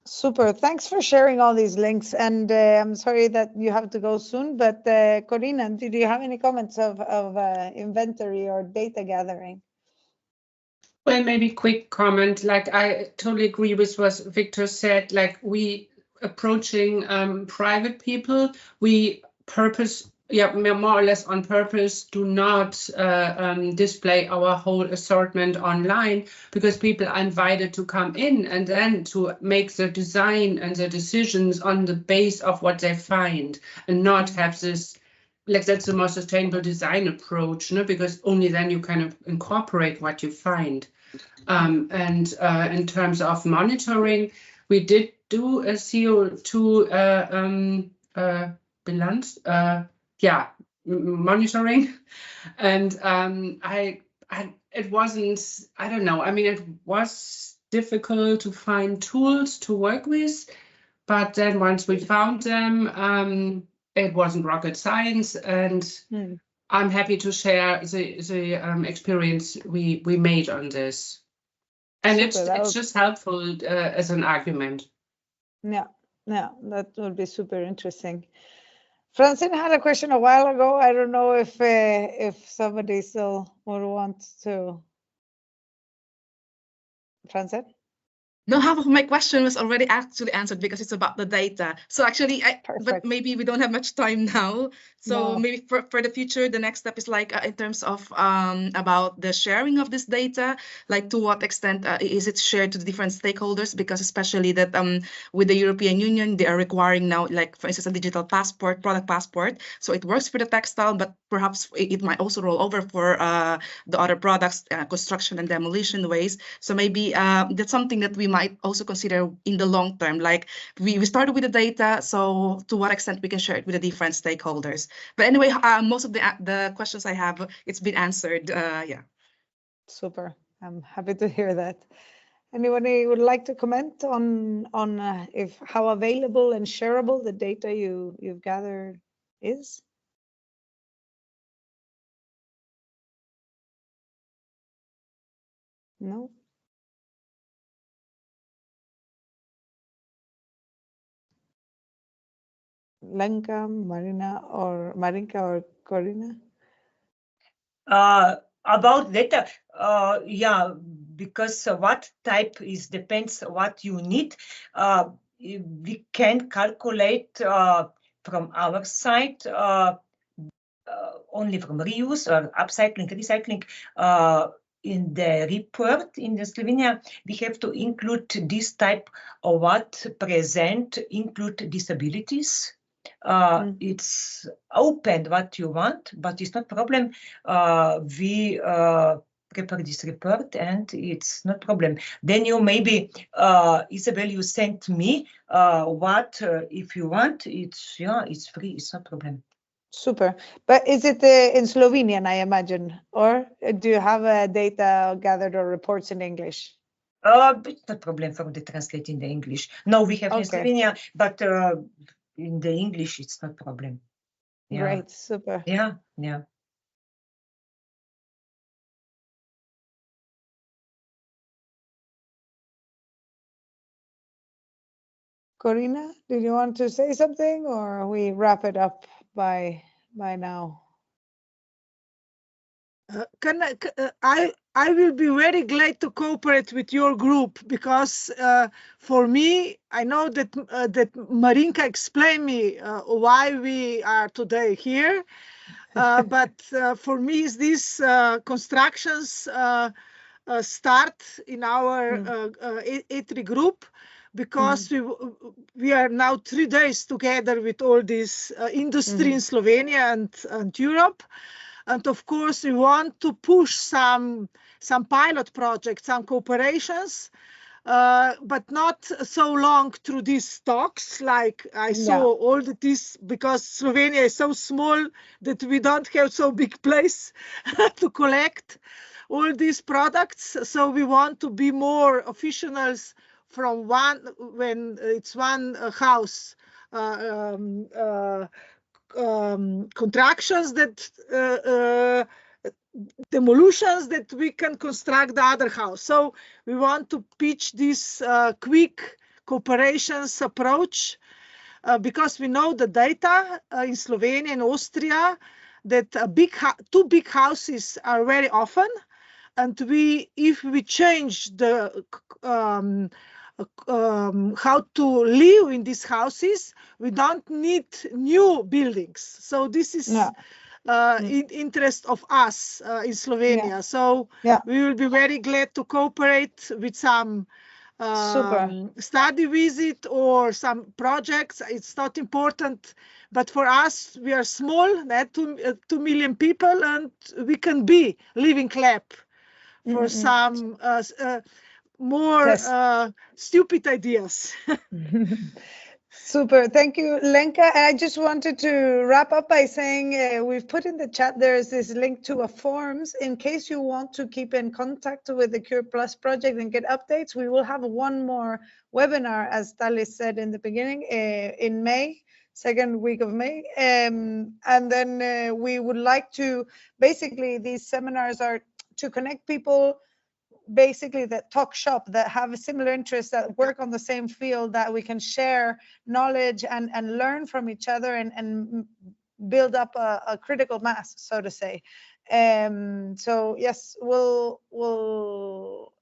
Super. Thanks for sharing all these links. And I'm sorry that you have to go soon, but Corinna, did you have any comments of inventory or data gathering?
Well, maybe quick comment. Like, I totally agree with what Victor said. Like, we approaching private people, we more or less on purpose do not display our whole assortment online, because people are invited to come in and then to make the design and the decisions on the base of what they find, and not have this, like, that's the more sustainable design approach, no? Because only then you kind of incorporate what you find. And in terms of monitoring, we did do a CO2 balance, monitoring, and it wasn't, I don't know, I mean, it was difficult to find tools to work with, but then once we found them, it wasn't rocket science, and I'm happy to share the experience we made on this. And it's just helpful as an argument.
Yeah, that would be super interesting. Francine had a question a while ago. I don't know if somebody still would want to. Francine?
No, half of my question was already actually answered because it's about the data. So actually, but maybe we don't have much time now. So maybe for the future, the next step is like in terms of about the sharing of this data, like to what extent is it shared to the different stakeholders? Because especially that with the European Union, they are requiring now, like for instance, a digital passport, product passport. So it works for the textile, but perhaps it might also roll over for the other products, construction and demolition waste. So maybe that's something that we might also consider in the long term. Like we started with the data, so to what extent we can share it with the different stakeholders. But anyway, most of the questions I have, it's been answered. Yeah.
Super. I'm happy to hear that. Anybody would like to comment on if how available and shareable the data you've gathered is? No. Lenka, Marinka or Corinna?
About data, yeah, because what type is depends what you need. We can calculate from our side only from reuse or upcycling, recycling. In the report in the Slovenia, we have to include this type of what present include disabilities. It's open what you want, but it's not problem. We prepare this report and it's not problem. Then you maybe, Isabel, you sent me what if you want, it's free, it's not problem.
Super. But is it in Slovenian, I imagine, or do you have data gathered or reports in English?
It's not problem for the translate in the English. No, we have in Slovenia, but in the English, it's not problem. Yeah.
Great, super.
Yeah.
Corinna, did you want to say something, or we wrap it up by now?
I will be very glad to cooperate with your group, because for me, I know that that Marinka explained me why we are today here, but for me, these constructions start in our E3 group, because we are now 3 days together with all this industry in Slovenia and Europe. And of course, we want to push some pilot projects, some cooperations, but not so long through these talks. Like I saw all this, because Slovenia is so small that we don't have so big place to collect all these products. So we want to be more officials from when it's one house. Contractions that demolitions that we can construct the other house. So we want to pitch these quick cooperations approach, because we know the data in Slovenia and Austria that two big houses are very often, and if we change the how to live in these houses, we don't need new buildings. So this is in interest of us in Slovenia. So we will be very glad to cooperate with some study visit or some projects. It's not important, but for us, we are small, 2 million people, and we can be living lab for some more stupid ideas.
Super, thank you, Lenka. And I just wanted to wrap up by saying we've put in the chat, there's this link to a forms in case you want to keep in contact with the Cure Plus project and get updates. We will have one more webinar, as Talis said in the beginning, in May, second week of May. And then we would like to, basically these seminars are to connect people basically that talk shop, that have a similar interest, that work on the same field, that we can share knowledge and learn from each other and build up a critical mass, so to say. So yes, we'll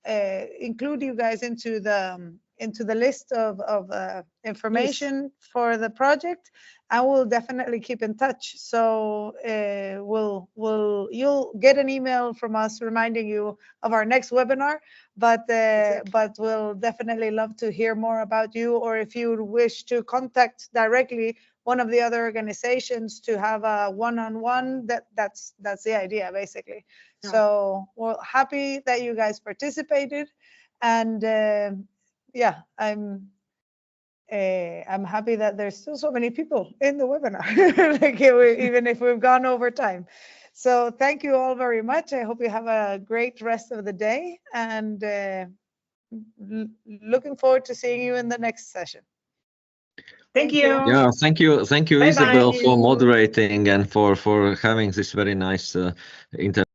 include you guys into the list of information for the project, and we'll definitely keep in touch. So you'll get an email from us reminding you of our next webinar, but we'll definitely love to hear more about you, or if you wish to contact directly one of the other organizations to have a one-on-one, that's the idea basically. So we're happy that you guys participated, and yeah, I'm happy that there's still so many people in the webinar, like even if we've gone over time. So thank you all very much. I hope you have a great rest of the day, and looking forward to seeing you in the next session.
Thank you.
Yeah, thank you,
Bye-bye.
Isabel, for moderating and for having this very nice